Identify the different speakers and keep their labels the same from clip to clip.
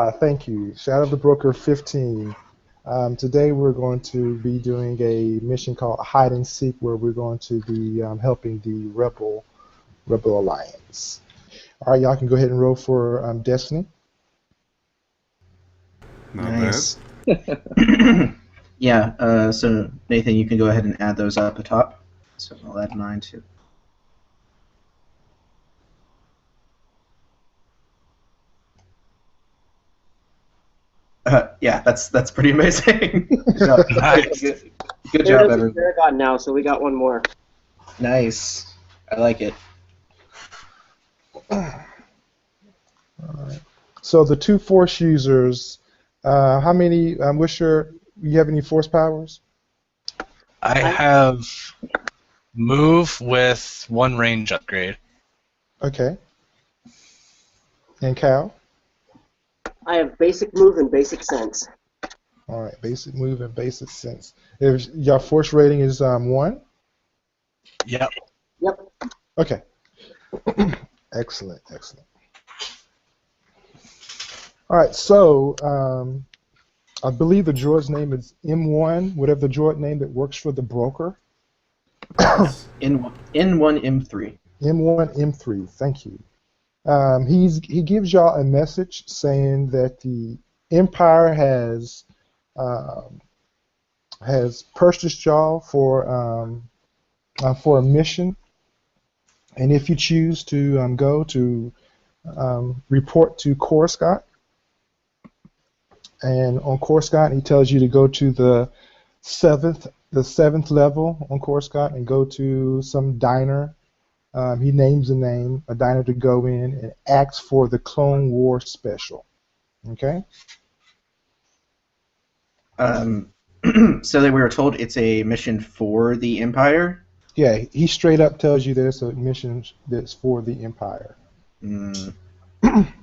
Speaker 1: Thank you. Shadow of the Broker 15. Today we're going to be doing a mission called Hide and Seek, where we're going to be helping the Rebel Alliance. All right, y'all can go ahead and roll for Destiny.
Speaker 2: Not nice.
Speaker 3: Yeah, so Nathan, you can go ahead and add those up atop. So I'll add 9 too. Yeah, that's pretty amazing.
Speaker 4: Nice.
Speaker 3: Good job, everyone.
Speaker 5: Paragon now, so we got one more.
Speaker 3: Nice. I like it.
Speaker 1: All right. So the two Force users, how many? You have any Force powers?
Speaker 4: I have move with 1 range upgrade.
Speaker 1: Okay. And Cal?
Speaker 5: I have basic move and basic sense.
Speaker 1: All right, basic move and basic sense. If your Force rating is 1?
Speaker 4: Yep.
Speaker 5: Yep.
Speaker 1: Okay. Excellent, excellent. All right, so I believe the droid's name is M1, whatever the droid name that works for the broker.
Speaker 3: N1 M3.
Speaker 1: M1 M3. Thank you. He gives y'all a message saying that the Empire has purchased y'all for a mission, and if you choose to go to report to Coruscant, and on Coruscant he tells you to go to the seventh level on Coruscant and go to some diner. He names a diner to go in and asks for the Clone War special. Okay?
Speaker 3: So that we were told it's a mission for the Empire?
Speaker 1: Yeah, he straight up tells you there's a mission that's for the Empire.
Speaker 3: Mm.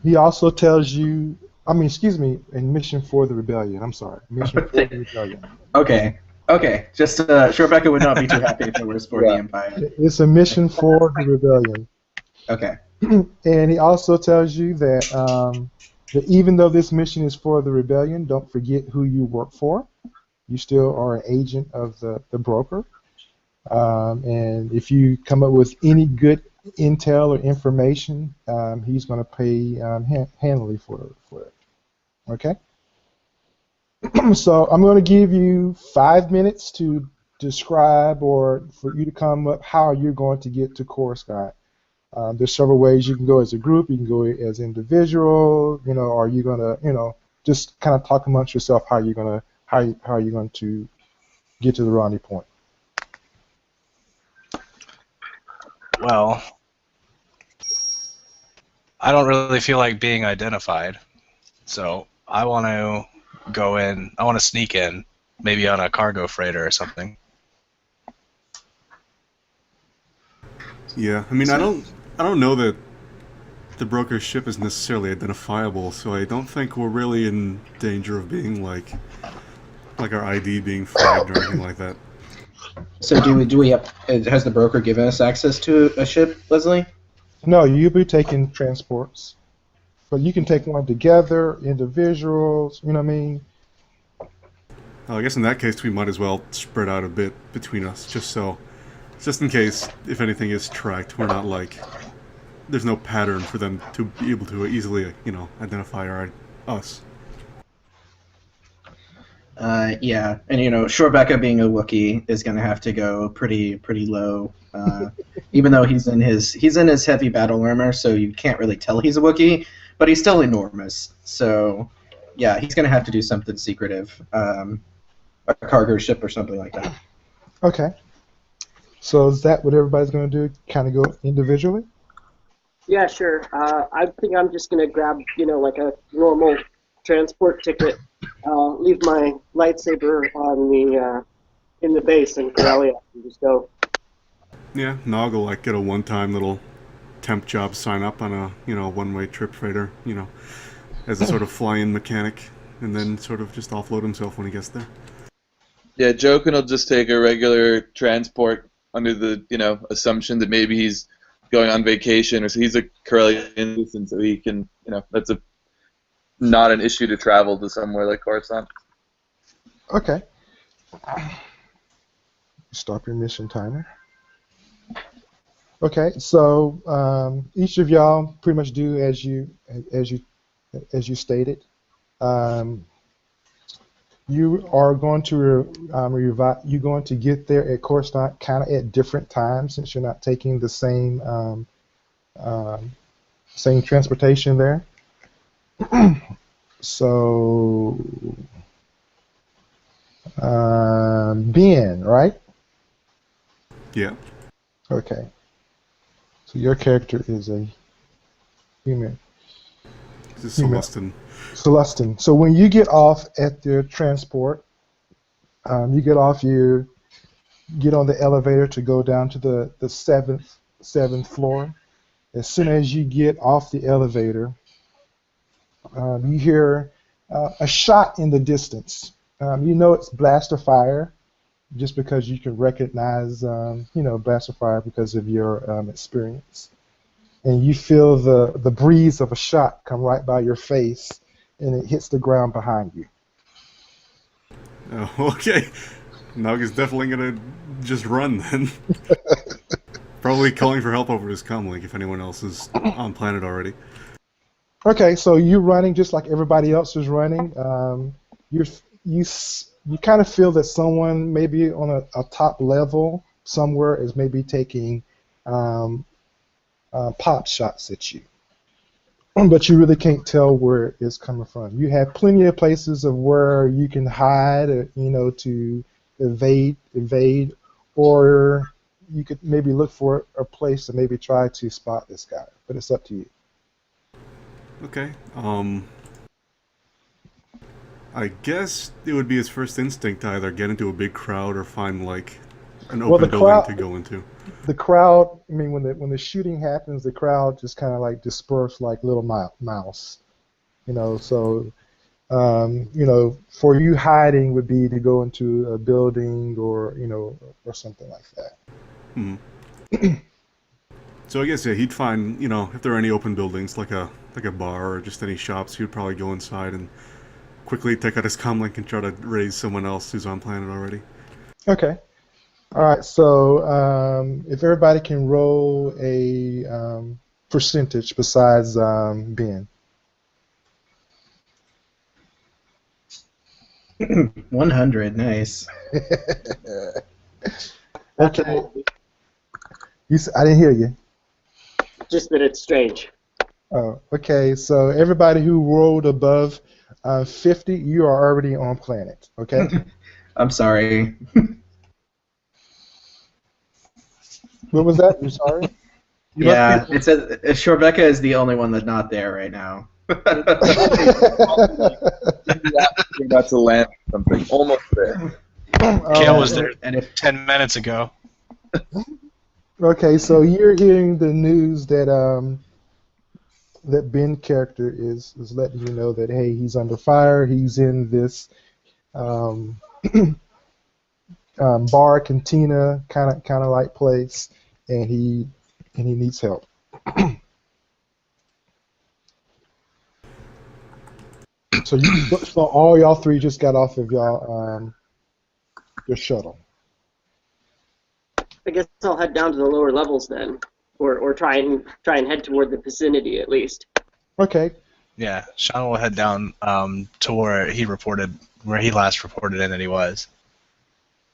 Speaker 1: He also tells you, a mission for the Rebellion. I'm sorry. Mission for the Rebellion.
Speaker 3: Okay. Just Rebecca would not be too happy if it was for the Empire.
Speaker 1: It's a mission for the Rebellion.
Speaker 3: Okay.
Speaker 1: And he also tells you that even though this mission is for the Rebellion, don't forget who you work for. You still are an agent of the broker. And if you come up with any good intel or information, he's going to pay handily for it. Okay? So I'm going to give you 5 minutes to describe or for you to come up how you're going to get to Coruscant. There's several ways you can go as a group. You can go as individual, or you're going to, just kind of talk amongst yourself how you're going to get to the rendezvous point.
Speaker 4: Well, I don't really feel like being identified, so I want to go in. I want to sneak in, maybe on a cargo freighter or something.
Speaker 2: Yeah, I don't know that the broker's ship is necessarily identifiable, so I don't think we're really in danger of being like our ID being flagged or anything like that.
Speaker 3: So do we have? Has the broker given us access to a ship, Leslie?
Speaker 1: No, you'll be taking transports, but you can take one together, individuals. You know what I mean?
Speaker 2: I guess in that case we might as well spread out a bit between us, just in case if anything is tracked, we're not there's no pattern for them to be able to easily, identify us.
Speaker 3: Yeah, and Shorebecca being a Wookiee is going to have to go pretty low, even though he's in his heavy battle armor, so you can't really tell he's a Wookiee, but he's still enormous. So, yeah, he's going to have to do something secretive, a cargo ship or something like that.
Speaker 1: Okay. So is that what everybody's going to do? Kind of go individually?
Speaker 5: Yeah, sure. I think I'm just gonna grab, like a normal transport ticket. Leave my lightsaber on in the base in Corellia and just go.
Speaker 2: Yeah, Nog will get a one-time little temp job sign up on a one-way trip freighter, as a sort of fly-in mechanic, and then sort of just offload himself when he gets there.
Speaker 6: Yeah, Jokin will just take a regular transport under the assumption that maybe he's going on vacation, or so he's a Corellian citizen, so he can that's a not an issue to travel to somewhere like Coruscant.
Speaker 1: Okay. Stop your mission timer. Okay, so each of y'all pretty much do as you stated. Um, you are going to you're going to get there at Coruscant kind of at different times since you're not taking the same transportation there. So, Ben, right?
Speaker 2: Yeah.
Speaker 1: Okay. So your character is a human.
Speaker 2: This is
Speaker 1: Human.
Speaker 2: Celestin.
Speaker 1: Celestin. So when you get off at your transport, you get off, you get on the elevator to go down to the seventh floor. As soon as you get off the elevator, you hear a shot in the distance. You know it's blaster fire, just because you can recognize, blaster fire because of your experience. And you feel the breeze of a shot come right by your face, and it hits the ground behind you.
Speaker 2: Oh, okay. Nog is definitely gonna just run then. Probably calling for help over his comlink if anyone else is on planet already.
Speaker 1: Okay, so you're running just like everybody else is running. You you kind of feel that someone maybe on a top level somewhere is maybe taking pop shots at you, but you really can't tell where it's coming from. You have plenty of places of where you can hide, to evade, or you could maybe look for a place to maybe try to spot this guy. But it's up to you.
Speaker 2: Okay. I guess it would be his first instinct to either get into a big crowd or find like an
Speaker 1: Well,
Speaker 2: open building to go into.
Speaker 1: The crowd, I mean, when the shooting happens, the crowd just kind of like disperse like little mouse, So, for you hiding would be to go into a building or or something like that.
Speaker 2: Hmm. So I guess he'd find if there are any open buildings like a bar or just any shops, he would probably go inside and quickly take out his comlink and try to raise someone else who's on planet already.
Speaker 1: Okay. All right. So if everybody can roll a percentage besides Ben.
Speaker 3: 100, nice.
Speaker 1: Okay. I didn't hear you.
Speaker 5: Just that it's strange.
Speaker 1: Oh, okay. So everybody who rolled above 50, you are already on planet. Okay.
Speaker 3: I'm sorry.
Speaker 1: What was that? You're sorry?
Speaker 3: Yeah, it says Shorebecca is the only one that's not there right now.
Speaker 6: About to land something. Almost there.
Speaker 4: Kale was there 10 minutes ago.
Speaker 1: Okay, so you're hearing the news that that Ben character is letting you know that hey, he's under fire. He's in this bar cantina kind of like place, and he needs help. So all y'all three just got off of your shuttle.
Speaker 5: I guess I'll head down to the lower levels then, or try and head toward the vicinity at least.
Speaker 1: Okay.
Speaker 4: Yeah, Sean will head down to where he last reported in that he was.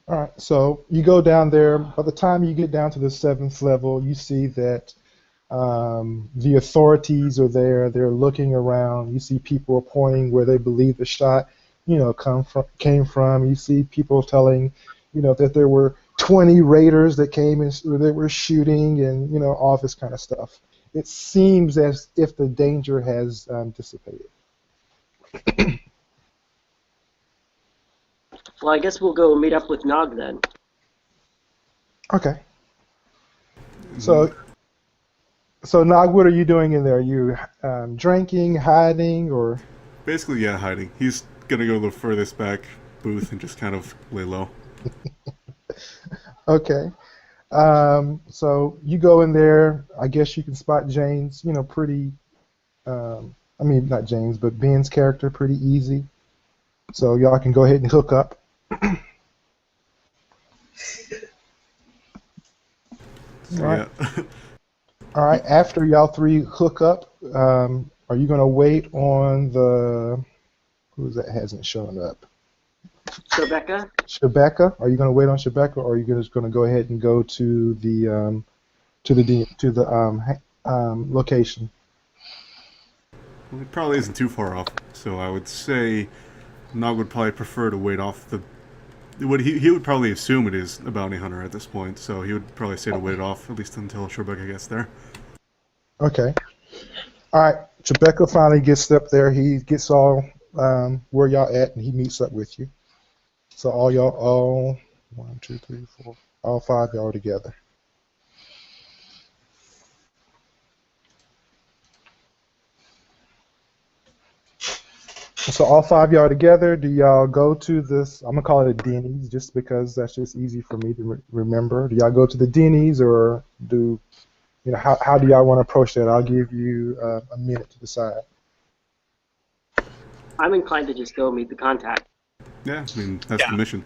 Speaker 1: All right. So you go down there. By the time you get down to the 7th level, you see that the authorities are there. They're looking around. You see people pointing where they believe the shot, came from. You see people telling, that there were 20 raiders that came and they were shooting and all this kind of stuff. It seems as if the danger has dissipated.
Speaker 5: Well, I guess we'll go meet up with Nog then.
Speaker 1: Okay. So Nog, what are you doing in there? Are you drinking, hiding, or?
Speaker 2: Basically, yeah, hiding. He's gonna go to the furthest back booth and just kind of lay low.
Speaker 1: Okay. So you go in there. I guess you can spot Jane's, pretty I mean, not James, but Ben's character pretty easy. So y'all can go ahead and hook up.
Speaker 2: So
Speaker 1: All right.
Speaker 2: yeah.
Speaker 1: All right. After y'all three hook up, are you gonna wait on the who's that hasn't shown up?
Speaker 5: Rebecca?
Speaker 1: Shebecca? Are you gonna wait on Shebecca, or are you just gonna go ahead and go to the location?
Speaker 2: Well, it probably isn't too far off, so I would say Nog would probably prefer to wait off the. He would probably assume it is a bounty hunter at this point, so he would probably say to wait it off at least until Rebecca gets there.
Speaker 1: Okay. All right. Shebecca finally gets up there. He gets all where y'all at, and he meets up with you. So all 1, 2, 3, 4, all 5 y'all are together. So all 5 y'all together. Do y'all go to this? I'm gonna call it a Denny's, just because that's just easy for me to remember. Do y'all go to the Denny's, or how do y'all want to approach that? I'll give you a minute to decide.
Speaker 5: I'm inclined to just go meet the contact.
Speaker 2: Yeah, I mean that's
Speaker 4: Yeah.
Speaker 2: the mission.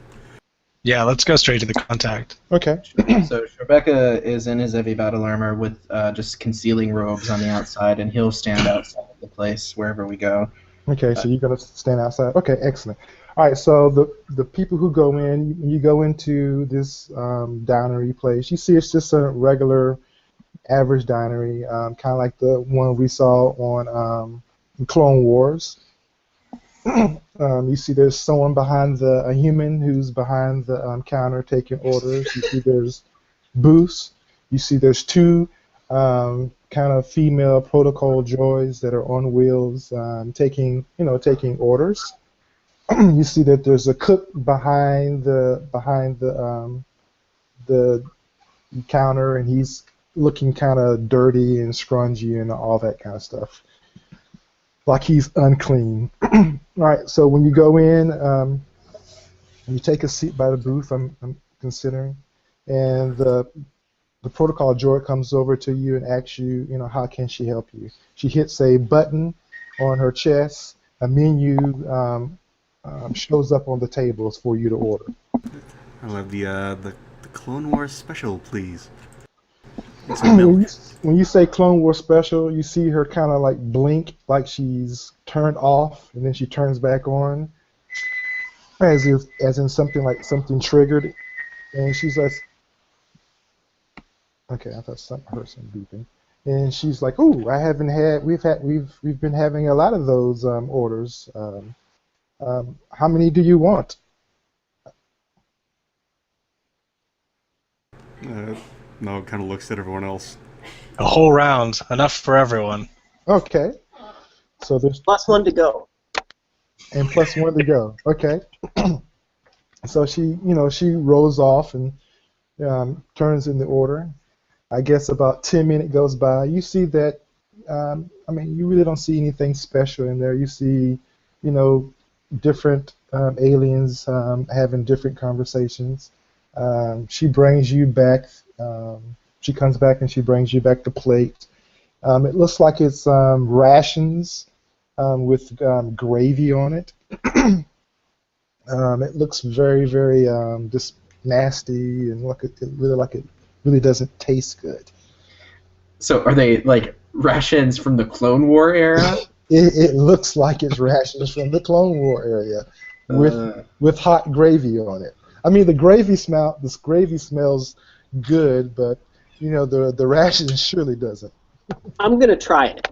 Speaker 4: Yeah, let's go straight to the contact.
Speaker 1: Okay.
Speaker 3: So Rebecca is in his heavy battle armor with just concealing robes on the outside, and he'll stand outside the place wherever we go.
Speaker 1: Okay, so you're gonna stand outside. Okay, excellent. All right, so the people who go in, when you go into this dinery place, you see it's just a regular, average dinery, kind of like the one we saw on Clone Wars. You see there's someone behind a human who's behind the counter taking orders. You see there's booths. You see there's 2 kind of female protocol droids that are on wheels, taking orders. You see that there's a cook behind the counter, and he's looking kind of dirty and scrungy and all that kind of stuff, like he's unclean. All right, so when you go in, you take a seat by the booth. I'm considering, and the protocol droid comes over to you and asks you, how can she help you? She hits a button on her chest. A menu shows up on the tables for you to order.
Speaker 2: I'll have the Clone Wars special, please. It's a
Speaker 1: when,
Speaker 2: milk.
Speaker 1: you say Clone War special, you see her kind of like blink, like she's turned off, and then she turns back on, as in something triggered, and she's like, okay, I thought I heard some beeping. And she's like, "Ooh, we've been having a lot of those orders. How many do you want?"
Speaker 2: Nog kind of looks at everyone else.
Speaker 4: A whole round, enough for everyone.
Speaker 1: Okay. So there's
Speaker 5: +1 to go.
Speaker 1: and +1 to go. Okay. So she rolls off and turns in the order. I guess about 10 minutes goes by. You see that, you really don't see anything special in there. You see, different aliens having different conversations. She brings you back, she comes back and she brings you back the plate. It looks like it's rations with gravy on it. It looks very, very just nasty, and it really doesn't taste good.
Speaker 3: So are they like rations from the Clone War era?
Speaker 1: It looks like it's rations from the Clone War area with hot gravy on it. I mean, this gravy smells good, but the ration surely doesn't.
Speaker 5: I'm going to try it.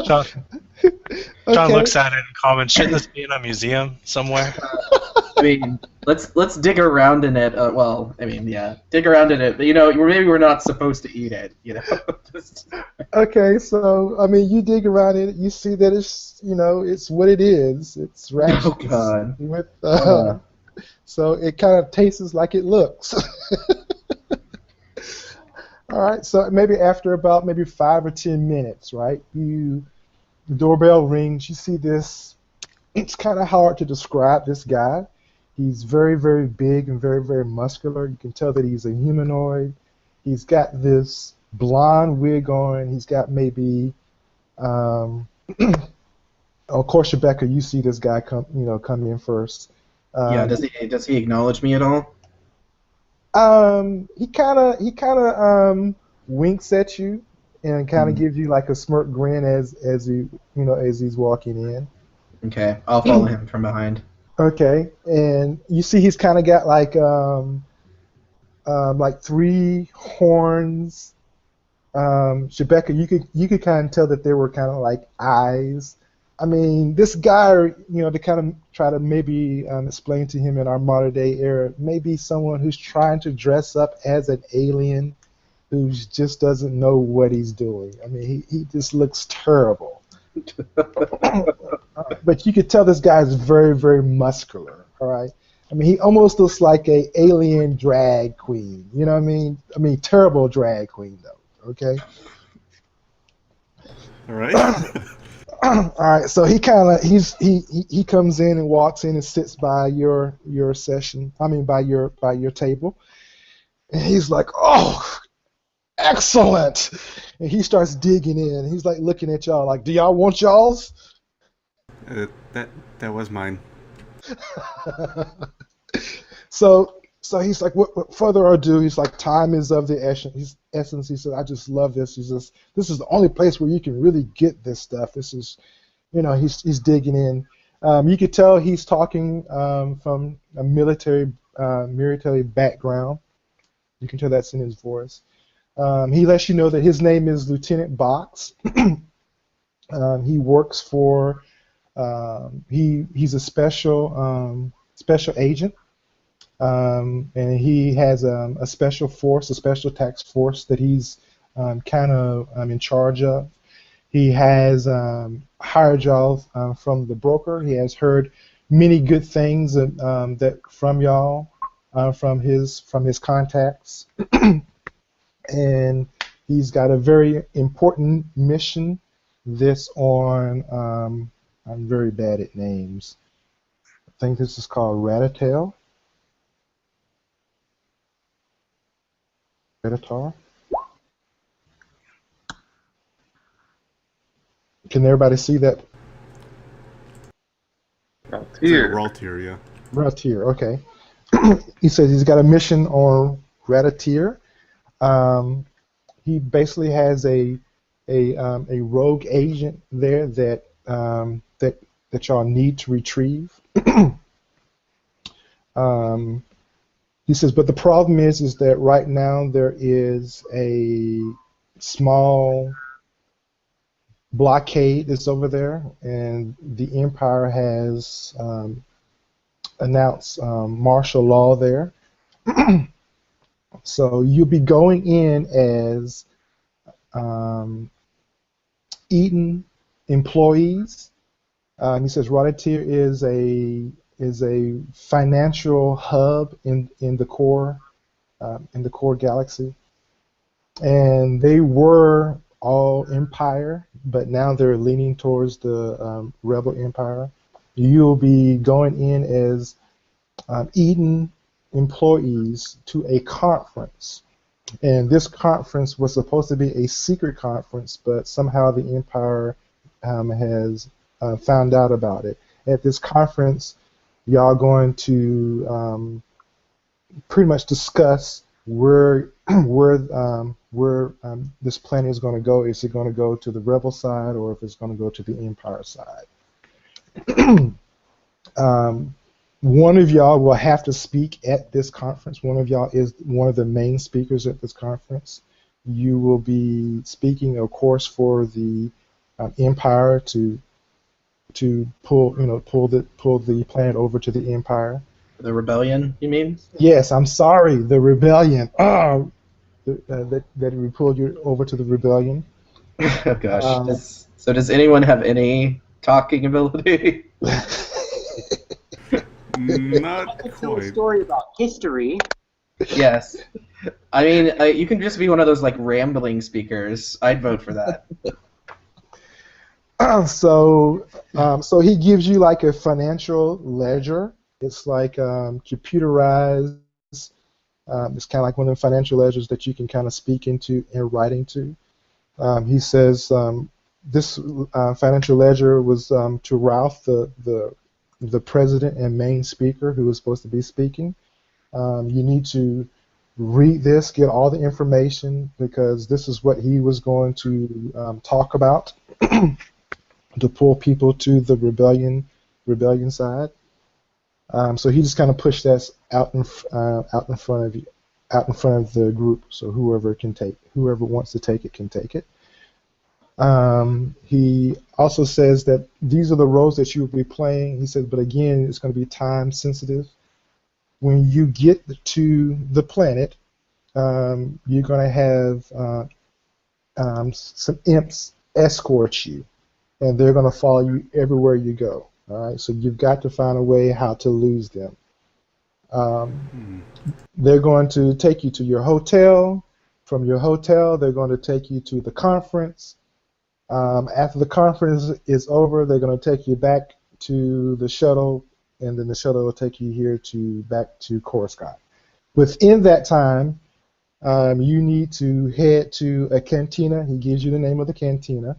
Speaker 4: John
Speaker 1: Okay.
Speaker 4: looks at it and comments, "Shouldn't this be in a museum somewhere?"
Speaker 3: I mean, let's dig around in it. Dig around in it. But, maybe we're not supposed to eat it. Just...
Speaker 1: Okay, so you dig around in it, you see that it's what it is. It's rations.
Speaker 3: Oh God.
Speaker 1: With so it kind of tastes like it looks. All right, so maybe after about 5 or 10 minutes, right? The doorbell rings. You see this. It's kind of hard to describe this guy. He's very, very big and very, very muscular. You can tell that he's a humanoid. He's got this blonde wig on. He's got maybe Um, of course, Rebecca, you see this guy come in first.
Speaker 3: Yeah. Does he acknowledge me at all?
Speaker 1: He kind of winks at you and kind of
Speaker 3: Mhm.
Speaker 1: gives you like a smirk grin as he's walking in.
Speaker 3: Okay. I'll follow him from behind.
Speaker 1: Okay, and you see he's kind of got like three horns. Rebecca, you could kind of tell that they were kind of like eyes. I mean, this guy, to kind of try to maybe explain to him in our modern day era, maybe someone who's trying to dress up as an alien who just doesn't know what he's doing. I mean, he just looks terrible. But you could tell this guy is very, very muscular, all right? I mean, he almost looks like a alien drag queen. You know what I mean? I mean, terrible drag queen, though, okay?
Speaker 2: All right.
Speaker 1: All right, so he comes in and walks in and sits by your session. I mean, by your table, and he's like, "Oh, excellent!" And he starts digging in. He's like looking at y'all, like, "Do y'all want y'all's?"
Speaker 2: That was mine.
Speaker 1: So he's like, what further ado, he's like, time is of the essence. He said, I just love this. He says, this is the only place where you can really get this stuff. This is, he's digging in. You could tell he's talking from a military background. You can tell that's in his voice. He lets you know that his name is Lieutenant Box. He works for, he's a special agent. And he has a special force, a special task force that he's kind of in charge of. He has hired y'all from the broker. He has heard many good things that from y'all, from his contacts, and he's got a very important mission. This on I'm very bad at names. I think this is called Ratatel. Ratatar. Can everybody see that?
Speaker 6: Here.
Speaker 2: We're all tier, yeah.
Speaker 1: Ratier, okay. He says he's got a mission on Ratier. He basically has a rogue agent there that y'all need to retrieve. He says, but the problem is that right now there is a small blockade that's over there, and the Empire has announced martial law there. So you'll be going in as Eaton employees. He says Rotatier is a financial hub in the core galaxy, and they were all Empire, but now they're leaning towards the Rebel Empire. You'll be going in as Eden employees to a conference, and this conference was supposed to be a secret conference, but somehow the Empire has found out about it. At this conference, y'all going to pretty much discuss where this planet is going to go. Is it going to go to the Rebel side, or if it's going to go to the Empire side? One of y'all will have to speak at this conference. One of y'all is one of the main speakers at this conference. You will be speaking, of course, for the Empire to pull the planet over to the Empire.
Speaker 3: The rebellion, you mean?
Speaker 1: Yes, I'm sorry, the rebellion. That we pulled you over to the rebellion.
Speaker 3: Oh gosh. Does anyone have any talking ability?
Speaker 2: Not
Speaker 5: I could tell a
Speaker 2: quite.
Speaker 5: story about history.
Speaker 3: Yes. I mean, you can just be one of those like rambling speakers. I'd vote for that.
Speaker 1: So he gives you like a financial ledger. It's like computerized. It's kind of like one of the financial ledgers that you can kind of speak into and write into. He says this financial ledger was to Ralph, the president and main speaker who was supposed to be speaking. You need to read this, get all the information, because this is what he was going to talk about to pull people to the rebellion side. So he just kind of pushed that out in front of you, out in front of the group. So whoever wants to take it can take it. He also says that these are the roles that you will be playing. He says, but again, it's going to be time sensitive. When you get to the planet, you're going to have some imps escort you, and they're going to follow you everywhere you go. All right, so you've got to find a way how to lose them. They're going to take you to your hotel. From your hotel, they're going to take you to the conference. After the conference is over, they're going to take you back to the shuttle, and then the shuttle will take you here back to Coruscant. Within that time, you need to head to a cantina. He gives you the name of the cantina.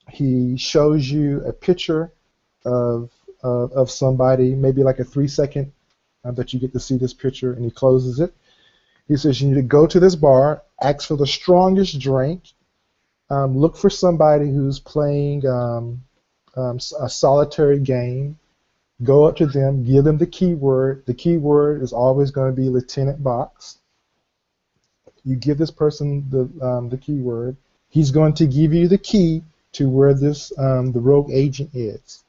Speaker 1: He shows you a picture of somebody, maybe like a 3-second that you get to see this picture, and he closes it. He says you need to go to this bar, ask for the strongest drink, look for somebody who's playing a solitary game, go up to them, give them the keyword. The keyword is always going to be Lieutenant Box. You give this person the keyword. He's going to give you the key to where the rogue agent is.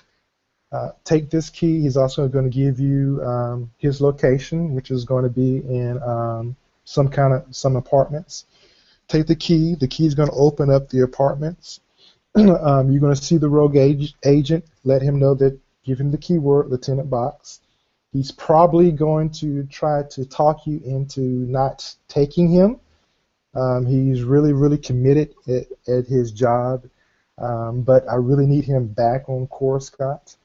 Speaker 1: Take this key. He's also going to give you his location, which is going to be in some apartments. Take the key. The key is going to open up the apartments. You're going to see the rogue agent. Let him know that. Give him the keyword, Lieutenant Box. He's probably going to try to talk you into not taking him. He's really, really committed at his job, but I really need him back on Coruscant.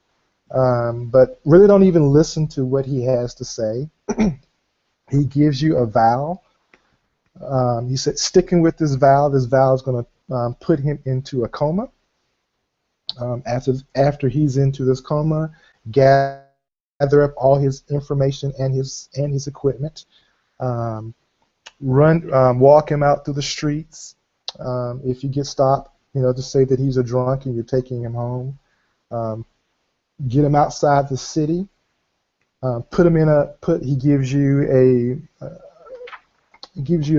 Speaker 1: But really don't even listen to what he has to say. He gives you a vow. He said, sticking with this vow is going to put him into a coma. After he's into this coma, gather up all his information and his equipment. Walk him out through the streets. If you get stopped, just say that he's a drunk and you're taking him home. Get him outside the city. Put him he gives you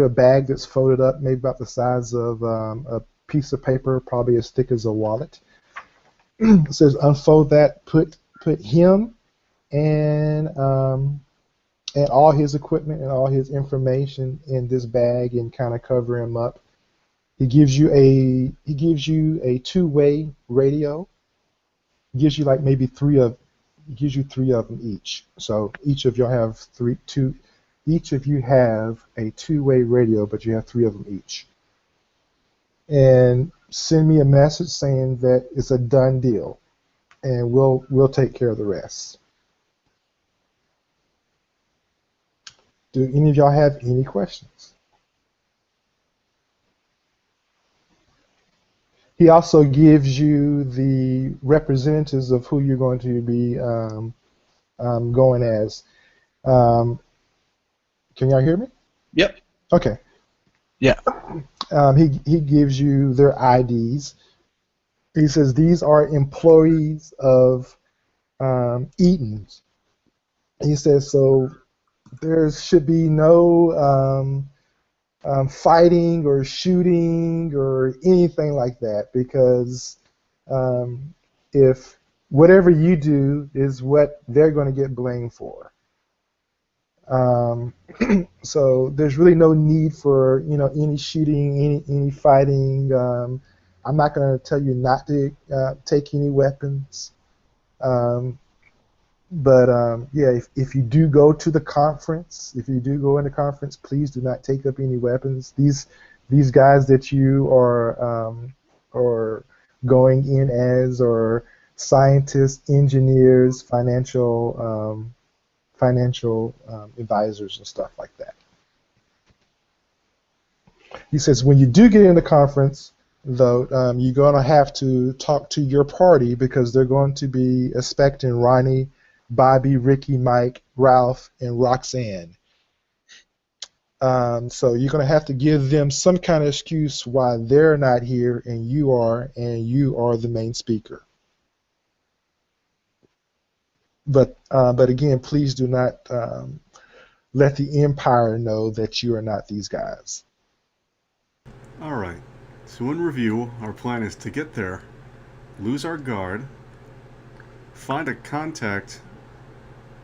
Speaker 1: a bag that's folded up, maybe about the size of a piece of paper, probably as thick as a wallet. It says unfold that, put him and all his equipment and all his information in this bag and kind of cover him up. He gives you a two-way radio. He gives you like maybe three of them each. So each of you have each of you have a two-way radio, but you have 3 of them each. And send me a message saying that it's a done deal, and we'll take care of the rest. Do any of y'all have any questions? He also gives you the representatives of who you're going to be going as. Can y'all hear me?
Speaker 3: Yep.
Speaker 1: Okay.
Speaker 4: Yeah.
Speaker 1: He gives you their IDs. He says these are employees of Eaton's. He says so there should be no fighting or shooting or anything like that, because if whatever you do is what they're going to get blamed for. So there's really no need for any shooting, any fighting. I'm not going to tell you not to take any weapons. But yeah, if you do go to the conference, if you do go in the conference, please do not take up any weapons. These guys that you are going in as are scientists, engineers, financial advisors and stuff like that. He says when you do get in the conference, though, you're going to have to talk to your party because they're going to be expecting Ronnie, Bobby, Ricky, Mike, Ralph, and Roxanne. So you're going to have to give them some kind of excuse why they're not here and you are the main speaker. But again, please do not let the Empire know that you are not these guys.
Speaker 2: All right. So in review, our plan is to get there, lose our guard, find a contact,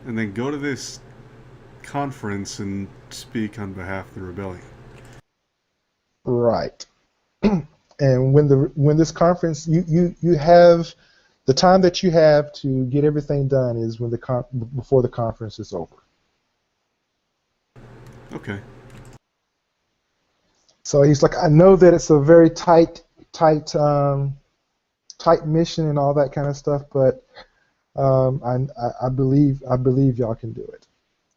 Speaker 2: and then go to this conference and speak on behalf of the rebellion.
Speaker 1: Right. And when this conference, you have the time that you have to get everything done is when before the conference is over.
Speaker 2: Okay.
Speaker 1: So he's like, I know that it's a very tight mission and all that kind of stuff, but I believe y'all can do it.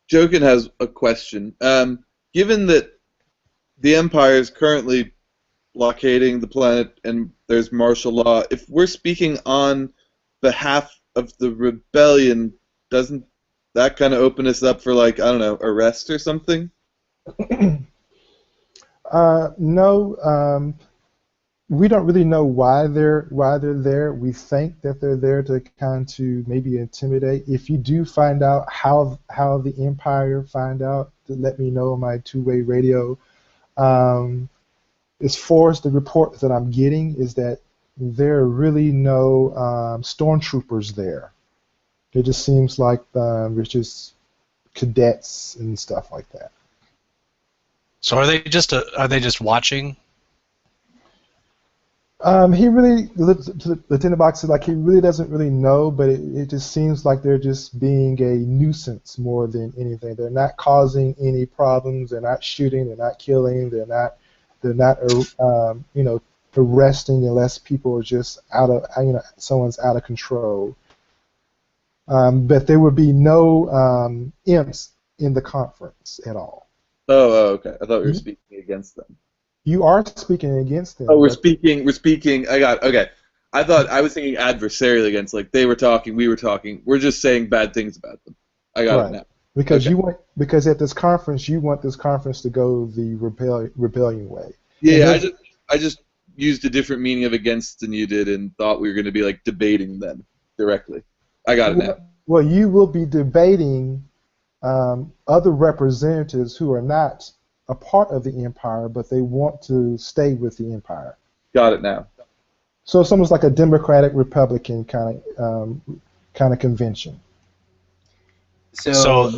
Speaker 6: Jokin has a question. Given that the Empire is currently blockading the planet and there's martial law, if we're speaking on behalf of the rebellion, doesn't that kind of open us up for, like, I don't know, arrest or something?
Speaker 1: No, we don't really know why they're there. We think that they're there to kind of maybe intimidate. If you do find out how the Empire find out, to let me know on my two-way radio. As far as the reports that I'm getting is that there are really no stormtroopers there. It just seems like it's just cadets and stuff like that.
Speaker 4: So are they just watching?
Speaker 1: He really, Lieutenant Box said, like, he really doesn't really know, but it just seems like they're just being a nuisance more than anything. They're not causing any problems. They're not shooting. They're not killing. They're not arresting unless people are just someone's out of control. But there would be no imps in the conference at all.
Speaker 6: Oh, okay. I thought we were speaking against them.
Speaker 1: You are speaking against them.
Speaker 6: Oh, we're speaking. Okay. I thought I was thinking adversarial against, like, they were talking, we were talking. We're just saying bad things about them. I got it now.
Speaker 1: Because
Speaker 6: okay.
Speaker 1: because at this conference you want this conference to go the rebellion way.
Speaker 6: Yeah, I just used a different meaning of against than you did and thought we were going to be, like, debating them directly. I got it now.
Speaker 1: Well, you will be debating other representatives who are not a part of the Empire, but they want to stay with the Empire.
Speaker 6: Got it now.
Speaker 1: So it's almost like a Democratic-Republican kind of convention.
Speaker 4: So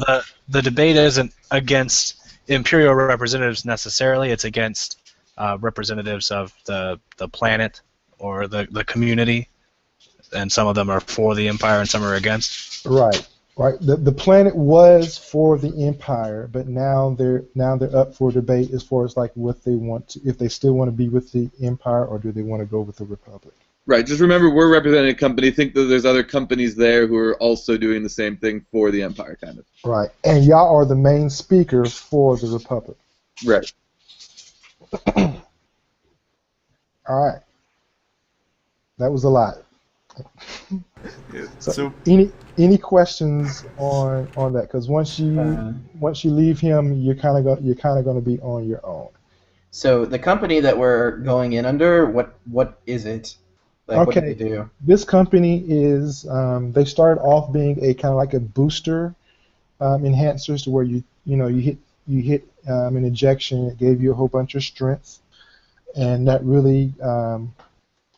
Speaker 4: the debate isn't against Imperial representatives necessarily. It's against representatives of the planet or the community, and some of them are for the Empire and some are against.
Speaker 1: Right. The planet was for the Empire, but now they're up for debate as far as, like, what they want to, if they still want to be with the Empire or do they want to go with the Republic.
Speaker 6: Right. Just remember, we're representing a company. Think that there's other companies there who are also doing the same thing for the Empire, kind of.
Speaker 1: Right. And y'all are the main speaker for the Republic.
Speaker 6: Right.
Speaker 1: All right. That was a lot.
Speaker 2: Yeah,
Speaker 1: so any questions on that? Because once you leave him, you're kind of going to be on your own.
Speaker 3: So the company that we're going in under, what is it? Like,
Speaker 1: okay.
Speaker 3: What do they do?
Speaker 1: This company is they started off being a kind of like a booster enhancers, to where you hit an injection. It gave you a whole bunch of strength, and that really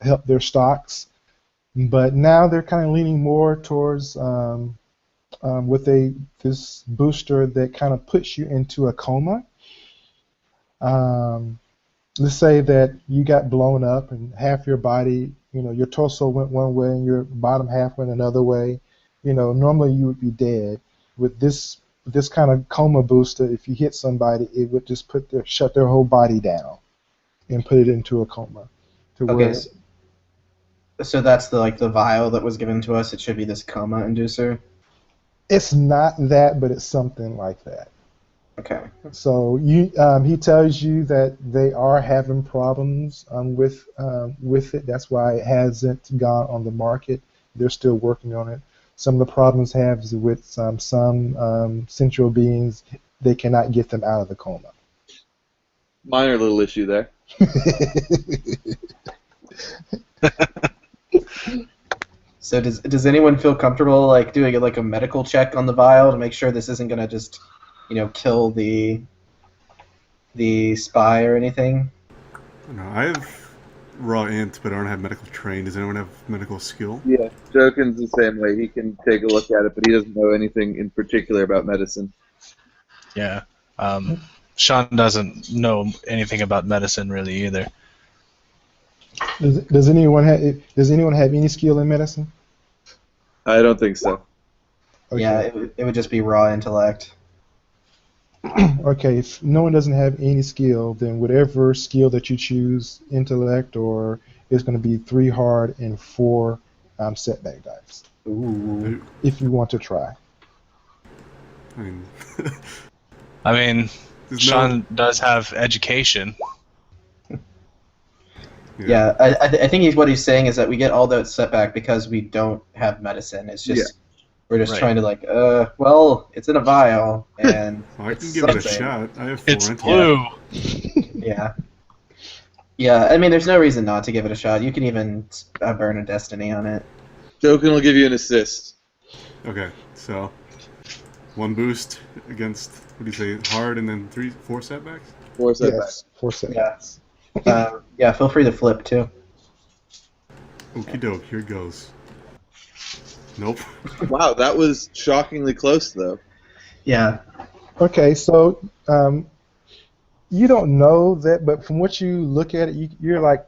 Speaker 1: helped their stocks. But now they're kind of leaning more towards this booster that kind of puts you into a coma. Let's say that you got blown up and half your body, your torso went one way and your bottom half went another way. Normally you would be dead. With this kind of coma booster, if you hit somebody, it would just shut their whole body down and put it into a coma.
Speaker 3: So that's the vial that was given to us. It should be this coma inducer.
Speaker 1: It's not that, but it's something like that.
Speaker 3: Okay.
Speaker 1: So he tells you that they are having problems with it. That's why it hasn't gone on the market. They're still working on it. Some of the problems have is with some central beings. They cannot get them out of the coma.
Speaker 6: Minor little issue there.
Speaker 3: So does anyone feel comfortable like doing like a medical check on the vial to make sure this isn't gonna just, kill the spy or anything?
Speaker 2: No, I have raw int, but I don't have medical train. Does anyone have medical skill?
Speaker 6: Yeah, Jokin's the same way. He can take a look at it, but he doesn't know anything in particular about medicine.
Speaker 4: Yeah. Sean doesn't know anything about medicine really either.
Speaker 1: Does anyone have any skill in medicine?
Speaker 6: I don't think so.
Speaker 1: Okay.
Speaker 3: Yeah, it would just be raw intellect.
Speaker 1: Okay, if no one doesn't have any skill, then whatever skill that you choose, intellect or it's going to be 3 hard and 4 setback dice.
Speaker 3: Ooh.
Speaker 1: If you want to try.
Speaker 2: I mean,
Speaker 4: I mean,
Speaker 2: there's
Speaker 4: Sean does have education.
Speaker 3: Yeah, I think what he's saying is that we get all that setback because we don't have medicine. It's just we're just
Speaker 4: Right.
Speaker 3: trying to like, well, it's in a vial and
Speaker 2: I
Speaker 3: it's
Speaker 2: can give it a
Speaker 3: something.
Speaker 2: shot. I have 4
Speaker 4: It's
Speaker 2: intellect.
Speaker 4: blue.
Speaker 3: Yeah. Yeah, I mean, there's no reason not to give it a shot. You can even burn a destiny on it.
Speaker 6: Jokin will give you an assist.
Speaker 2: Okay, so 1 boost against, what do you say, hard, and then 4 setbacks?
Speaker 6: 4 setbacks.
Speaker 1: Yes, 4 setbacks.
Speaker 3: Yeah, feel free to flip too.
Speaker 2: Okie doke, here it goes. Nope.
Speaker 6: Wow, that was shockingly close, though.
Speaker 3: Yeah.
Speaker 1: Okay, so you don't know that, but from what you look at it, you're like,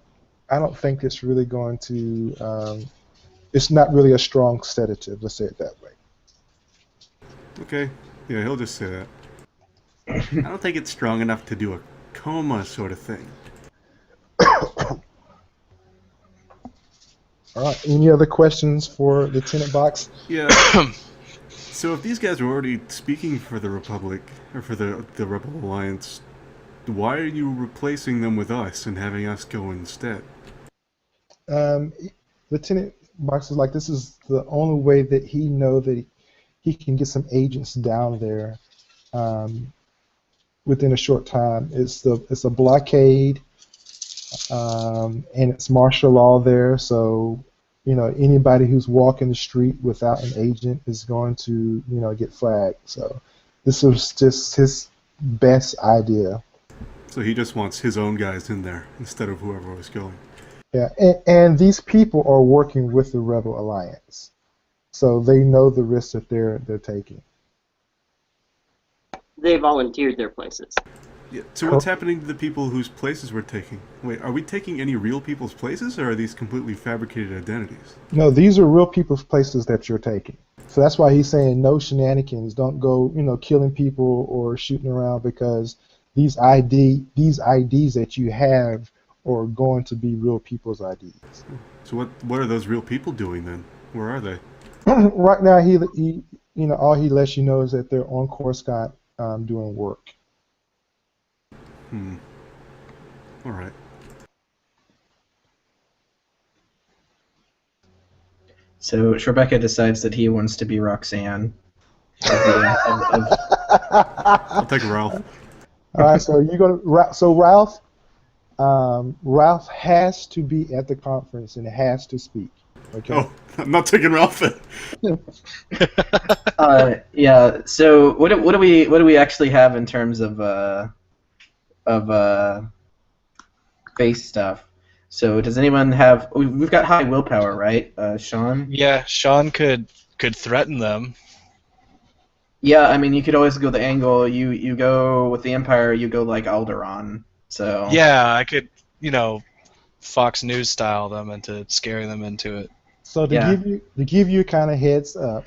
Speaker 1: I don't think it's really going to. It's not really a strong sedative. Let's say it that way.
Speaker 2: Okay, yeah, he'll just say that. I don't think it's strong enough to do a coma sort of thing.
Speaker 1: All right. Any other questions for Lieutenant Box?
Speaker 2: Yeah. So if these guys were already speaking for the Republic, or for the Rebel Alliance, why are you replacing them with us and having us go instead?
Speaker 1: Lieutenant Box is like, this is the only way that he know that he can get some agents down there within a short time. It's a blockade, and it's martial law there. So anybody who's walking the street without an agent is going to get flagged. So this was just his best idea.
Speaker 2: So he just wants his own guys in there instead of whoever was going.
Speaker 1: Yeah, and these people are working with the Rebel Alliance, so they know the risks that they're taking.
Speaker 5: They volunteered their places.
Speaker 2: Yeah. So what's happening to the people whose places we're taking? Wait, are we taking any real people's places, or are these completely fabricated identities?
Speaker 1: No, these are real people's places that you're taking. So that's why he's saying no shenanigans. Don't go, killing people or shooting around, because these IDs that you have are going to be real people's IDs.
Speaker 2: So what are those real people doing then? Where are they?
Speaker 1: Right now, he all he lets you know is that they're on Coruscant doing work.
Speaker 2: All right.
Speaker 3: So Rebecca decides that he wants to be Roxanne.
Speaker 2: I'll take Ralph.
Speaker 1: All right, so Ralph. Ralph has to be at the conference and has to speak. Okay.
Speaker 2: Oh, I'm not taking Ralph then.
Speaker 3: Yeah. So what do we actually have in terms of base stuff? So does anyone have? We've got high willpower, right, Sean?
Speaker 4: Yeah, Sean could threaten them.
Speaker 3: Yeah, I mean, you could always go the angle. You go with the Empire. You go like Alderaan. So
Speaker 4: Yeah, I could, Fox News style them into scaring them into it.
Speaker 1: So to give you kind of heads up,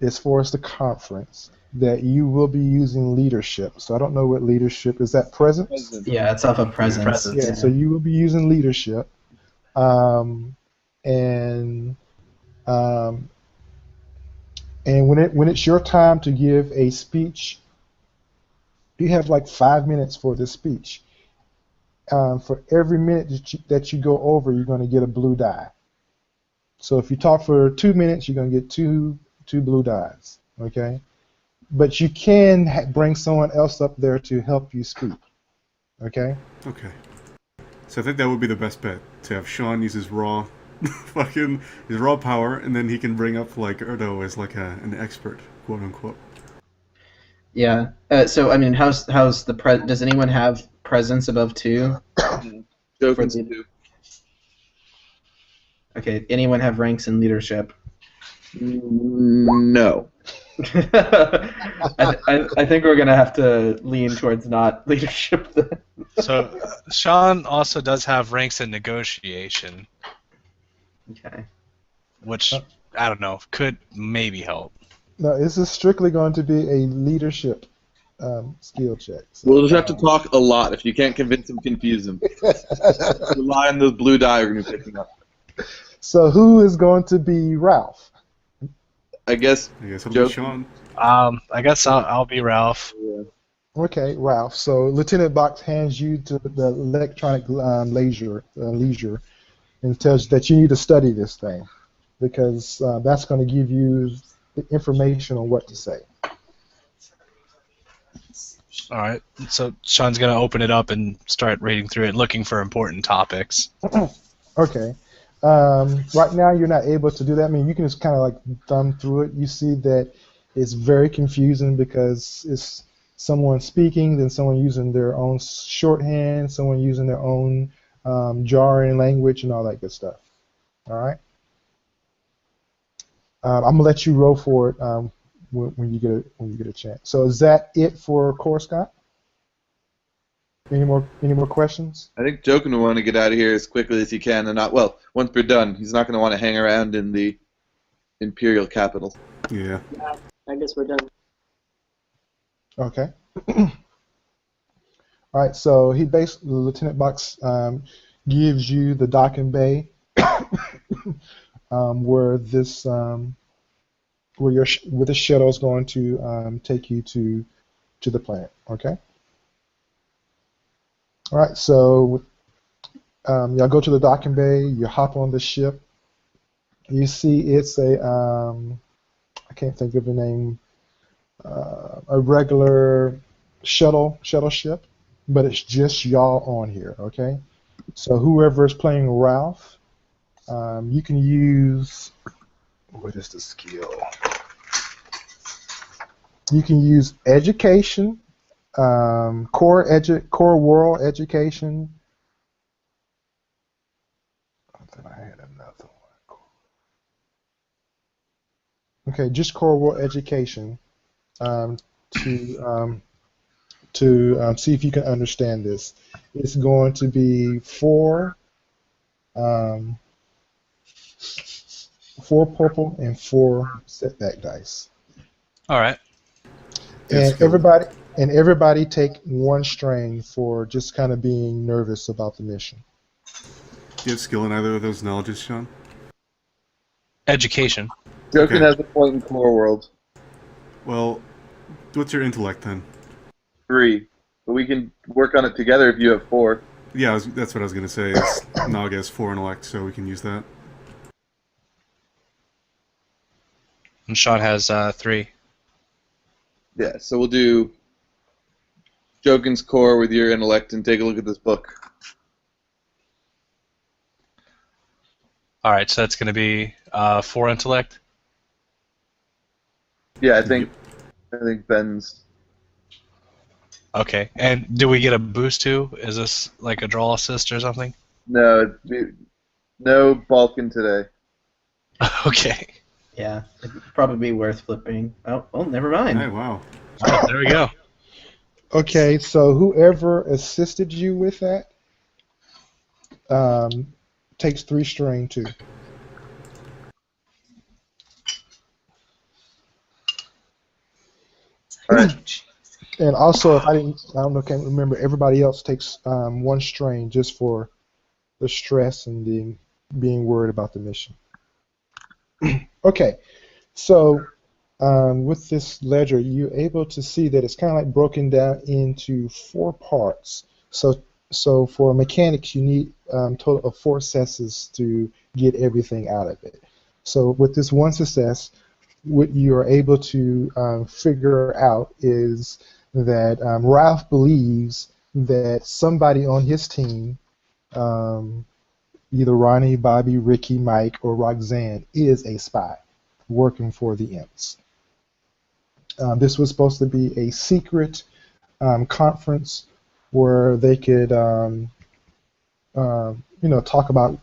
Speaker 1: as far as the conference, that you will be using leadership. So I don't know what leadership is. That presence?
Speaker 3: Yeah, it's off of presence.
Speaker 1: Yeah. So you will be using leadership, and when it's your time to give a speech, You have like 5 minutes for this speech. For every minute that you go over, you're going to get a blue die. So if you talk for 2 minutes, you're going to get two blue dies. Okay, but you can bring someone else up there to help you speak. Okay.
Speaker 2: Okay. So I think that would be the best bet, to have Sean use his raw, his raw power, and then he can bring up like Erdo as like an expert, quote unquote.
Speaker 3: Yeah. So I mean, how's the does anyone have presence above 2?
Speaker 6: Jokin's
Speaker 3: For the-
Speaker 6: 2.
Speaker 3: Okay. Anyone have ranks in leadership?
Speaker 6: No.
Speaker 3: I think we're gonna have to lean towards not leadership then.
Speaker 4: So Sean also does have ranks in negotiation,
Speaker 3: Okay.
Speaker 4: which I don't know could maybe help.
Speaker 1: No, this is strictly going to be a leadership skill check. So,
Speaker 6: We'll just have to talk a lot. If you can't convince him, confuse him. Rely on those blue die we're going to be picking up.
Speaker 1: So who is going to be Ralph?
Speaker 6: I guess
Speaker 2: it'll
Speaker 6: Joke.
Speaker 2: be Sean.
Speaker 4: I guess I'll be Ralph.
Speaker 1: Okay, Ralph. So Lieutenant Box hands you to the electronic leisure and tells you that you need to study this thing because that's going to give you the information on what to say.
Speaker 4: All right. So Sean's gonna open it up and start reading through it, looking for important topics.
Speaker 1: Okay. Right now, you're not able to do that. I mean, you can just kind of like thumb through it. You see that it's very confusing because it's someone speaking, then someone using their own shorthand, someone using their own jarring language, and all that good stuff. All right. I'm gonna let you roll for it when you get a chance. So is that it for Core Scott? Any more questions?
Speaker 6: I think Jokin will want to get out of here as quickly as he can, and not once we're done, he's not going to want to hang around in the Imperial capital.
Speaker 2: Yeah.
Speaker 5: I guess we're done.
Speaker 1: Okay. All right. So Lieutenant Box gives you the docking bay where this where the shuttle is going to take you to the planet. Okay. All right. So y'all go to the docking bay. You hop on the ship. You see it's a I can't think of the name. A regular shuttle ship, but it's just y'all on here. Okay. So whoever is playing Ralph, you can use. What is the skill? You can use education, core world education. I thought I had another one. Okay, just core world education to see if you can understand this. It's going to be four purple and 4 setback dice.
Speaker 4: All right.
Speaker 1: And everybody take 1 strain for just kind of being nervous about the mission.
Speaker 2: Do you have skill in either of those knowledges, Sean?
Speaker 4: Education.
Speaker 6: Jokin
Speaker 2: Okay.
Speaker 6: has a point in Core World.
Speaker 2: Well, what's your intellect then?
Speaker 6: 3. But we can work on it together if you have 4.
Speaker 2: Yeah, that's what I was going to say. Is Nog has 4 intellect, so we can use that.
Speaker 4: And Sean has 3.
Speaker 6: Yeah, so we'll do Jokin's Core with your intellect and take a look at this book.
Speaker 4: All right. So that's going to be 4 intellect.
Speaker 6: Yeah, I think Ben's.
Speaker 4: Okay. And do we get a boost too? Is this like a draw assist or something?
Speaker 6: No Balkan today.
Speaker 4: Okay.
Speaker 3: Yeah, it'd probably be worth flipping. Oh, never mind.
Speaker 2: Hey, wow.
Speaker 4: Oh, there we go.
Speaker 1: Okay, so whoever assisted you with that takes 3 strain too.
Speaker 6: All right.
Speaker 1: And also, if can't remember, everybody else takes 1 strain just for the stress and being worried about the mission. Okay, so with this ledger, you're able to see that it's kind of like broken down into 4 parts. So for mechanics, you need total of 4 successes to get everything out of it. So with this one success, what you are able to figure out is that Ralph believes that somebody on his team, either Ronnie, Bobby, Ricky, Mike, or Roxanne, is a spy working for the Imps. This was supposed to be a secret conference where they could, talk about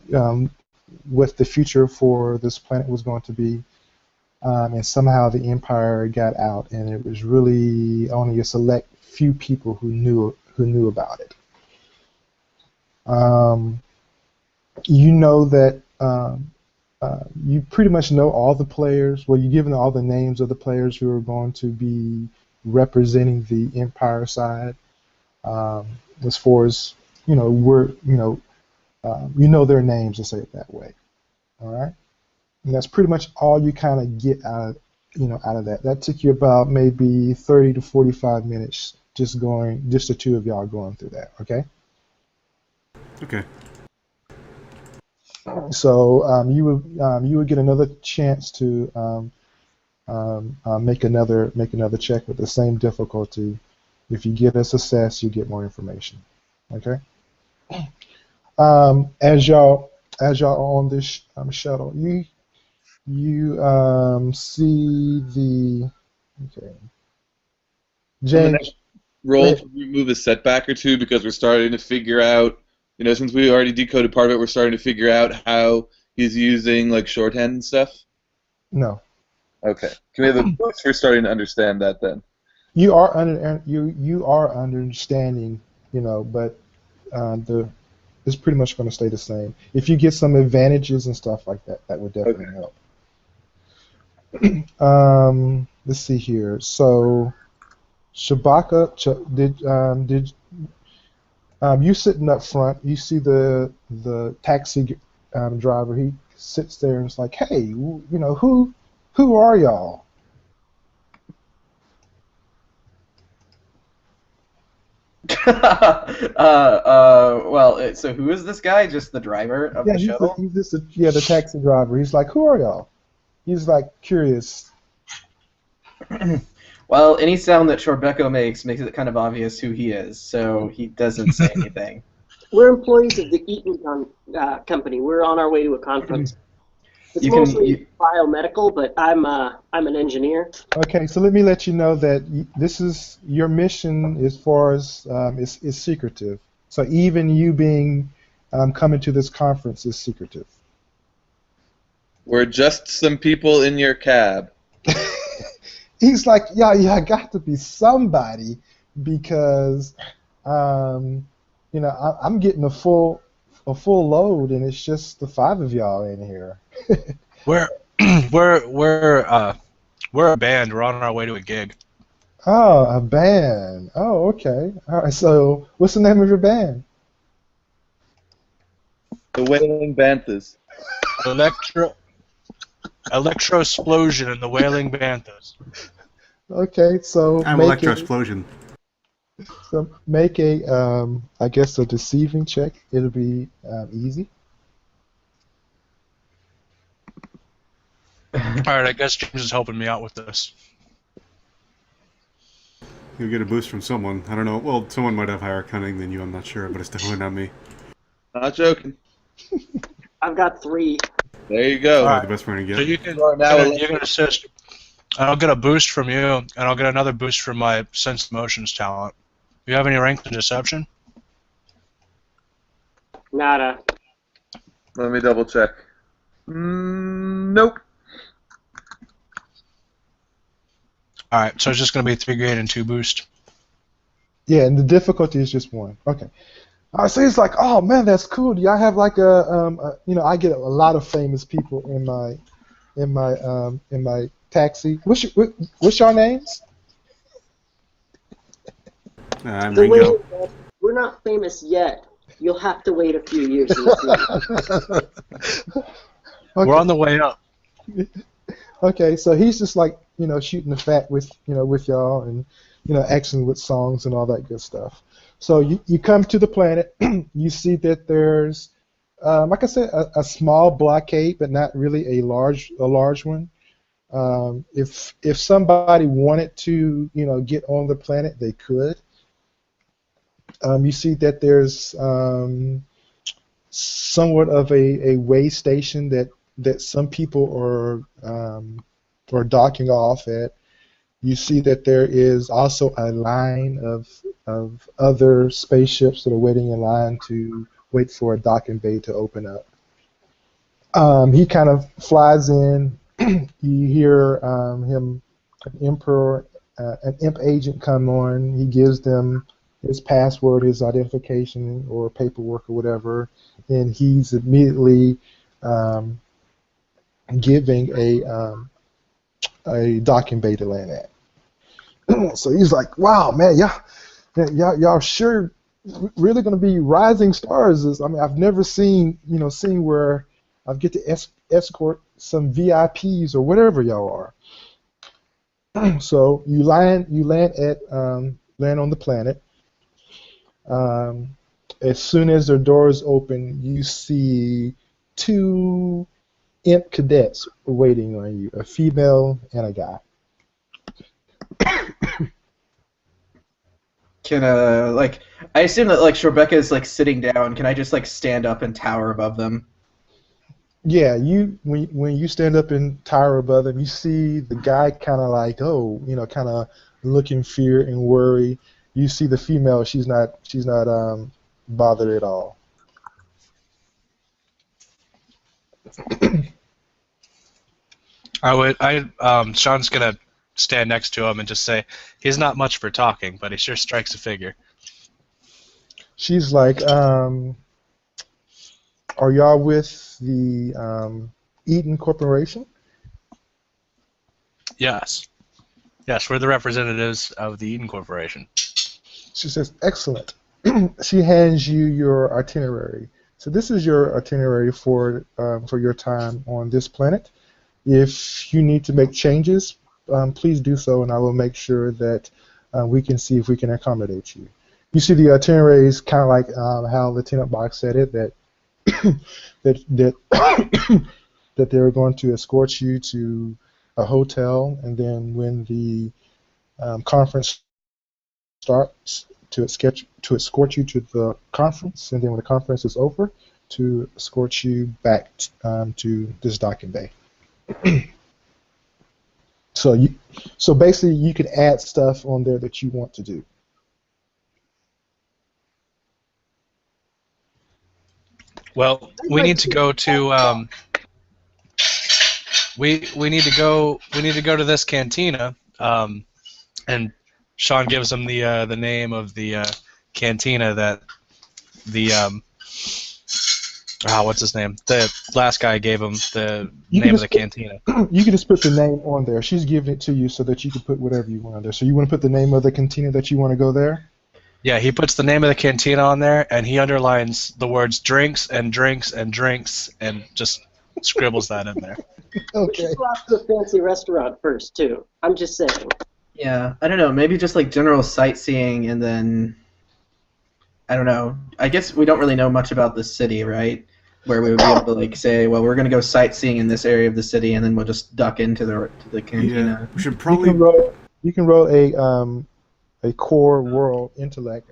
Speaker 1: what the future for this planet was going to be. And somehow the Empire got out, and it was really only a select few people who knew about it. You know that you pretty much know all the players. Well, you're given all the names of the players who are going to be representing the Empire side. As far as you know their names, to say it that way. All right, and that's pretty much all you kind of get out of that. That took you about maybe 30 to 45 minutes just the two of y'all going through that. Okay.
Speaker 2: Okay.
Speaker 1: So you would get another chance to make another check with the same difficulty. If you get a success, you get more information. Okay. As y'all are on this shuttle, you see the okay. James,
Speaker 6: Roll to remove a setback or two because we're starting to figure out. Since we already decoded part of it, we're starting to figure out how he's using like shorthand and stuff.
Speaker 1: No.
Speaker 6: Okay. Can we have a boost for starting to understand that then?
Speaker 1: You are understanding, but it's pretty much going to stay the same. If you get some advantages and stuff like that, that would definitely help. Let's see here. So, Shabaka, did you sitting up front? You see the taxi driver. He sits there and is like, "Hey, who are y'all?"
Speaker 3: Well, so who is this guy? Just the driver of the shuttle?
Speaker 1: He's just the taxi driver. He's like, "Who are y'all?" He's like curious.
Speaker 3: Well, any sound that Shorbeko makes it kind of obvious who he is, so he doesn't say anything.
Speaker 5: We're employees of the Eaton company. We're on our way to a conference. It's mostly biomedical, but I'm an engineer.
Speaker 1: Okay, so let you know that this is your mission as far as is secretive. So even you being coming to this conference is secretive.
Speaker 6: We're just some people in your cab.
Speaker 1: He's like, yeah, got to be somebody because, I'm getting a full load and it's just the 5 of y'all in here.
Speaker 4: We're a band. We're on our way to a gig.
Speaker 1: Oh, a band. Oh, okay. All right. So, what's the name of your band?
Speaker 6: The Wailing Banthas.
Speaker 4: Electro-explosion and the Wailing Banthas.
Speaker 1: Okay, so
Speaker 2: I'm Electro-explosion.
Speaker 1: So make a, I guess, a deceiving check. It'll be easy.
Speaker 4: Alright, I guess James is helping me out with this.
Speaker 2: You'll get a boost from someone. I don't know. Well, someone might have higher cunning than you. I'm not sure, but it's definitely not me.
Speaker 6: Not joking.
Speaker 5: I've got 3.
Speaker 6: There you go.
Speaker 2: Right. The best friend to get.
Speaker 4: So you can assist. And I'll get a boost from you, and I'll get another boost from my sense motions talent. Do you have any rank in deception?
Speaker 5: Nada.
Speaker 6: Let me double check. Nope.
Speaker 4: Alright, so it's just going to be 3 grade and 2 boost.
Speaker 1: Yeah, and the difficulty is just 1. Okay. So he's like, oh man, that's cool. Do y'all have like I get a lot of famous people in my taxi. What's your names?
Speaker 2: I'm Ringo.
Speaker 5: We're not famous yet. You'll have to wait a few years.
Speaker 1: Okay.
Speaker 4: We're on the way up.
Speaker 1: Okay, so he's just like, shooting the fat with y'all, and asking with songs and all that good stuff. So you come to the planet, you see that there's, like I said, a small blockade, but not really a large one. If somebody wanted to, get on the planet, they could. You see that there's somewhat of a way station that some people are docking off at. You see that there is also a line of other spaceships that are waiting in line to wait for a docking bay to open up. He kind of flies in. You hear an imp agent come on. He gives them his password, his identification, or paperwork or whatever, and he's immediately giving a docking bay to land at. So he's like, "Wow, man, y'all sure really gonna be rising stars?" I've never seen where I get to escort some VIPs or whatever y'all are. So you land on the planet. As soon as the doors open, you see two imp cadets waiting on you, a female and a guy.
Speaker 3: Can I assume that Rebecca is sitting down. Can I just stand up and tower above them?
Speaker 1: Yeah, when you stand up and tower above them, you see the guy kind of kind of looking fear and worry. You see the female; she's not bothered at all.
Speaker 4: Sean's gonna stand next to him and just say, he's not much for talking, but he sure strikes a figure.
Speaker 1: She's like, are y'all with the Eaton Corporation?
Speaker 4: Yes. Yes, we're the representatives of the Eden Corporation.
Speaker 1: She says, excellent. She hands you your itinerary. So this is your itinerary for your time on this planet. If you need to make changes, please do so, and I will make sure that we can see if we can accommodate you. You see, the itinerary is kind of like how Lieutenant Box said it, that that they're going to escort you to a hotel, and then when the conference starts, to escort you to the conference, and then when the conference is over, to escort you back to this docking bay. So basically, you can add stuff on there that you want to do.
Speaker 4: Well, we need to go to we need to go to this cantina, and Sean gives him the name of the cantina that the what's his name? The last guy gave him the name of the cantina.
Speaker 1: You can just put the name on there. She's giving it to you so that you can put whatever you want on there. So you want to put the name of the cantina that you want to go there?
Speaker 4: Yeah, he puts the name of the cantina on there, and he underlines the words drinks and drinks and drinks, and just scribbles that in there.
Speaker 1: Okay.
Speaker 5: We should go out to a fancy restaurant first, too. I'm just saying.
Speaker 3: Yeah, I don't know. Maybe just general sightseeing, and then I don't know. I guess we don't really know much about the city, right? Where we would be able to say, well, we're going to go sightseeing in this area of the city, and then we'll just duck into the cantina.
Speaker 2: Yeah, we should probably.
Speaker 1: You can roll a core world intellect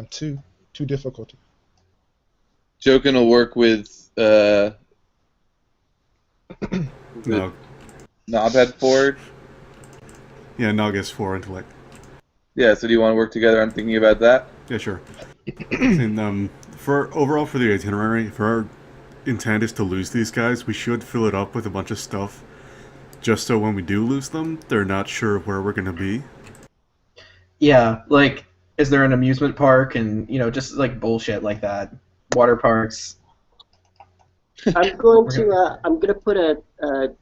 Speaker 1: two difficulty.
Speaker 6: Jokin will work with
Speaker 2: No.
Speaker 6: Knobhead Ford.
Speaker 2: Yeah, Nog is 4 intellect.
Speaker 6: Yeah, so do you want to work together on thinking about that?
Speaker 2: Yeah, sure. And for the itinerary, if our intent is to lose these guys, we should fill it up with a bunch of stuff, just so when we do lose them, they're not sure where we're gonna be.
Speaker 3: Yeah, is there an amusement park and just bullshit like that, water parks.
Speaker 5: I'm going to put a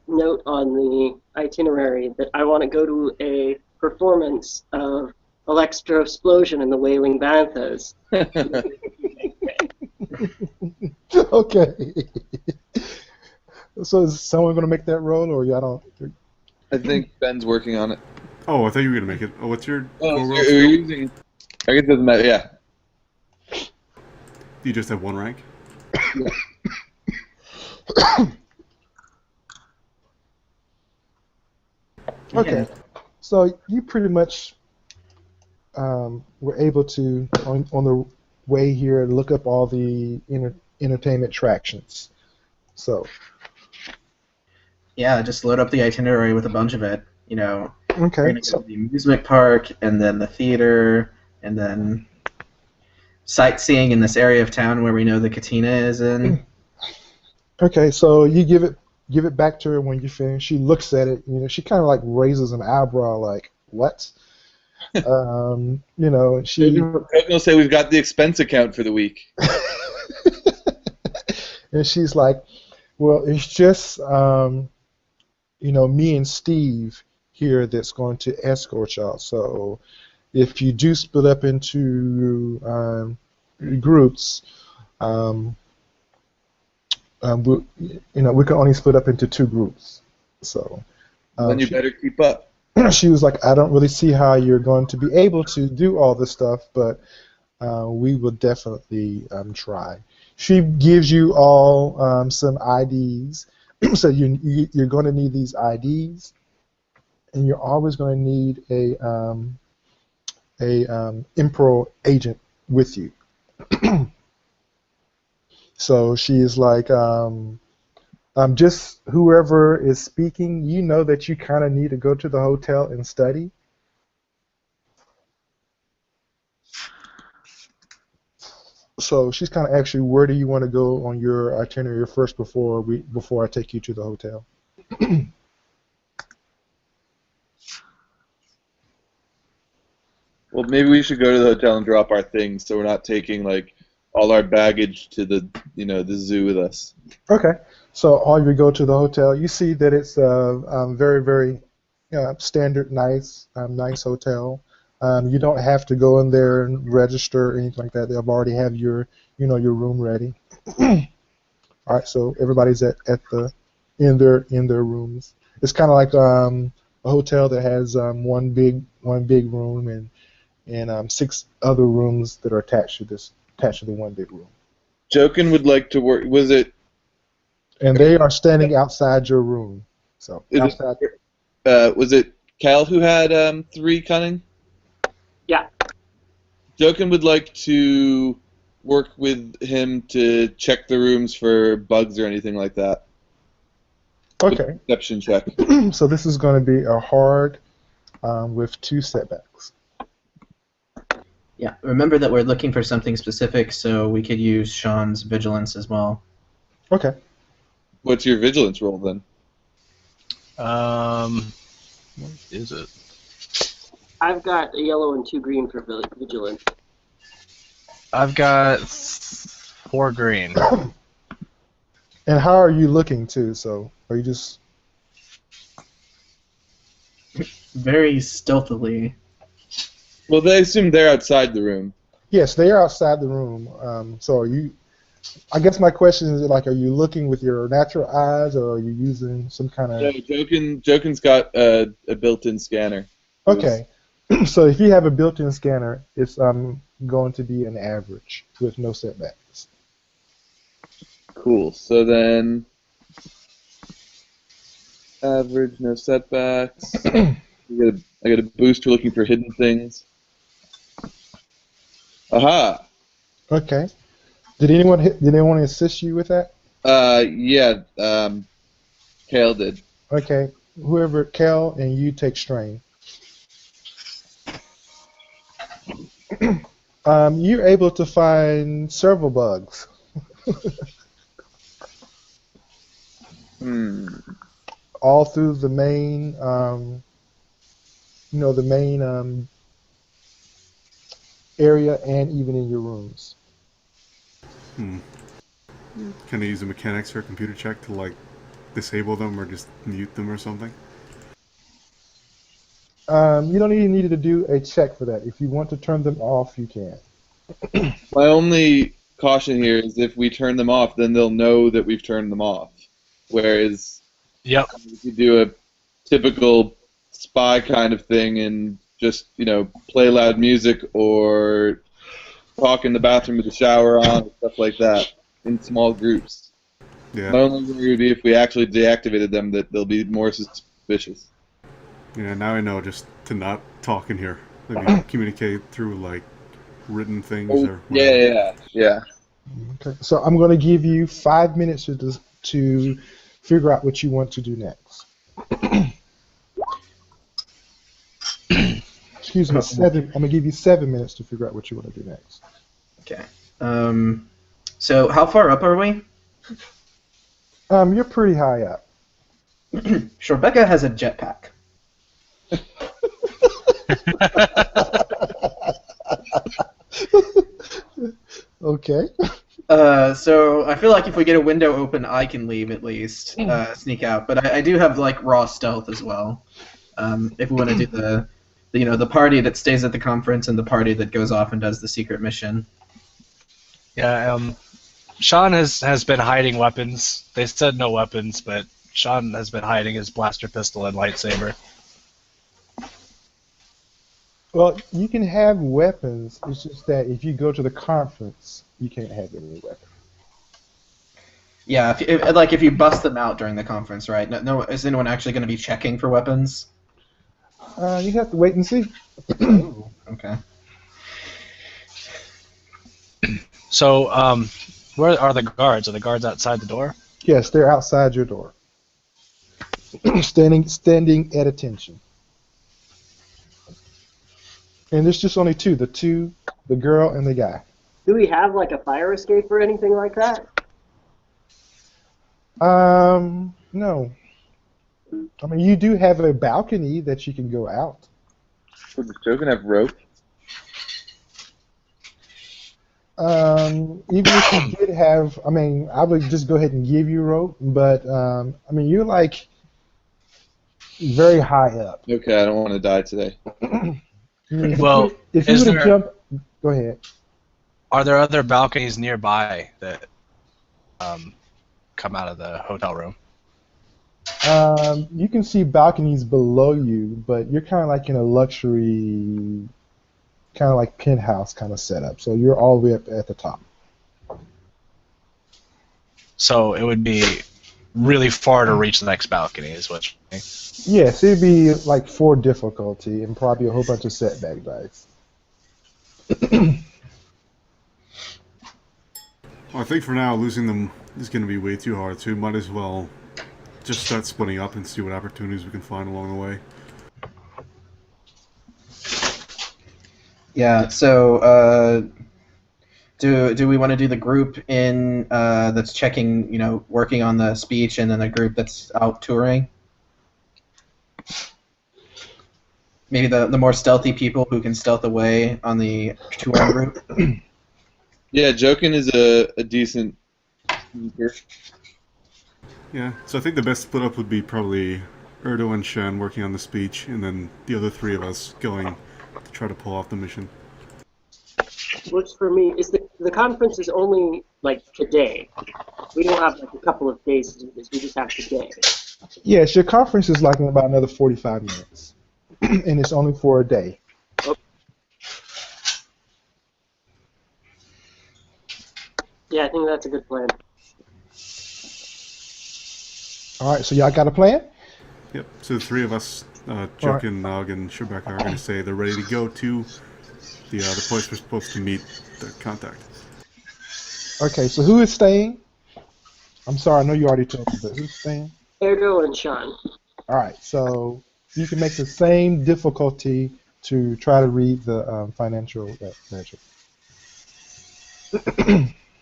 Speaker 5: note on the itinerary that I want to go to a performance of Electro Explosion and the Wailing Banthas.
Speaker 1: Okay. So is someone going to make that roll, or y'all don't?
Speaker 6: I think Ben's working on it.
Speaker 2: Oh, I thought you were gonna make it. Oh, what's your
Speaker 6: Oh,
Speaker 2: core
Speaker 6: so
Speaker 2: world
Speaker 6: you're
Speaker 2: skill?
Speaker 6: using. I guess it doesn't matter. Yeah.
Speaker 2: You just have one rank.
Speaker 1: Okay, so you pretty much were able to, on the way here, look up all the entertainment attractions. So,
Speaker 3: Yeah, just load up the itinerary with a bunch of it. We're
Speaker 1: okay,
Speaker 3: gonna go to the amusement park, and then the theater, and then sightseeing in this area of town where we know the Katina is in.
Speaker 1: okay, so you give it back to her when you finish. She looks at it. She kind of like raises an eyebrow, like what? She
Speaker 6: Coach will say we've got the expense account for the week.
Speaker 1: and she's like, well, it's just me and Steve here that's going to escort y'all. So if you do split up into groups, we can only split up into 2 groups. So
Speaker 6: Then you better keep up.
Speaker 1: she was like, I don't really see how you're going to be able to do all this stuff, but we will definitely try. She gives you all some IDs. So you're going to need these IDs, and you're always going to need a Impro agent with you. So she's like, just whoever is speaking, you know that you kind of need to go to the hotel and study. So she's kind of actually, where do you want to go on your itinerary first before I take you to the hotel?
Speaker 6: Well, maybe we should go to the hotel and drop our things, so we're not taking like all our baggage to the the zoo with us.
Speaker 1: Okay. So all you go to the hotel, you see that it's a very, very standard, nice hotel. You don't have to go in there and register or anything like that. They'll already have your room ready. All right. So everybody's in their rooms. It's kind of like a hotel that has one big room and 6 other rooms that are attached to the one big room.
Speaker 6: Jokin would like to work. Was it?
Speaker 1: And they are standing outside your room. So
Speaker 6: Is
Speaker 1: outside.
Speaker 6: was it Cal who had 3 cunning?
Speaker 5: Yeah.
Speaker 6: Jokin would like to work with him to check the rooms for bugs or anything like that.
Speaker 1: Okay.
Speaker 6: Perception check.
Speaker 1: So this is going to be a hard with 2 setbacks.
Speaker 3: Yeah, remember that we're looking for something specific, so we could use Sean's vigilance as well.
Speaker 1: Okay.
Speaker 6: What's your vigilance roll then?
Speaker 4: What is it?
Speaker 5: I've got a yellow and 2 green for vigilance.
Speaker 4: I've got 4 green.
Speaker 1: And how are you looking too? So are you just
Speaker 3: Very stealthily.
Speaker 6: Well, they assume they're outside the room.
Speaker 1: Yes, they are outside the room. So are you? I guess my question is like, are you looking with your natural eyes, or are you using some kind of?
Speaker 6: No, Jokin's got a built-in scanner.
Speaker 1: Okay. So if you have a built-in scanner, it's going to be an average with no setbacks.
Speaker 6: Cool. So then, average, no setbacks. I got a booster looking for hidden things. Aha.
Speaker 1: Okay. Did anyone assist you with that?
Speaker 6: Yeah. Kale did.
Speaker 1: Okay. Whoever, Cal, and you take strain. You're able to find several bugs. All through the main, the main area, and even in your rooms.
Speaker 2: Can I use a mechanics or a computer check to like disable them or just mute them or something?
Speaker 1: You don't even need to do a check for that. If you want to turn them off, you can.
Speaker 6: My only caution here is if we turn them off, then they'll know that we've turned them off. Whereas,
Speaker 4: Yep.
Speaker 6: if you do typical spy kind of thing and just, play loud music or talk in the bathroom with the shower on, stuff like that, in small groups.
Speaker 2: Yeah.
Speaker 6: My only worry would be if we actually deactivated them that they'll be more suspicious.
Speaker 2: Yeah, now I know just to not talk in here. Maybe communicate through, like, written things or whatever.
Speaker 6: Yeah.
Speaker 1: Okay. So I'm going to give you 5 minutes to figure out what you want to do next. Excuse me, 7. I'm going to give you 7 minutes to figure out what you want to do next.
Speaker 3: Okay. So how far up are we?
Speaker 1: You're pretty high up.
Speaker 3: Sure, Becca has a jetpack.
Speaker 1: Okay.
Speaker 3: So I feel like if we get a window open, I can leave at least, sneak out. But I do have like raw stealth as well. If we want to do the party that stays at the conference and the party that goes off and does the secret mission.
Speaker 4: Yeah, Sean has been hiding weapons. They said no weapons, but Sean has been hiding his blaster pistol and lightsaber.
Speaker 1: Well, you can have weapons. It's just that if you go to the conference, you can't have any weapons.
Speaker 3: Yeah, if you bust them out during the conference, right? No, is anyone actually going to be checking for weapons?
Speaker 1: You have to wait and see.
Speaker 3: Ooh, okay.
Speaker 4: So, where are the guards? Are the guards outside the door?
Speaker 1: Yes, they're outside your door, standing at attention. And there's just only two: the girl and the guy.
Speaker 5: Do we have like a fire escape or anything like that?
Speaker 1: No. I mean, you do have a balcony that you can go out.
Speaker 6: Would the show gonna have rope?
Speaker 1: Even if you did have, I mean, I would just go ahead and give you rope, but I mean, you're like very high up.
Speaker 6: Okay, I don't want to die today.
Speaker 4: Well,
Speaker 1: if you
Speaker 4: is
Speaker 1: were to
Speaker 4: there-
Speaker 1: jump, go ahead.
Speaker 4: Are there other balconies nearby that come out of the hotel room?
Speaker 1: You can see balconies below you, but you're kind of like in a luxury, kind of like penthouse kind of setup. So you're all the way up at the top.
Speaker 4: So it would be really far to reach the next balcony, is what you're saying.
Speaker 1: Yes, it'd be like 4 difficulty and probably a whole bunch of setback dice.
Speaker 2: Well, I think for now, losing them is going to be way too hard, so we might as well just start splitting up and see what opportunities we can find along the way.
Speaker 3: Yeah. So, do we want to do the group in that's checking, working on the speech, and then the group that's out touring? Maybe the more stealthy people who can stealth away on the touring group.
Speaker 6: Yeah, Jokin is a decent sneaker.
Speaker 2: Yeah, so I think the best split up would be probably Erdo and Shen working on the speech, and then the other 3 of us going to try to pull off the mission.
Speaker 5: Works for me. Is the conference is only like today? We don't have like a couple of days to do this. We just have today.
Speaker 1: Yes, your conference is like in about another 45 minutes, and it's only for a day.
Speaker 5: Yeah, I think that's a good plan.
Speaker 1: All right, so y'all got a plan?
Speaker 2: Yep, so the 3 of us, Jokin, Nog, and Shrebek are going to say they're ready to go to the place we're supposed to meet the contact.
Speaker 1: Okay, so who is staying? I'm sorry, I know you already told me, but who's staying?
Speaker 5: Ergo and Sean.
Speaker 1: All right, so you can make the same difficulty to try to read the financial ledger.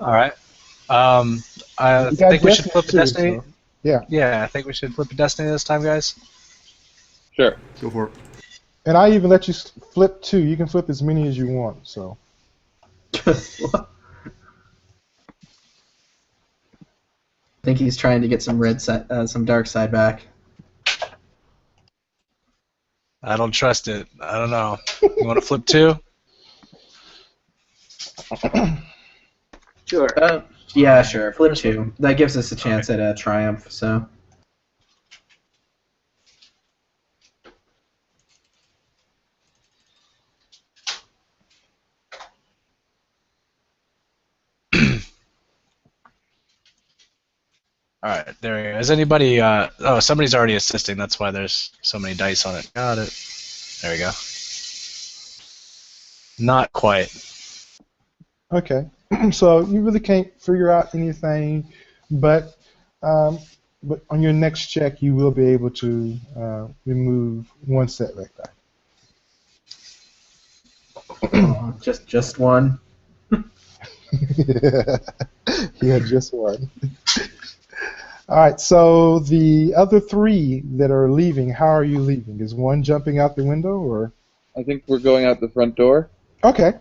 Speaker 4: All right. I
Speaker 1: You got
Speaker 4: think we should
Speaker 1: Destiny
Speaker 4: flip a
Speaker 1: too,
Speaker 4: destiny.
Speaker 1: so, yeah.
Speaker 4: Yeah, I think we should flip a destiny this time, guys.
Speaker 6: Sure.
Speaker 2: Go for it.
Speaker 1: And I even let you flip 2. You can flip as many as you want, so.
Speaker 3: I think he's trying to get some some dark side back.
Speaker 4: I don't trust it. I don't know. You want to flip 2?
Speaker 5: Sure.
Speaker 3: Yeah, sure. Flip 2. That gives us a chance at a triumph. So.
Speaker 4: All right, there we go. Is anybody? Oh, somebody's already assisting. That's why there's so many dice on it. Got it. There we go. Not quite.
Speaker 1: Okay. So you really can't figure out anything, but on your next check, you will be able to remove one setback die.
Speaker 3: Just one.
Speaker 1: Yeah, just one. All right. So the other three that are leaving, how are you leaving? Is one jumping out the window, or?
Speaker 6: I think we're going out the front door.
Speaker 1: Okay.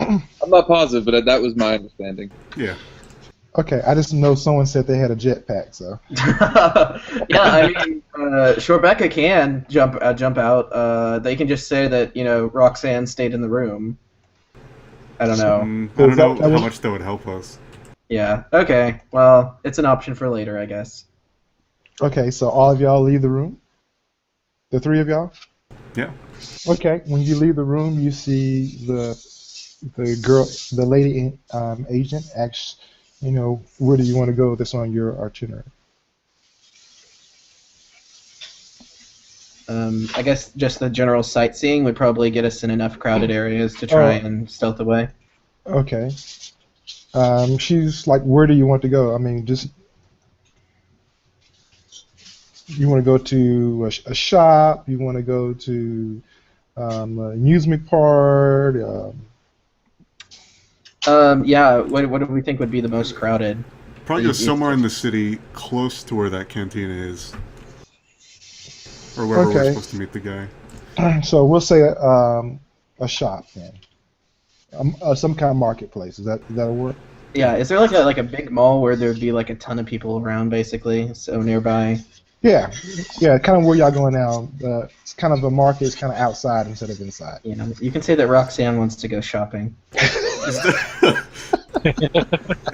Speaker 6: I'm not positive, but that was my understanding.
Speaker 2: Yeah.
Speaker 1: Okay. I just know someone said they had a jetpack, so.
Speaker 3: Yeah, I mean, Shorebecca can jump out. They can just say that Roxanne stayed in the room. I don't know.
Speaker 2: I don't know how much that would help us.
Speaker 3: Yeah. Okay. Well, it's an option for later, I guess.
Speaker 1: Okay. So all of y'all leave the room. The three of y'all.
Speaker 2: Yeah.
Speaker 1: Okay. When you leave the room, you see the lady agent asks, where do you want to go? That's on your itinerary.
Speaker 3: I guess just the general sightseeing would probably get us in enough crowded areas to try and stealth away.
Speaker 1: Okay. She's like, where do you want to go? I mean, just you want to go to a shop? You want to go to an amusement park?
Speaker 3: Yeah. What do we think would be the most crowded?
Speaker 2: Probably go somewhere in the city close to where that canteen is. Or wherever we're supposed to meet the guy.
Speaker 1: So we'll say a shop then. Some kind of marketplace. That'll work?
Speaker 3: Yeah. Is there like a big mall where there'd be like a ton of people around, basically, so nearby?
Speaker 1: Yeah. Kind of where y'all going now. It's kind of the market is kind of outside instead of inside.
Speaker 3: You can say that Roxanne wants to go shopping.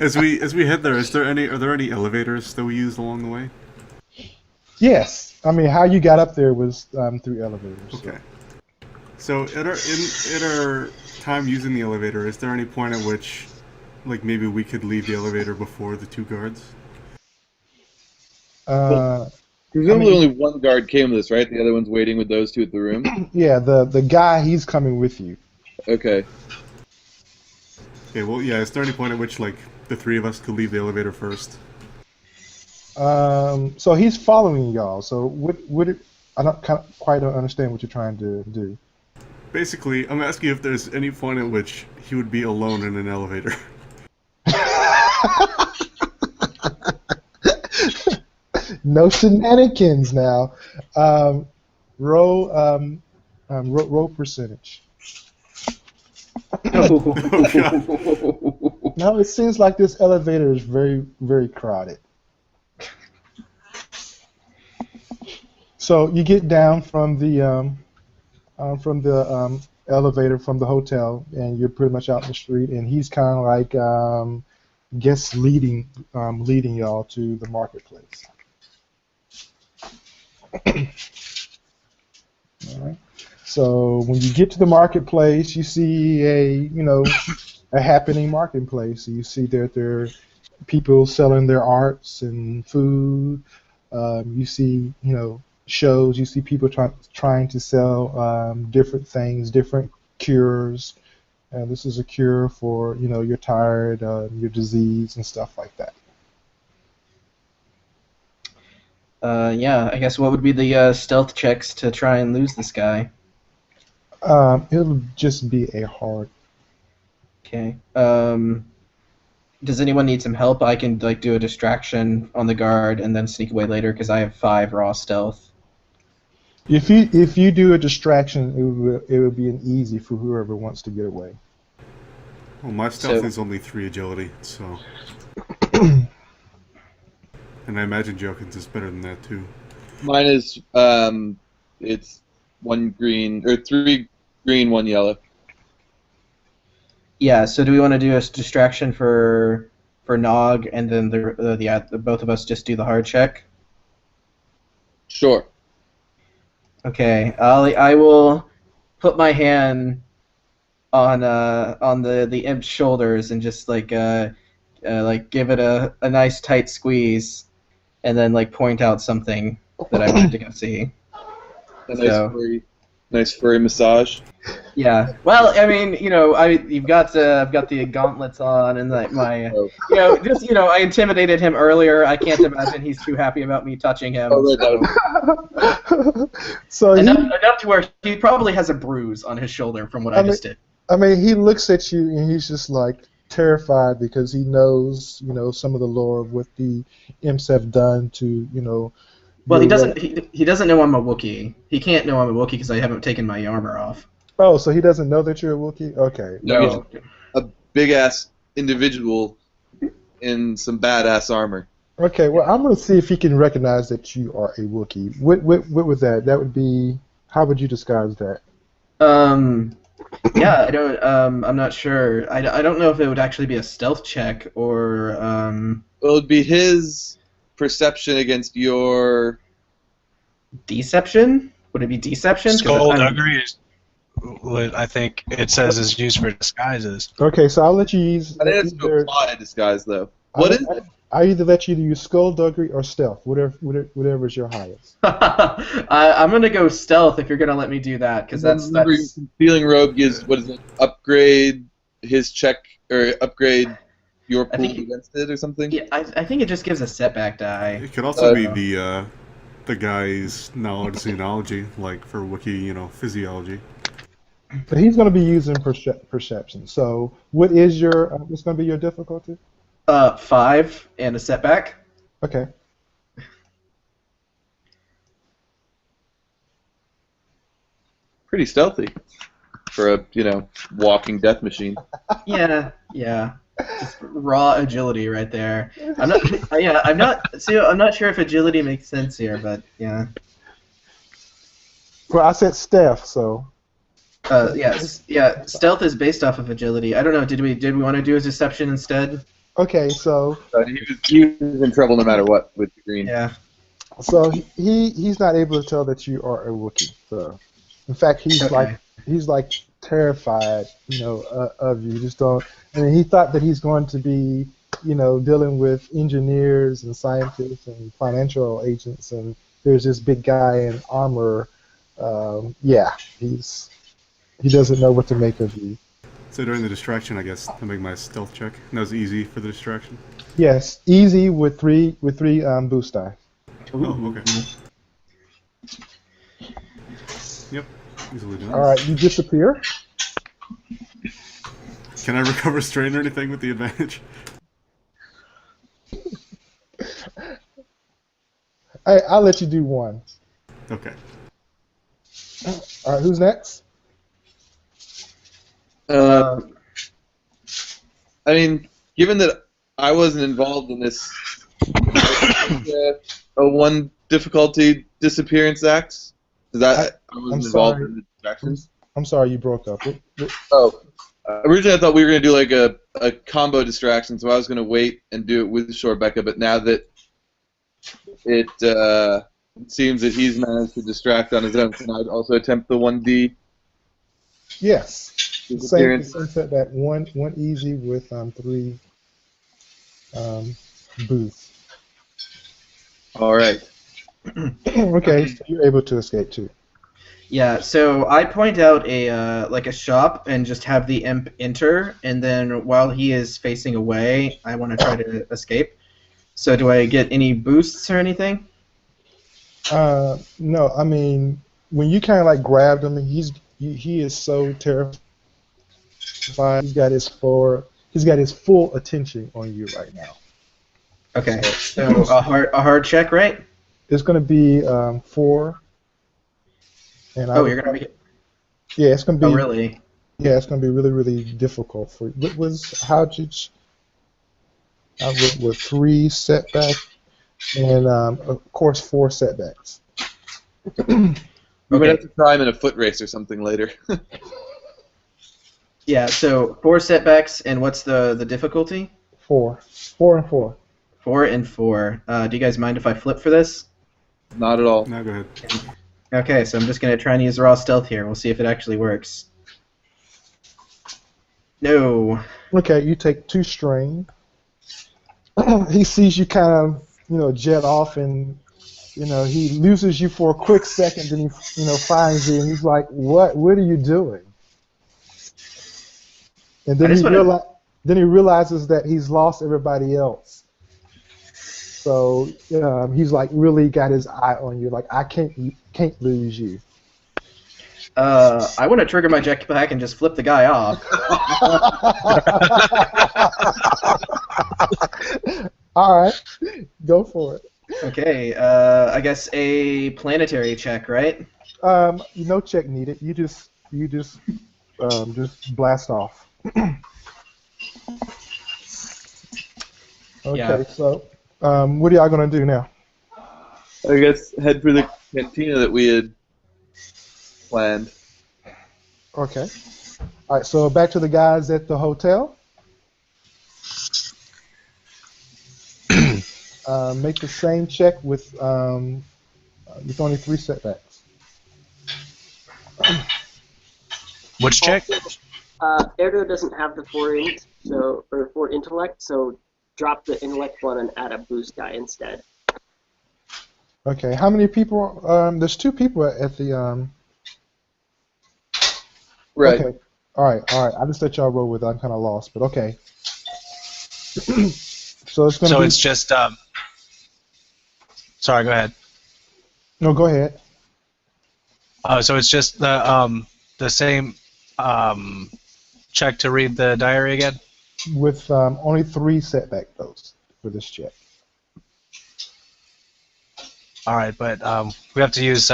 Speaker 2: As we head there, are there any elevators that we use along the way?
Speaker 1: Yes. I mean, how you got up there was through elevators.
Speaker 2: Okay. So in our time using the elevator, is there any point at which, like, maybe we could leave the elevator before the two guards?
Speaker 6: Presumably only one guard came with us, right? The other one's waiting with those two at the room?
Speaker 1: Yeah, the guy, he's coming with you.
Speaker 6: Okay.
Speaker 2: Okay, well, yeah, is there any point at which, like, the three of us could leave the elevator first?
Speaker 1: So he's following y'all. So I don't quite understand what you're trying to do.
Speaker 2: Basically, I'm asking if there's any point at which he would be alone in an elevator.
Speaker 1: No shenanigans now. Roll percentage. Now it seems like this elevator is very, very crowded. So you get down from the elevator from the hotel, and you're pretty much out in the street. And he's kind of like leading y'all to the marketplace. All right. So when you get to the marketplace, you see a happening marketplace. You see that there are people selling their arts and food. You see shows. You see people trying to sell different things, different cures. This is a cure for you're tired, your disease and stuff like that.
Speaker 3: Yeah, I guess what would be the stealth checks to try and lose this guy?
Speaker 1: It'll just be a hard.
Speaker 3: Okay. Does anyone need some help? I can do a distraction on the guard and then sneak away later because I have 5 raw stealth.
Speaker 1: If you do a distraction, it would be an easy for whoever wants to get away.
Speaker 2: Well, my stealth is only 3 agility, so. And I imagine Jokin's is better than that too.
Speaker 6: Mine is it's 1 green or 3 green, 1 yellow.
Speaker 3: Yeah. So do we want to do a distraction for Nog, and then the both of us just do the hard check?
Speaker 6: Sure.
Speaker 3: Okay. I will put my hand on the imp's shoulders and just give it a nice tight squeeze. and then like point out something that I wanted to go see.
Speaker 6: A
Speaker 3: So-
Speaker 6: nice furry massage.
Speaker 3: Yeah. Well, I mean, I've got the gauntlets on and like my,
Speaker 6: Oh,
Speaker 3: I intimidated him earlier. I can't imagine he's too happy about me touching him.
Speaker 6: oh, right,
Speaker 3: So.
Speaker 1: So
Speaker 3: Enough to where he probably has a bruise on his shoulder from what I just did.
Speaker 1: I mean, he looks at you and he's just like terrified because he knows, some of the lore of what the imps have done to,
Speaker 3: Well,
Speaker 1: your
Speaker 3: he doesn't know I'm a Wookiee. He can't know I'm a Wookiee because I haven't taken my armor off.
Speaker 1: Oh, so he doesn't know that you're a Wookiee? Okay.
Speaker 3: No.
Speaker 6: a big ass individual in some badass armor.
Speaker 1: Okay, well, I'm going to see if he can recognize that you are a Wookiee. What was that? That would be, how would you disguise that?
Speaker 3: Yeah, I don't. I'm not sure. I don't know if it would actually be a stealth check or.
Speaker 6: It would be his perception against your.
Speaker 3: Deception? Would it be deception? 'Cause
Speaker 4: Skullduggery is what I think it says is used for disguises.
Speaker 1: Okay, so I'll let you use.
Speaker 6: I think it's to apply a disguise though. What is it?
Speaker 1: I either let you use skullduggery or stealth, whatever is your highest.
Speaker 3: I'm gonna go stealth if you're gonna let me do that, because that's.
Speaker 6: Concealing robe gives what is it? Upgrade his check or upgrade your pool against it or something.
Speaker 3: Yeah, I think it just gives a setback die.
Speaker 2: It could also be the guy's knowledge xenology, like for Wookiee, physiology.
Speaker 1: So he's going to be using perception. So what is what's going to be your difficulty?
Speaker 3: 5 and a setback.
Speaker 1: Okay.
Speaker 6: Pretty stealthy for a walking death machine.
Speaker 3: Yeah. Just raw agility right there. I'm not sure if agility makes sense here, but yeah.
Speaker 1: Well, I said stealth, so.
Speaker 3: Yes. Yeah. Stealth is based off of agility. I don't know. Did we want to do a deception instead?
Speaker 1: Okay, so.
Speaker 6: He was in trouble no matter what with the green.
Speaker 3: Yeah.
Speaker 1: So he's not able to tell that you are a Wookiee. So, in fact, he's like terrified, of you. Just don't. I mean, he thought that he's going to be, dealing with engineers and scientists and financial agents, and there's this big guy in armor. He doesn't know what to make of you.
Speaker 2: So during the distraction, I guess I make my stealth check. And that was easy for the distraction.
Speaker 1: Yes, easy with three boost die.
Speaker 2: Oh, okay. Yep, easily done.
Speaker 1: All right, you disappear.
Speaker 2: Can I recover strain or anything with the advantage?
Speaker 1: I'll let you do one.
Speaker 2: Okay.
Speaker 1: All right, who's next?
Speaker 6: I mean, given that I wasn't involved in this, a 1 difficulty disappearance act. I wasn't involved in the distractions.
Speaker 1: I'm sorry, you broke up.
Speaker 6: Oh, originally I thought we were gonna do like a combo distraction, so I was gonna wait and do it with Shorebecca. But now that it seems that he's managed to distract on his own, can I also attempt the 1D?
Speaker 1: Yes. Same
Speaker 6: Disappearance?
Speaker 1: setback. One easy with 3 boost.
Speaker 6: All right.
Speaker 1: Okay, so you're able to escape too.
Speaker 3: Yeah, so I point out a shop and just have the imp enter, and then while he is facing away, I want to try to escape. So do I get any boosts or anything?
Speaker 1: No, I mean when you kind of like grabbed him, he is so terrified. He's got his full attention on you right now.
Speaker 3: Okay, so a hard check, right?
Speaker 1: It's going to be 4. And
Speaker 3: you're gonna make it.
Speaker 1: Yeah, it's going to be.
Speaker 3: Oh, really?
Speaker 1: Yeah, it's going to be really, really difficult for you. I went with 3 setbacks and of course 4 setbacks.
Speaker 6: We might have to try him in a foot race or something later.
Speaker 3: Yeah, so 4 setbacks, and what's the difficulty?
Speaker 1: 4. 4 and 4.
Speaker 3: 4 and 4. Do you guys mind if I flip for this?
Speaker 6: Not at all.
Speaker 2: No, go ahead.
Speaker 3: Okay, so I'm just going to try and use raw stealth here. We'll see if it actually works. No.
Speaker 1: Okay, you take 2 strain. He sees you kind of jet off, and he loses you for a quick second, then he finds you, and he's like, what are you doing? And
Speaker 3: I
Speaker 1: then
Speaker 3: just want to.
Speaker 1: then he realizes that he's lost everybody else. So he's like really got his eye on you, like I can't lose you.
Speaker 3: I want to trigger my jetpack and just flip the guy off.
Speaker 1: All right, go for it.
Speaker 3: Okay, I guess a planetary check, right?
Speaker 1: No check needed. You just blast off. Okay,
Speaker 3: Yeah.
Speaker 1: so what are y'all gonna do now?
Speaker 6: I guess head for the cantina that we had planned.
Speaker 1: Okay. All right, so back to the guys at the hotel. Make the same check with only 3 setbacks.
Speaker 4: Which check?
Speaker 5: Erdo doesn't have the 4 intellect, so drop the intellect one and add a boost die instead.
Speaker 1: Okay, how many people? There's 2 people at the.
Speaker 6: Right.
Speaker 1: Okay. All right. I just let y'all roll with it. I'm kind of lost, but okay. So it's gonna.
Speaker 4: So
Speaker 1: be...
Speaker 4: it's just. Sorry, go ahead.
Speaker 1: No, go ahead.
Speaker 4: So it's just the same check to read the diary again.
Speaker 1: With only 3 setback though for this check.
Speaker 4: All right, but we have to use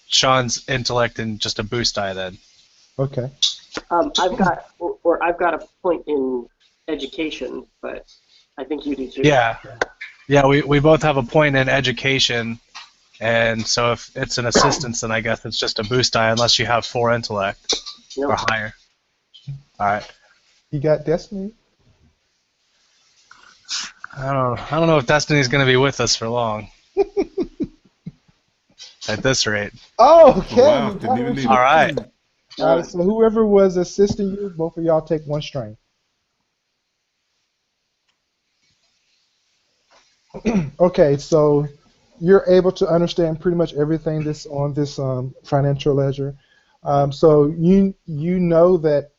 Speaker 4: Sean's intellect and just a boost die then.
Speaker 1: Okay.
Speaker 5: I've got a point in education, but I think you do too.
Speaker 4: Yeah, we both have a point in education, and so if it's an assistance, then I guess it's just a boost die unless you have 4 intellect or higher. All right.
Speaker 1: You got Destiny?
Speaker 4: I don't know if Destiny's going to be with us for long. At this rate.
Speaker 1: Oh, okay.
Speaker 2: Wow, didn't even need
Speaker 4: All right.
Speaker 1: All right, so whoever was assisting you, both of y'all take 1 strain. Okay, so you're able to understand pretty much everything that's on this financial ledger. So you know that,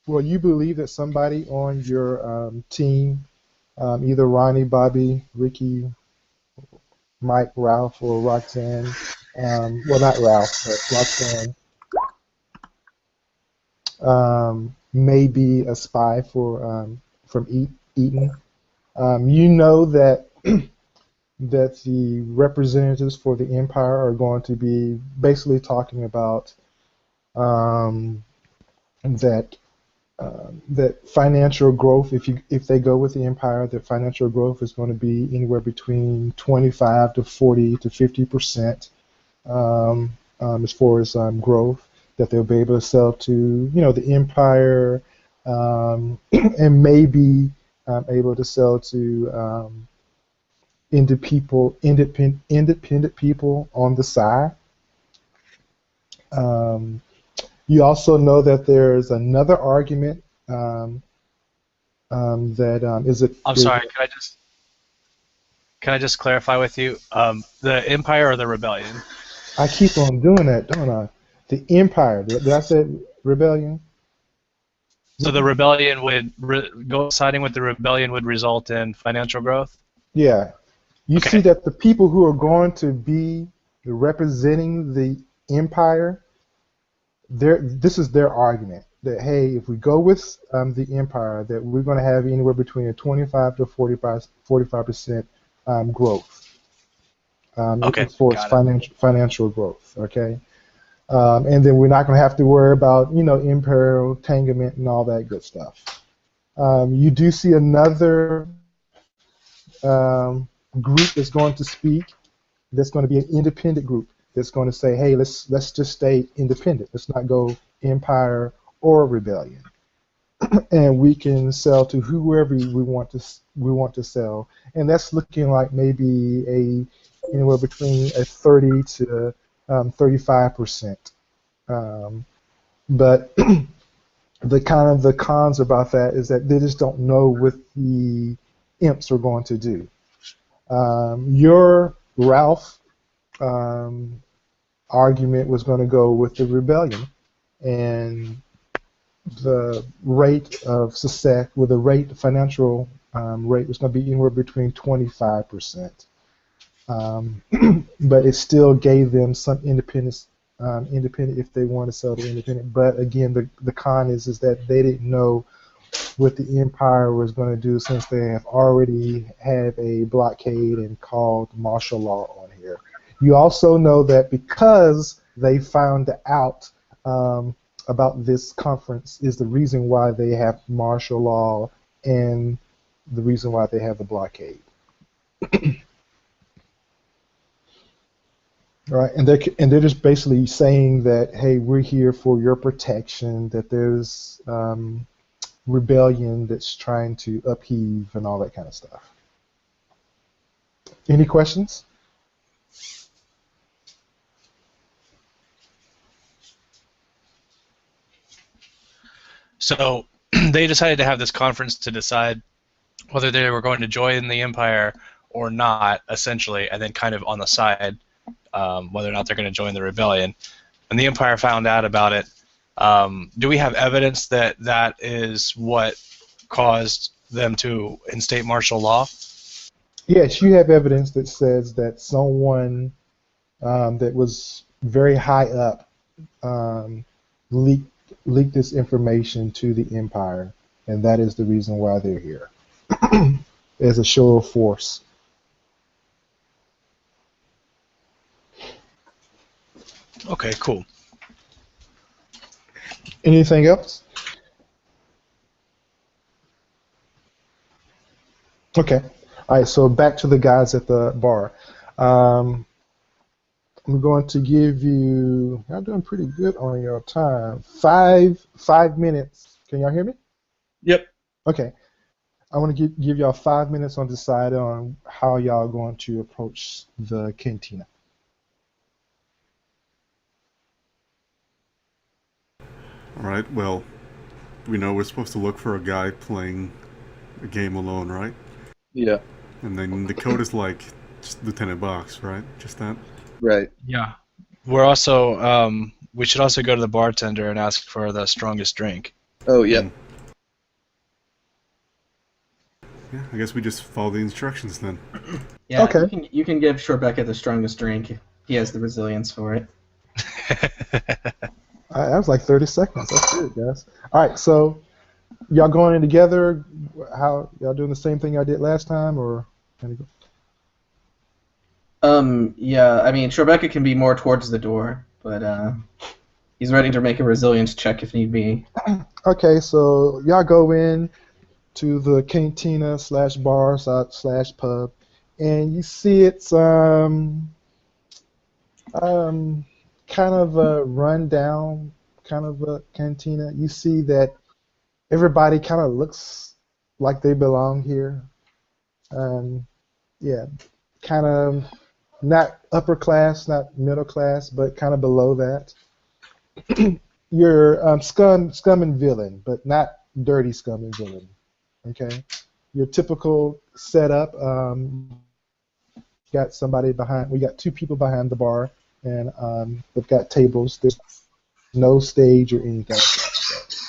Speaker 1: well, you believe that somebody on your team, either Ronnie, Bobby, Ricky, Mike, Ralph, or Roxanne, well, not Ralph, but Roxanne, may be a spy from Eaton. You know that that the representatives for the Empire are going to be basically talking about that financial growth. If they go with the Empire, the financial growth is going to be anywhere between 25 to 40 to 50% as far as growth that they'll be able to sell to the Empire, and maybe able to sell to independent people on the side. You also know that there's another argument that is it.
Speaker 4: I'm sorry. Can I just clarify with you? The Empire or the Rebellion?
Speaker 1: I keep on doing that, don't I? The Empire. Did I say rebellion?
Speaker 4: So the Rebellion would siding with the Rebellion would result in financial growth?
Speaker 1: Yeah. You
Speaker 4: Okay.
Speaker 1: see that the people who are going to be representing the Empire, this is their argument that, hey, if we go with the Empire, that we're going to have anywhere between a 25 to 45% growth.
Speaker 4: Okay,
Speaker 1: As far as
Speaker 4: got it.
Speaker 1: financial growth, okay? And then we're not going to have to worry about, imperial entanglement and all that good stuff. You do see another group that's going to speak. That's going to be an independent group that's going to say, hey, let's just stay independent. Let's not go empire or rebellion, and we can sell to whoever we want to sell. And that's looking like maybe anywhere between a 30 to 35%. But the cons about that is that they just don't know what the imps are going to do. Your Ralph argument was going to go with the rebellion, and the rate of success, with the rate, financial rate was going to be anywhere between 25%. But it still gave them some independence, independent if they want to sell to independent. But again, the con is that they didn't know what the empire was going to do, since they have already had a blockade and called martial law on here. You also know that because they found out about this conference is the reason why they have martial law and the reason why they have the blockade. Right, and they're just basically saying that, hey, we're here for your protection. That there's rebellion that's trying to upheave and all that kind of stuff. Any questions?
Speaker 4: So they decided to have this conference to decide whether they were going to join the Empire or not, essentially, and then kind of on the side, whether or not they're going to join the rebellion. And the Empire found out about it. Do we have evidence that that is what caused them to instate martial law?
Speaker 1: Yes, you have evidence that says that someone that was very high up leaked this information to the Empire, and that is the reason why they're here, as a show of force.
Speaker 4: Okay, cool.
Speaker 1: Anything else? Okay. All right, so back to the guys at the bar. I'm going to give you, you're doing pretty good on your time. Five minutes. Can y'all hear me?
Speaker 6: Yep.
Speaker 1: Okay. I want to give y'all 5 minutes on decide on how y'all going to approach the cantina.
Speaker 2: All right. Well, we know we're supposed to look for a guy playing a game alone, right?
Speaker 6: Yeah.
Speaker 2: And then the code is like just Lieutenant Box, right? Just that.
Speaker 6: Right.
Speaker 4: Yeah. We're also, we should also go to the bartender and ask for the strongest drink.
Speaker 6: Oh, yeah.
Speaker 2: Mm. Yeah, I guess we just follow the instructions then.
Speaker 3: Yeah,
Speaker 1: Okay.
Speaker 3: you can give Shorebecca the strongest drink. He has the resilience for it.
Speaker 1: That was like 30 seconds. That's good, guys. All right, so y'all going in together? How y'all doing the same thing y'all did last time, or?
Speaker 3: Yeah, I mean, Shorebecca can be more towards the door, but he's ready to make a resilience check if need be.
Speaker 1: Okay, so y'all go in to the cantina slash bar slash pub, and you see it's kind of a rundown kind of a cantina. You see that everybody kind of looks like they belong here. Yeah, kind of not upper class, not middle class, but kind of below that. You're scum and villain, but not dirty scum and villain. Okay, your typical setup. Got somebody behind. We got two people behind the bar, and they've got tables. There's no stage or anything like that. So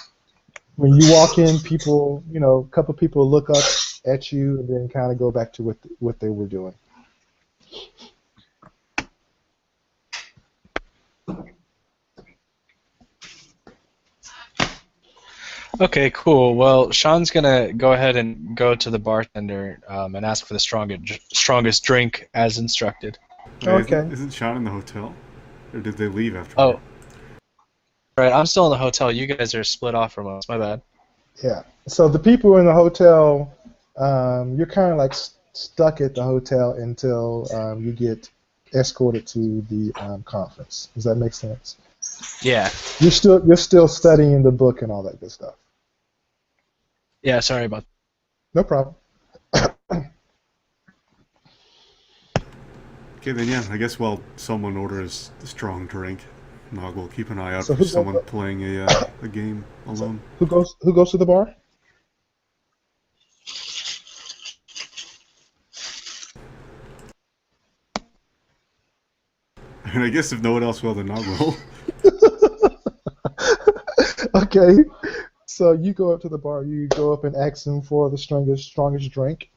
Speaker 1: when you walk in, people, a couple people look up at you and then kind of go back to what they were doing.
Speaker 4: Okay, cool. Well, Sean's gonna go ahead and go to the bartender and ask for the strongest drink as instructed.
Speaker 2: Wait,
Speaker 1: Okay.
Speaker 2: Isn't Sean in the hotel? Or did they leave after?
Speaker 4: Oh, right. I'm still in the hotel. You guys are split off from us. My bad.
Speaker 1: Yeah. So the people in the hotel, you're kind of like stuck at the hotel until you get escorted to the conference. Does that make sense?
Speaker 4: Yeah.
Speaker 1: You're still studying the book and all that good stuff.
Speaker 4: Yeah. Sorry about
Speaker 1: No problem.
Speaker 2: Okay, then yeah, I guess while someone orders a strong drink, Nog will keep an eye out
Speaker 1: So
Speaker 2: for
Speaker 1: who's
Speaker 2: someone
Speaker 1: going-
Speaker 2: playing a game alone.
Speaker 1: Who goes to the bar?
Speaker 2: And I guess if no one else will, then I will.
Speaker 1: Okay, so you go up to the bar. You go up and ask him for the strongest drink,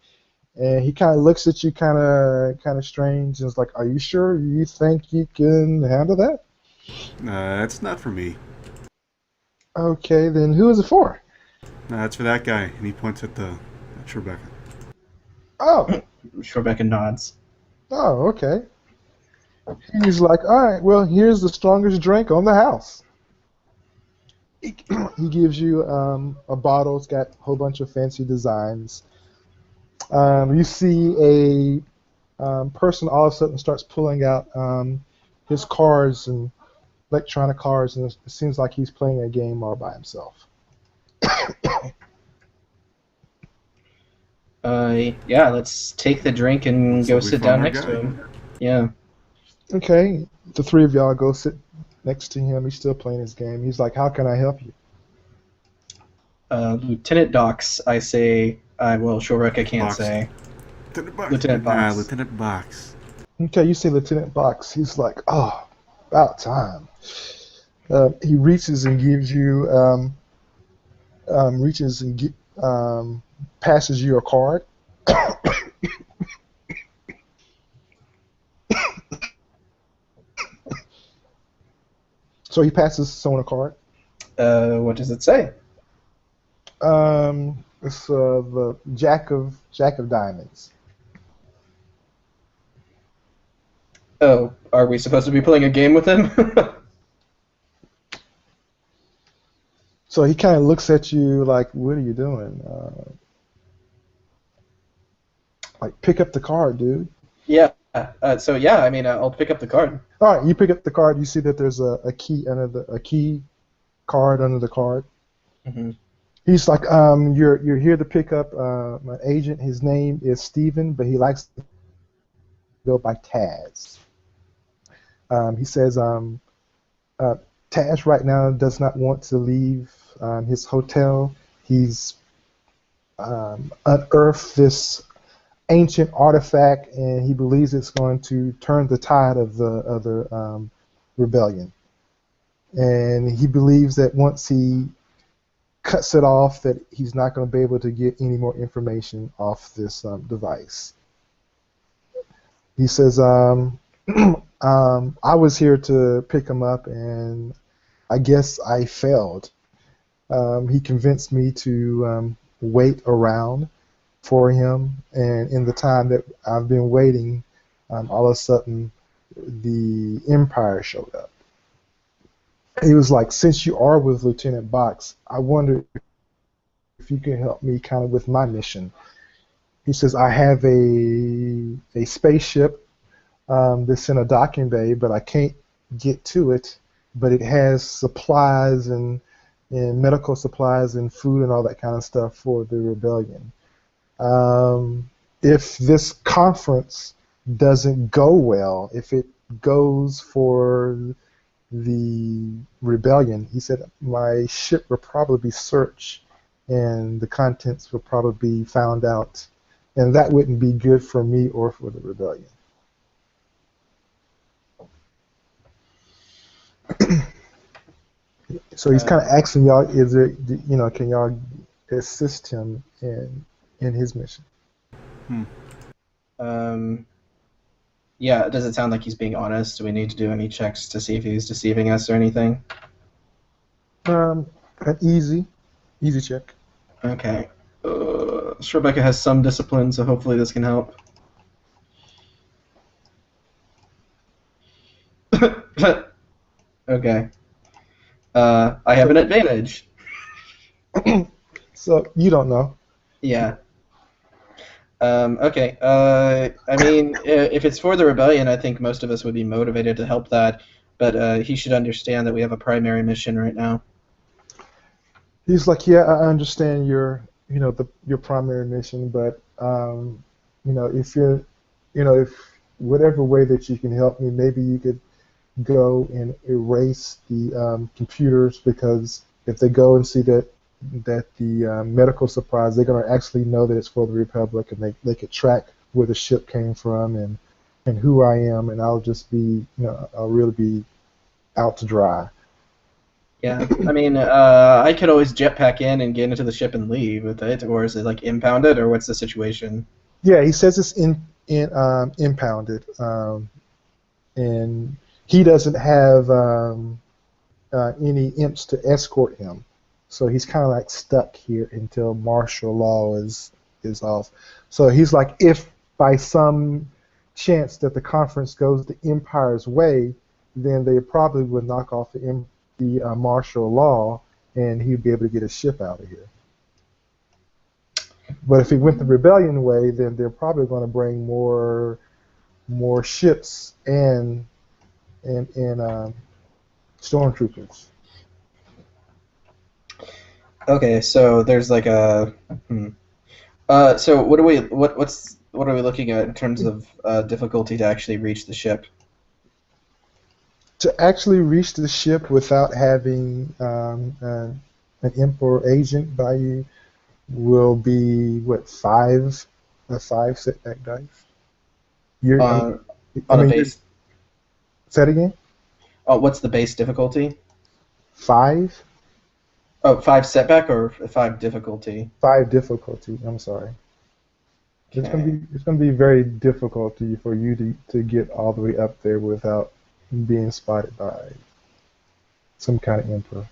Speaker 1: and he kind of looks at you, kind of strange, and is like, "Are you sure? You think you can handle that?"
Speaker 2: That's not for me.
Speaker 1: Okay, then who is it for?
Speaker 2: That's for that guy. And he points at Rebecca.
Speaker 1: Oh,
Speaker 3: Rebecca nods.
Speaker 1: oh, okay. He's like, "All right, well, here's the strongest drink on the house." He gives you a bottle. It's got a whole bunch of fancy designs. You see a person all of a sudden starts pulling out his cards and electronic cards, and it seems like he's playing a game all by himself.
Speaker 3: Yeah, let's take the drink and
Speaker 2: So
Speaker 3: go
Speaker 2: we
Speaker 3: sit
Speaker 2: found
Speaker 3: down
Speaker 2: our
Speaker 3: next
Speaker 2: guy.
Speaker 3: to him. Yeah.
Speaker 1: Okay, the three of y'all go sit next to him. He's still playing his game. He's like, "How can I help you?"
Speaker 3: Lieutenant Dox, I say. Well, Rebecca can't
Speaker 2: Box.
Speaker 3: say.
Speaker 2: Lieutenant Box.
Speaker 3: Lieutenant Box.
Speaker 2: Lieutenant Box.
Speaker 1: Okay, you see Lieutenant Box. He's like, "Oh, about time." He reaches and gives you, passes you a card. So he passes someone a card.
Speaker 3: What does it say?
Speaker 1: It's the Jack of Diamonds.
Speaker 3: Oh, are we supposed to be playing a game with him?
Speaker 1: So he kind of looks at you like, "What are you doing?" Like, pick up the card, dude.
Speaker 3: Yeah. So yeah, I mean, I'll pick up the card.
Speaker 1: All right, you pick up the card. You see that there's a key under a key card under the card.
Speaker 3: Mm-hmm.
Speaker 1: He's like, you're here to pick up my agent. His name is Steven, but he likes to go by Taz. He says Taz right now does not want to leave his hotel. He's unearthed this ancient artifact, and he believes it's going to turn the tide of the rebellion. And he believes that once he cuts it off, that he's not going to be able to get any more information off this device. He says, I was here to pick him up, and I guess I failed. He convinced me to wait around for him, and in the time that I've been waiting, all of a sudden the Empire showed up. He was like, "Since you are with Lieutenant Box, I wonder if you can help me kind of with my mission." He says, "I have a spaceship that's in a docking bay, but I can't get to it, but it has supplies and medical supplies and food and all that kind of stuff for the rebellion. If this conference doesn't go well, if it goes for the rebellion," he said, "my ship will probably be searched and the contents will probably be found out, and that wouldn't be good for me or for the rebellion." So he's kind of asking y'all, can y'all assist him in his mission?
Speaker 3: Yeah, does it sound like he's being honest? Do we need to do any checks to see if he's deceiving us or anything?
Speaker 1: An easy check.
Speaker 3: Okay. Rebecca has some discipline, so hopefully this can help. Okay. I have an advantage.
Speaker 1: So you don't know.
Speaker 3: Yeah. Okay. I mean, if it's for the rebellion, I think most of us would be motivated to help that. But he should understand that we have a primary mission right now.
Speaker 1: He's like, "Yeah, I understand your primary mission, but if whatever way that you can help me, maybe you could go and erase the computers, because if they go and see that the medical supplies, they're going to actually know that it's for the Republic, and they could track where the ship came from, and and who I am, and I'll just be, I'll really be out to dry.
Speaker 3: Yeah, I mean, I could always jetpack in and get into the ship and leave with it, or is it like impounded, or what's the situation?
Speaker 1: Yeah, he says it's impounded, and he doesn't have any imps to escort him, so he's kind of like stuck here until martial law is off. So he's like, if by some chance that the conference goes the Empire's way, then they probably would knock off the martial law, and he'd be able to get his ship out of here. But if he went the rebellion way, then they're probably going to bring more ships and stormtroopers.
Speaker 3: Okay, so there's like a. So what are we looking at in terms of difficulty to actually reach the ship?
Speaker 1: To actually reach the ship without having an imp or agent by you will be what, a five setback dice. You're,
Speaker 3: On
Speaker 1: I
Speaker 3: a
Speaker 1: mean,
Speaker 3: base.
Speaker 1: say it again.
Speaker 3: Oh, what's the base difficulty?
Speaker 1: 5.
Speaker 3: Oh, 5 setback or 5 difficulty?
Speaker 1: 5 difficulty. I'm sorry. It's
Speaker 3: Okay.
Speaker 1: gonna be very difficult for you to get all the way up there without being spotted by some kind of emperor.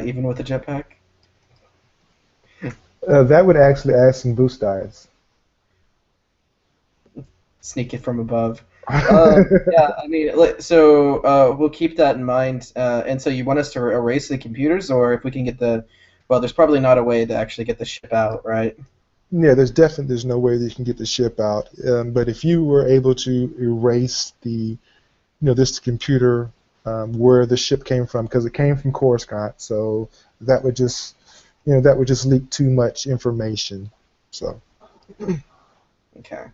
Speaker 3: Even with a jetpack?
Speaker 1: That would actually add some boost dice.
Speaker 3: Sneak it from above. Yeah, I mean, so we'll keep that in mind. And so you want us to erase the computers, or if we can get the, well, there's probably not a way to actually get the ship out, right?
Speaker 1: Yeah, there's no way that you can get the ship out. But if you were able to erase this computer where the ship came from, because it came from Coruscant, so that would just leak too much information. So.
Speaker 3: Okay.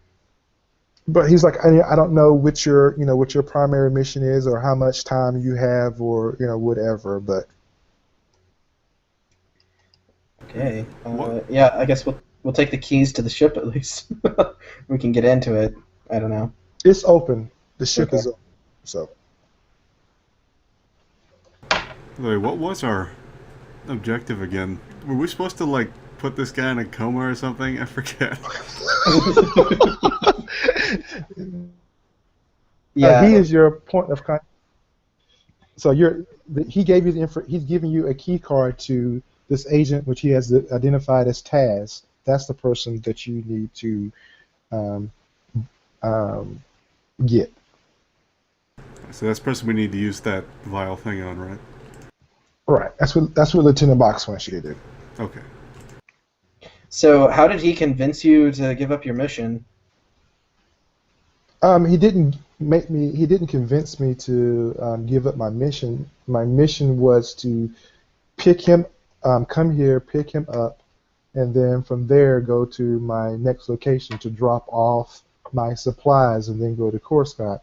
Speaker 1: But he's like, I don't know what your primary mission is, or how much time you have, or whatever. But
Speaker 3: Okay.
Speaker 2: What?
Speaker 3: Yeah, I guess we'll take the keys to the ship at least. We can get into it. I don't know.
Speaker 1: it's open. The ship
Speaker 3: Okay.
Speaker 1: is open. So
Speaker 2: Wait, what was our objective again? Were we supposed to like put this guy in a coma or something? I forget.
Speaker 3: Yeah.
Speaker 1: he is your point of contact. So he gave you he's giving you a key card to this agent, which he has identified as Taz. That's the person that you need to um, get.
Speaker 2: So that's the person we need to use that vial thing on, right?
Speaker 1: Right. That's what Lieutenant Box wants you to do.
Speaker 2: Okay.
Speaker 3: So how did he convince you to give up your mission?
Speaker 1: He didn't He didn't convince me to give up my mission. My mission was to pick him, come here, pick him up, and then from there go to my next location to drop off my supplies, and then go to Coruscant.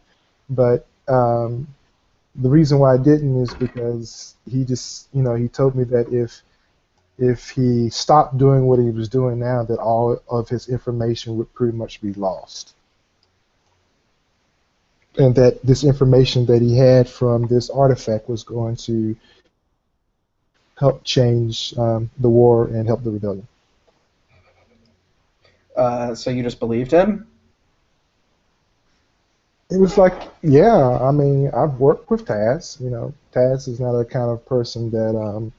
Speaker 1: But the reason why I didn't is because he just, he told me that if he stopped doing what he was doing now, that all of his information would pretty much be lost. And that this information that he had from this artifact was going to help change the war and help the rebellion.
Speaker 3: So you just believed him?
Speaker 1: It was like, yeah, I mean, I've worked with Taz. Taz is not a kind of person that,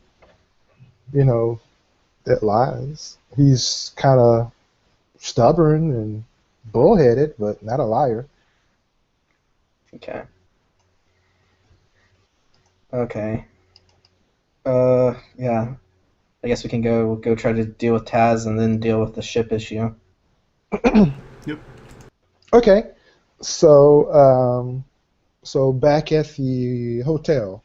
Speaker 1: that lies. He's kind of stubborn and bullheaded, but not a liar.
Speaker 3: Okay. Okay. Yeah. I guess we can go try to deal with Taz and then deal with the ship issue.
Speaker 2: Yep.
Speaker 1: Okay, so back at the hotel,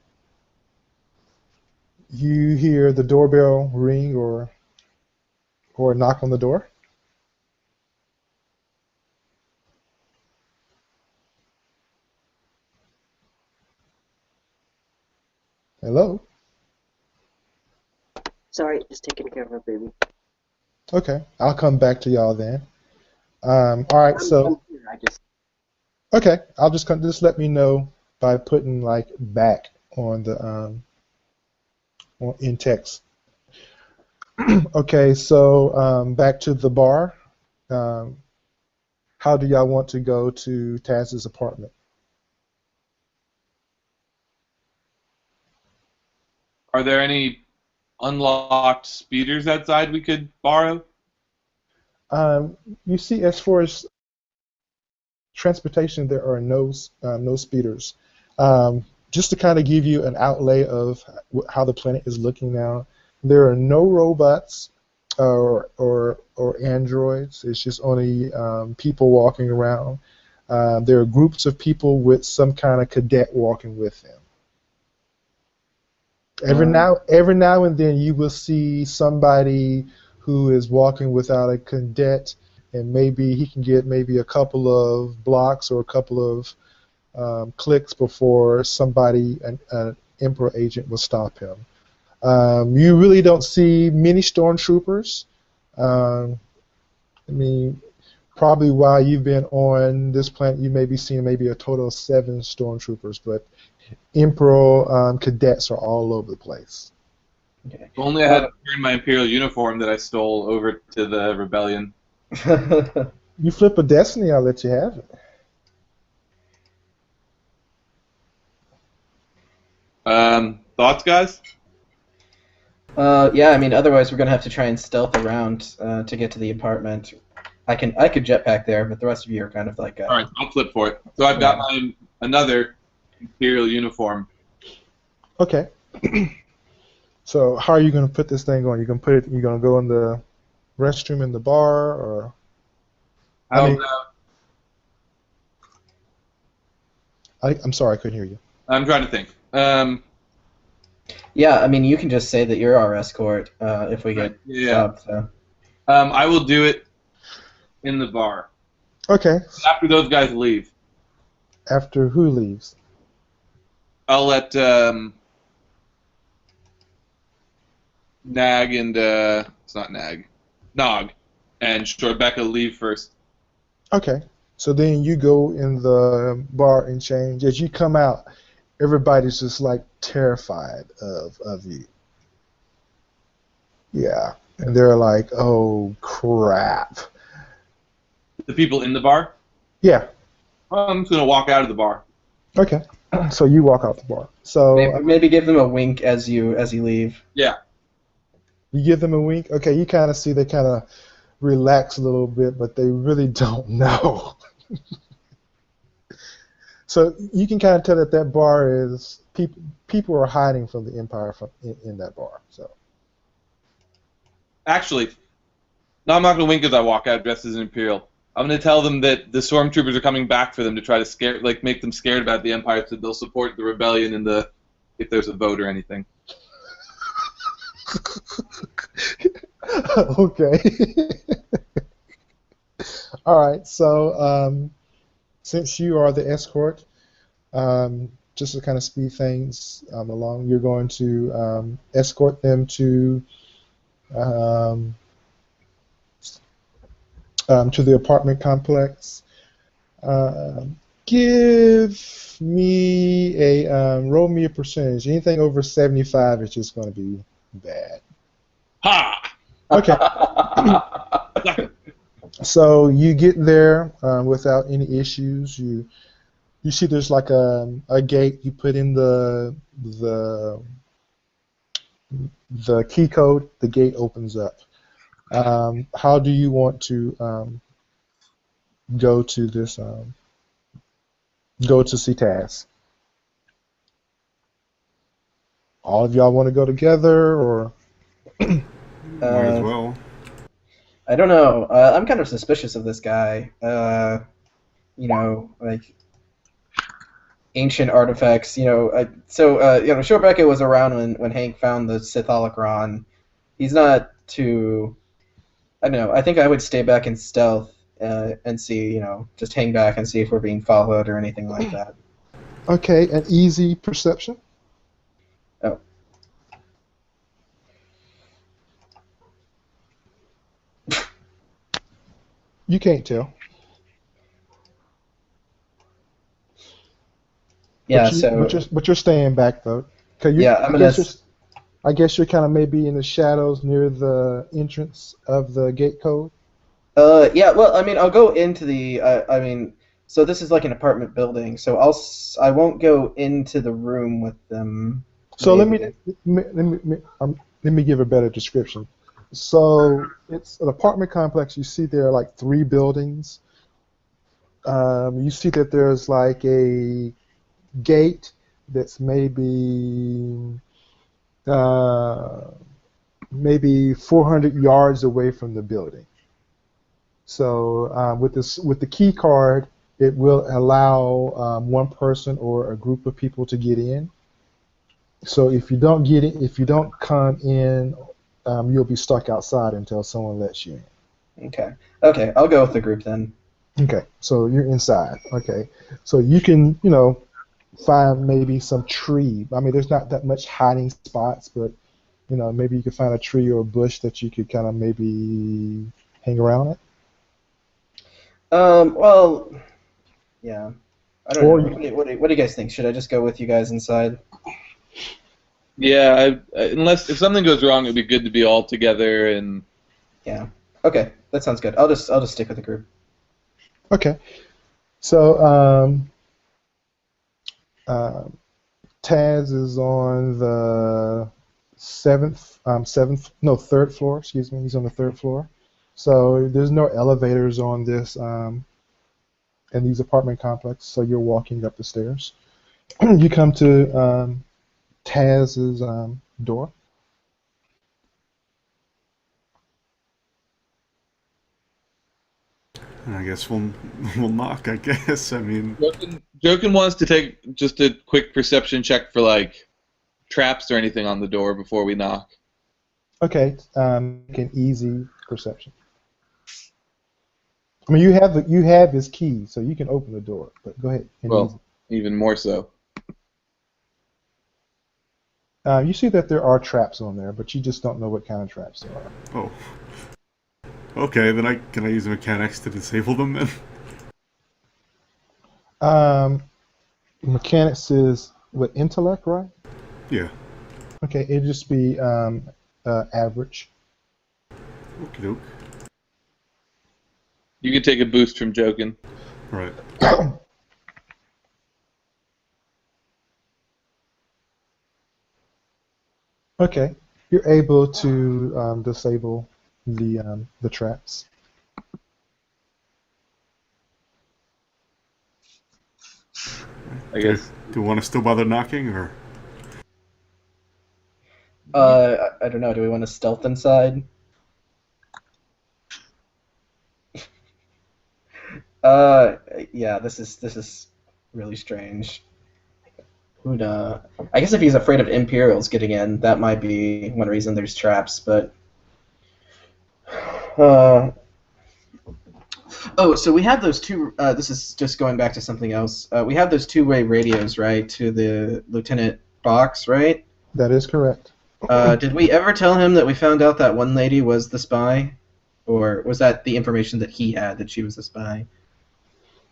Speaker 1: you hear the doorbell ring or knock on the door. Hello.
Speaker 5: Sorry, just taking care of a baby.
Speaker 1: Okay, I'll come back to y'all then. All right, so
Speaker 5: I just
Speaker 1: Okay, I'll just let me know by putting like back on the in text. Okay, so back to the bar. Um, how do y'all want to go to Taz's apartment?
Speaker 6: Are there any unlocked speeders outside we could borrow?
Speaker 1: You see, as far as transportation, there are no speeders. Just to kind of give you an outlay of how the planet is looking now, there are no robots or androids. It's just only people walking around. There are groups of people with some kind of cadet walking with them. Every now and then you will see somebody who is walking without a cadet, and maybe he can get maybe a couple of blocks or a couple of clicks before somebody, an Emperor agent, will stop him. You really don't see many stormtroopers. I mean, probably while you've been on this planet, you may be seeing maybe a total of 7 stormtroopers, but Emperor cadets are all over the place.
Speaker 3: Okay.
Speaker 6: If only I had turned my Imperial uniform that I stole over to the rebellion.
Speaker 1: You flip a destiny, I'll let you have it.
Speaker 6: Thoughts, guys?
Speaker 3: Yeah, I mean, otherwise we're gonna have to try and stealth around to get to the apartment. I could jetpack there, but the rest of you are kind of like.
Speaker 6: All right, I'll flip for it. So I've got my another Imperial uniform.
Speaker 1: Okay. So how are you going to put this thing on? You going to go in the restroom in the bar, or?
Speaker 6: How
Speaker 1: I'm sorry, I couldn't hear you.
Speaker 6: I'm trying to think.
Speaker 3: Yeah, I mean, you can just say that you're our escort if we get stopped. So.
Speaker 6: I will do it in the bar.
Speaker 1: Okay.
Speaker 6: After those guys leave.
Speaker 1: After who leaves?
Speaker 6: I'll let Nag and it's not Nag, Nog, and Rebecca leave first.
Speaker 1: Okay. So then you go in the bar and change. As you come out, everybody's just like terrified of you. Yeah. And they're like, oh crap.
Speaker 6: The people in the bar?
Speaker 1: Yeah.
Speaker 6: I'm just gonna walk out of the bar.
Speaker 1: Okay. So you walk out the bar. So
Speaker 3: maybe give them a wink as you leave.
Speaker 6: Yeah.
Speaker 1: You give them a wink. Okay. You kind of see they kind of relax a little bit, but they really don't know. So you can kind of tell that that bar is people are hiding from the Empire in that bar. So
Speaker 6: Actually, no, I'm not gonna wink as I walk out dressed as an Imperial. I'm gonna tell them that the stormtroopers are coming back for them to try to make them scared about the Empire, so they'll support the rebellion if there's a vote or anything.
Speaker 1: Okay. All right. So since you are the escort, just to kind of speed things along, you're going to escort them to the apartment complex. Give me roll me a percentage. Anything over 75 is just going to be bad.
Speaker 6: Ha!
Speaker 1: Okay. So you get there without any issues. You see there's like a gate. You put in the key code. The gate opens up. How do you want to go to this? Go to CTAS. All of y'all want to go together, or?
Speaker 2: Might as well.
Speaker 3: I don't know. I'm kind of suspicious of this guy. Like ancient artifacts. Shorebecca was around when Hank found the Sith holocron. He's not too. I don't know. I think I would stay back in stealth and see, just hang back and see if we're being followed or anything like that.
Speaker 1: Okay, an easy perception.
Speaker 3: Oh.
Speaker 1: You can't tell.
Speaker 3: Yeah. So
Speaker 1: But you're staying back though. Okay,
Speaker 3: yeah, I'm gonna.
Speaker 1: I guess you're kind of maybe in the shadows near the entrance of the gate code.
Speaker 3: Yeah. Well, I mean, I'll go into the. I mean, so this is like an apartment building, so I won't go into the room with them.
Speaker 1: So
Speaker 3: Maybe.
Speaker 1: let me give a better description. So it's an apartment complex. You see there are like three buildings. You see that there's like a gate that's uh, maybe 400 yards away from the building. So with the key card, it will allow one person or a group of people to get in. So if you don't come in, you'll be stuck outside until someone lets you in.
Speaker 3: Okay. Okay. I'll go with the group then.
Speaker 1: Okay, so you're inside. Okay, so you can, find maybe some tree. I mean, there's not that much hiding spots, but maybe you could find a tree or a bush that you could kind of maybe hang around at.
Speaker 3: Well, yeah. I don't
Speaker 1: Or
Speaker 3: know. What do you guys think? Should I just go with you guys inside?
Speaker 6: Yeah, unless if something goes wrong, it'd be good to be all together and.
Speaker 3: Yeah. Okay, that sounds good. I'll just stick with the group.
Speaker 1: Okay, so Taz is on the third floor. Excuse me, he's on the third floor. So there's no elevators on this in these apartment complexes. So you're walking up the stairs. You come to Taz's door.
Speaker 2: I guess we'll knock. I guess. I mean,
Speaker 6: Jokin wants to take just a quick perception check for like traps or anything on the door before we knock.
Speaker 1: Okay, make an easy perception. I mean, you have his key, so you can open the door. But go ahead.
Speaker 6: Well, even more so.
Speaker 1: You see that there are traps on there, but you just don't know what kind of traps there are.
Speaker 2: oh, okay. Then can I use the mechanics to disable them then?
Speaker 1: Mechanics is what, intellect, right?
Speaker 2: Yeah.
Speaker 1: Okay, it'd just be average.
Speaker 2: Okie doke.
Speaker 6: You can take a boost from Jokin.
Speaker 2: Right.
Speaker 1: Okay, you're able to disable the traps.
Speaker 6: I guess.
Speaker 2: Do you want to still bother knocking, or?
Speaker 3: I don't know. Do we want to stealth inside? Yeah. This is really strange. Who'd I guess if he's afraid of Imperials getting in, that might be one reason there's traps. But oh, so we have those two. This is just going back to something else. We have those two-way radios, right, to the lieutenant box, right?
Speaker 1: That is correct.
Speaker 3: Did we ever tell him that we found out that one lady was the spy, or was that the information that he had that she was the spy?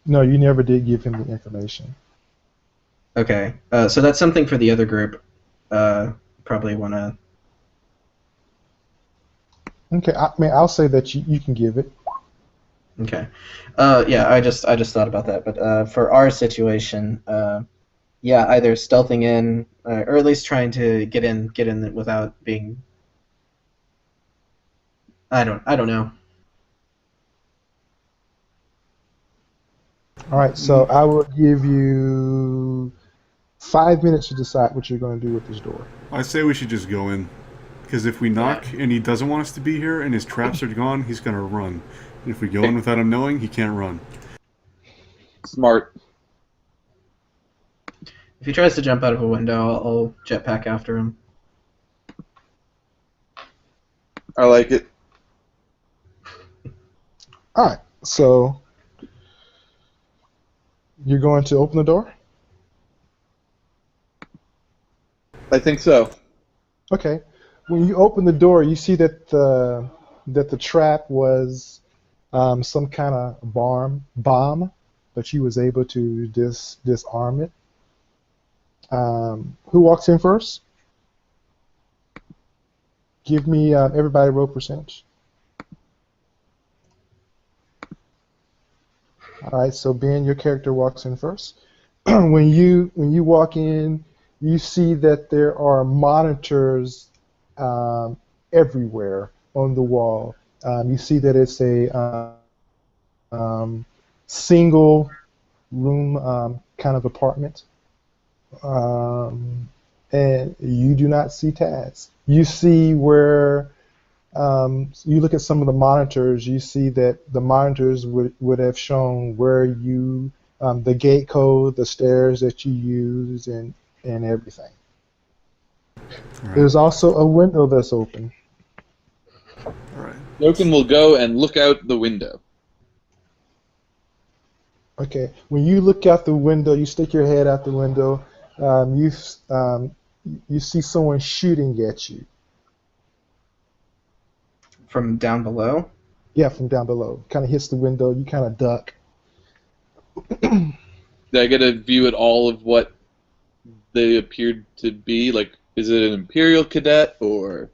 Speaker 1: No, you never did give him the information.
Speaker 3: Okay, so that's something for the other group. Probably want to.
Speaker 1: Okay, I mean, I'll say that you can give it.
Speaker 3: Okay, yeah, I just thought about that, but for our situation, yeah, either stealthing in, or at least trying to get in without being. I don't know.
Speaker 1: All right, so I will give you 5 minutes to decide what you're going to do with this door.
Speaker 2: I say we should just go in, because if we knock and he doesn't want us to be here and his traps are gone, he's gonna run. And if we go in without him knowing, he can't run.
Speaker 6: Smart.
Speaker 3: If he tries to jump out of a window, I'll jetpack after him.
Speaker 6: I like it.
Speaker 1: All right, so you're going to open the door?
Speaker 6: I think so.
Speaker 1: Okay. When you open the door, you see that the trap was some kind of bomb, but you was able to disarm it. Who walks in first? Give me everybody roll percentage. All right, so Ben, your character walks in first. when you walk in, you see that there are monitors everywhere on the wall. You see that it's a single room kind of apartment, and you do not see Taz. You see where you look at some of the monitors. You see that the monitors would have shown where you the gate code, the stairs that you use, and everything.
Speaker 2: All
Speaker 1: There's
Speaker 2: right.
Speaker 1: also a window that's open.
Speaker 2: All right.
Speaker 6: Logan will go and look out the window.
Speaker 1: Okay. When you look out the window, you stick your head out the window. You see someone shooting at you.
Speaker 3: From down below.
Speaker 1: Yeah, from down below. Kind of hits the window. You kind of duck.
Speaker 6: Did I get a view at all of what they appeared to be? Like, is it an Imperial cadet or?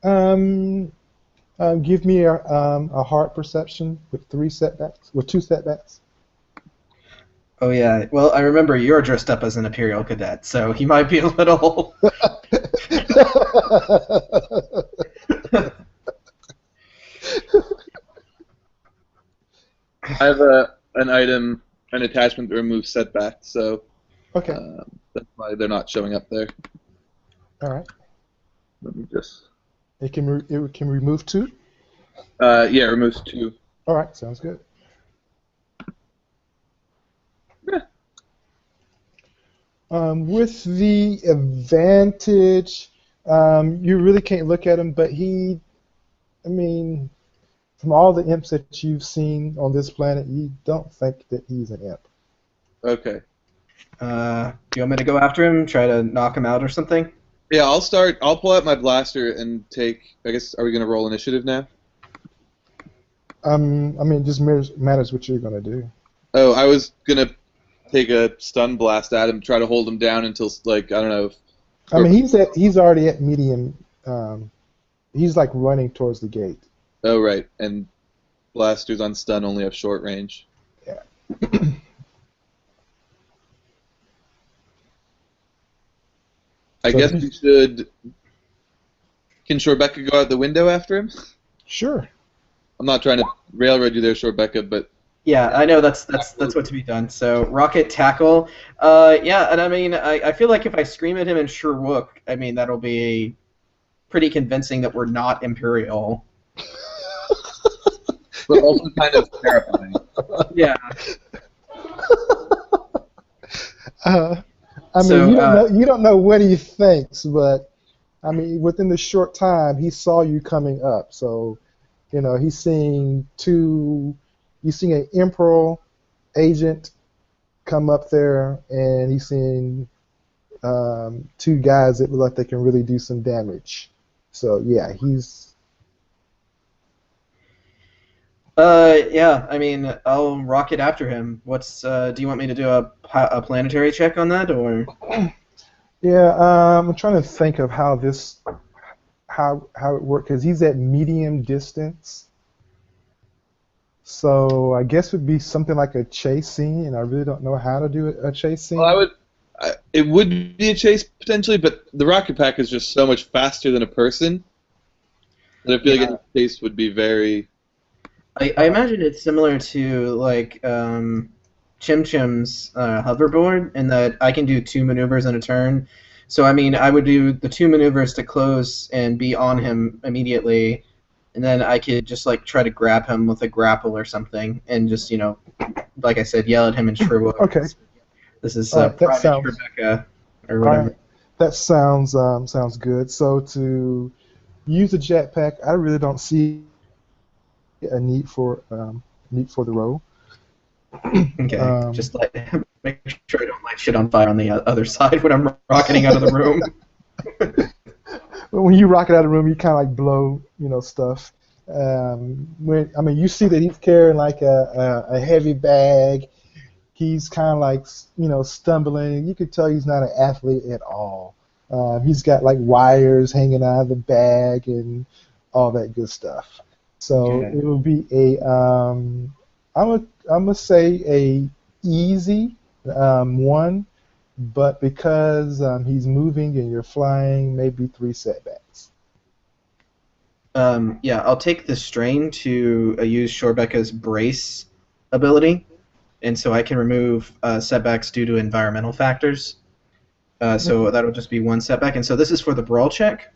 Speaker 1: Give me a heart perception with two setbacks.
Speaker 3: Oh yeah. Well, I remember you're dressed up as an Imperial cadet, so he might be a little.
Speaker 6: I have an item, an attachment that removes setbacks, so
Speaker 1: Okay.
Speaker 6: that's why they're not showing up there.
Speaker 1: All right.
Speaker 6: Let me just.
Speaker 1: It can remove two.
Speaker 6: Yeah, removes 2.
Speaker 1: All right. Sounds good.
Speaker 6: Yeah.
Speaker 1: With the advantage, you really can't look at him, but I mean, from all the imps that you've seen on this planet, you don't think that he's an imp.
Speaker 6: Okay.
Speaker 3: Do you want me to go after him, try to knock him out or something?
Speaker 6: Yeah, I'll start. I'll pull out my blaster and take. I guess. Are we gonna roll initiative now?
Speaker 1: I mean, it just matters what you're gonna do.
Speaker 6: Oh, I was gonna take a stun blast at him, try to hold him down until like I don't know.
Speaker 1: I mean, he's already at medium. He's like running towards the gate.
Speaker 6: Oh right, and blasters on stun only have short range.
Speaker 1: Yeah.
Speaker 6: I
Speaker 1: So
Speaker 6: guess we should. Can Shorebecca go out the window after him?
Speaker 1: Sure.
Speaker 6: I'm not trying to railroad you there, Shorebecca, but
Speaker 3: Yeah, I know that's what to be done. So rocket tackle. Yeah, and I mean, I feel like if I scream at him in Sherwook, I mean that'll be pretty convincing that we're not Imperial.
Speaker 6: but also kind of terrifying.
Speaker 3: Yeah.
Speaker 1: I mean,
Speaker 3: So,
Speaker 1: you don't know what he thinks, but I mean, within the short time, he saw you coming up. So, he's seeing an Imperial agent come up there, and he's seeing 2 guys that look like they can really do some damage. So, yeah, he's.
Speaker 3: Yeah. I mean, I'll rocket after him. Do you want me to do a planetary check on that, or?
Speaker 1: Yeah, I'm trying to think of how it works, because he's at medium distance. So I guess it would be something like a chase scene, and I really don't know how to do a chase scene.
Speaker 6: Well, it would be a chase potentially, but the rocket pack is just so much faster than a person that I feel like a chase would be very.
Speaker 3: I imagine it's similar to like Chim Chim's hoverboard in that I can do 2 maneuvers in a turn. So I mean, I would do the 2 maneuvers to close and be on him immediately, and then I could just like try to grab him with a grapple or something, and just like I said, yell at him in Sherwood.
Speaker 1: Okay.
Speaker 3: This is
Speaker 1: That
Speaker 3: Private
Speaker 1: sounds-
Speaker 3: Rebecca or
Speaker 1: All
Speaker 3: whatever.
Speaker 1: right. That sounds good. So to use a jetpack, I really don't see a need for the role.
Speaker 3: Okay. Just like make sure I don't light shit on fire on the other side when I'm rocketing out of the room.
Speaker 1: When you rocket out of the room, you kind of like blow, stuff. You see that he's carrying like a heavy bag. He's kind of like, stumbling. You could tell he's not an athlete at all. He's got like wires hanging out of the bag and all that good stuff. So
Speaker 3: Okay.
Speaker 1: it will be I'm gonna say a easy one, but because he's moving and you're flying, maybe 3 setbacks.
Speaker 3: Yeah, I'll take the strain to use Shorebecca's brace ability, and so I can remove setbacks due to environmental factors. So that'll just be 1 setback, and so this is for the brawl check,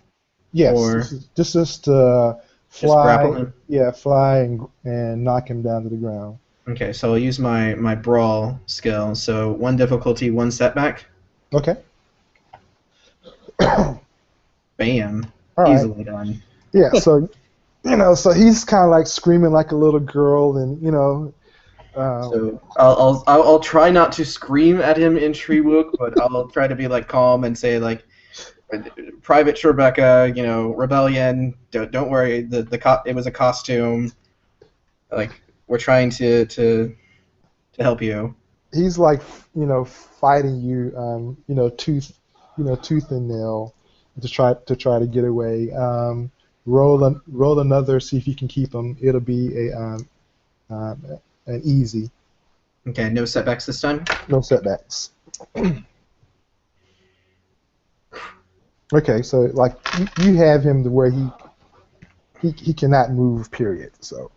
Speaker 1: Yes,
Speaker 3: or
Speaker 1: this is
Speaker 3: just grapple
Speaker 1: fly.
Speaker 3: him.
Speaker 1: Yeah, fly and knock him down to the ground.
Speaker 3: Okay, so I'll use my brawl skill. So 1 difficulty, 1 setback.
Speaker 1: Okay.
Speaker 3: Bam,
Speaker 1: All right.
Speaker 3: easily done.
Speaker 1: Yeah. So so he's kind of like screaming like a little girl, and
Speaker 3: So I'll try not to scream at him in Treewook, but I'll try to be like calm and say like, Private Rebecca, rebellion. Don't worry, it was a costume. Like we're trying to help you.
Speaker 1: he's like fighting you, tooth and nail to try to get away. Roll another, see if you can keep him. It'll be an easy,
Speaker 3: Okay, no setbacks this time.
Speaker 1: no setbacks. Okay, so like you have him to where he cannot move. Period. So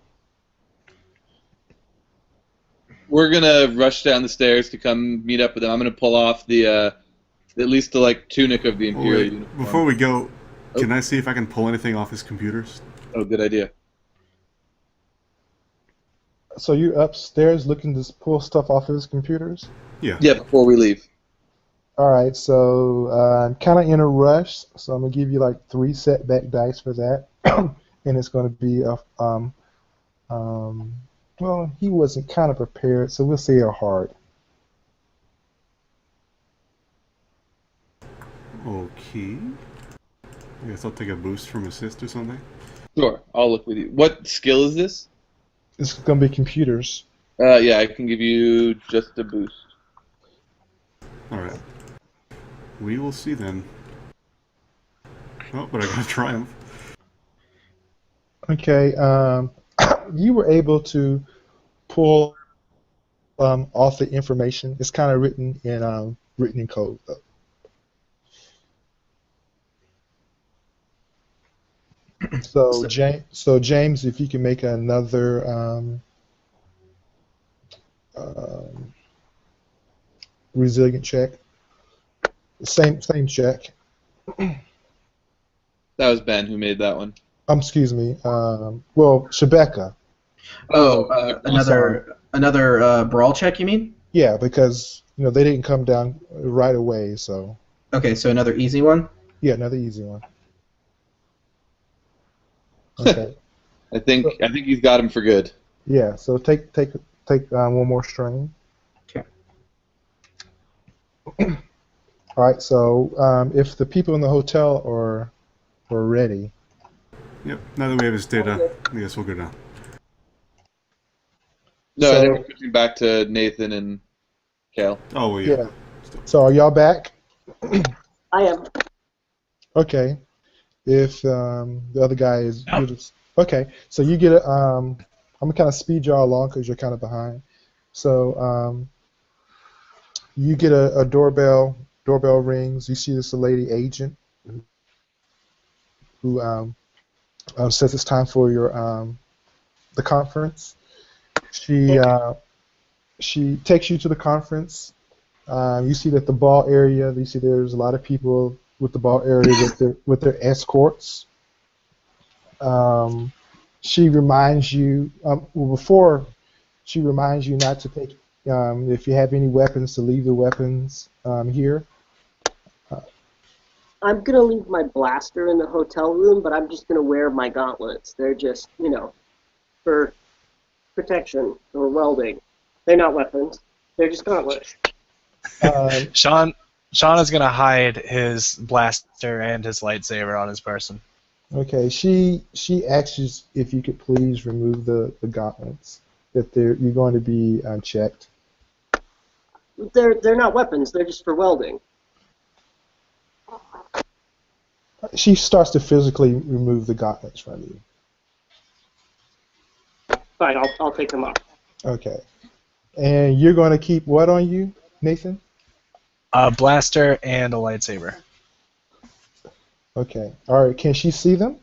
Speaker 6: We're gonna rush down the stairs to come meet up with them. I'm gonna pull off the at least the tunic of the
Speaker 2: Oh,
Speaker 6: Imperial
Speaker 2: wait,
Speaker 6: uniform.
Speaker 2: before we go, can I see if I can pull anything off his computers?
Speaker 6: Oh, good idea.
Speaker 1: so you're upstairs looking to pull stuff off his computers.
Speaker 2: Yeah.
Speaker 6: Yeah, before we leave.
Speaker 1: All right, so I'm kind of in a rush, so I'm gonna give you like 3 setback dice for that, and it's gonna be well, he wasn't kind of prepared, so we'll say a hard.
Speaker 2: Okay. I guess I'll take a boost from assist or something.
Speaker 6: Sure, I'll look with you. What skill is this?
Speaker 1: It's gonna be computers.
Speaker 6: Yeah, I can give you just a boost.
Speaker 2: All right. We will see then. Oh, but I got a triumph.
Speaker 1: Okay, you were able to pull off the information. It's kind of written in code though. So James, if you can make another resilient check, same check.
Speaker 6: That was Ben who made that one.
Speaker 1: Excuse me. Well, Shebecca.
Speaker 3: Another brawl check, you mean?
Speaker 1: Yeah, because they didn't come down right away. So
Speaker 3: Okay, so another easy one.
Speaker 1: yeah, another easy one. Okay.
Speaker 6: I think he's got him for good.
Speaker 1: Yeah. So take one more strain.
Speaker 3: Okay.
Speaker 1: All right. So if the people in the hotel are ready.
Speaker 2: Yep. Now that we have his data, I guess we'll go down.
Speaker 6: No, I
Speaker 1: So-
Speaker 6: think we're switching back to Nathan and Kale.
Speaker 2: Oh, well, yeah.
Speaker 1: Yeah. So are y'all back?
Speaker 5: I am.
Speaker 1: Okay. If the other guy is okay, so you get a I'm gonna kind of speed y'all along because you're kind of behind. So you get a doorbell. Doorbell rings. You see this lady agent who says it's time for your the conference. She takes you to the conference. You see that the ball area. You see there's a lot of people with the ball area with their escorts. She reminds you before she reminds you not to take if you have any weapons to leave the weapons here.
Speaker 5: I'm gonna leave my blaster in the hotel room, but I'm just gonna wear my gauntlets. They're just, for protection or welding. They're not weapons. They're just gauntlets.
Speaker 4: Sean is gonna hide his blaster and his lightsaber on his person.
Speaker 1: Okay, she asks you if you could please remove the gauntlets. That you're going to be checked.
Speaker 5: They're not weapons. They're just for welding.
Speaker 1: She starts to physically remove the gauntlets from you.
Speaker 5: Fine, I'll take them off.
Speaker 1: Okay. And you're going to keep what on you, Nathan?
Speaker 4: A blaster and a lightsaber.
Speaker 1: Okay. All right. Can she see them?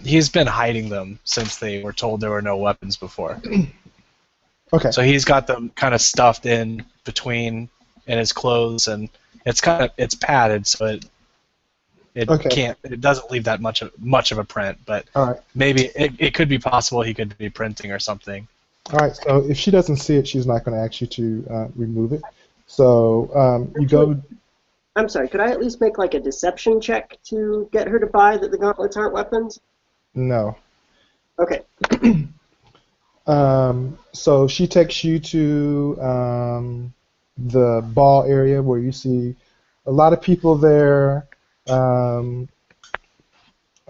Speaker 4: He's been hiding them since they were told there were no weapons before.
Speaker 1: Okay.
Speaker 4: So he's got them kind of stuffed in between in his clothes, and it's padded, so it doesn't leave that much of a print. But
Speaker 1: All right.
Speaker 4: maybe it could be possible he could be printing or something.
Speaker 1: All right. So if she doesn't see it, she's not going to ask you to remove it. So you go.
Speaker 5: I'm sorry, could I at least make like a deception check to get her to buy that the gauntlets aren't weapons?
Speaker 1: No.
Speaker 5: Okay.
Speaker 1: So she takes you to the ball area where you see a lot of people there. A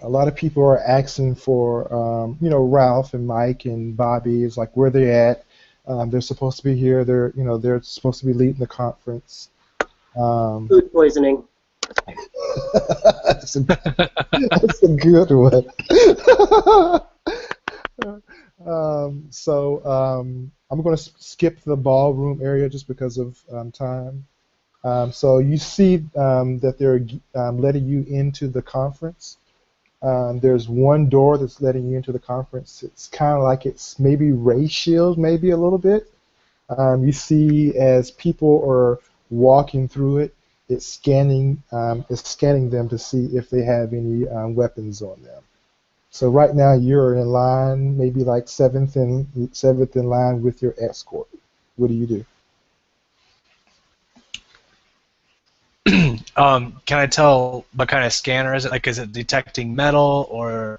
Speaker 1: lot of people are asking for, Ralph and Mike and Bobby. It's like where they're at. They're supposed to be here. They're supposed to be leading the conference.
Speaker 5: Food poisoning.
Speaker 1: That's a good one. I'm going to skip the ballroom area just because of time. So you see that they're letting you into the conference. There's one door that's letting you into the conference. It's kind of like it's maybe ray shield, maybe a little bit. You see as people are walking through it, it's scanning them to see if they have any weapons on them. So right now you're in line, maybe like seventh in line with your escort. What do you do?
Speaker 4: Can I tell what kind of scanner is it? Like, is it detecting metal or?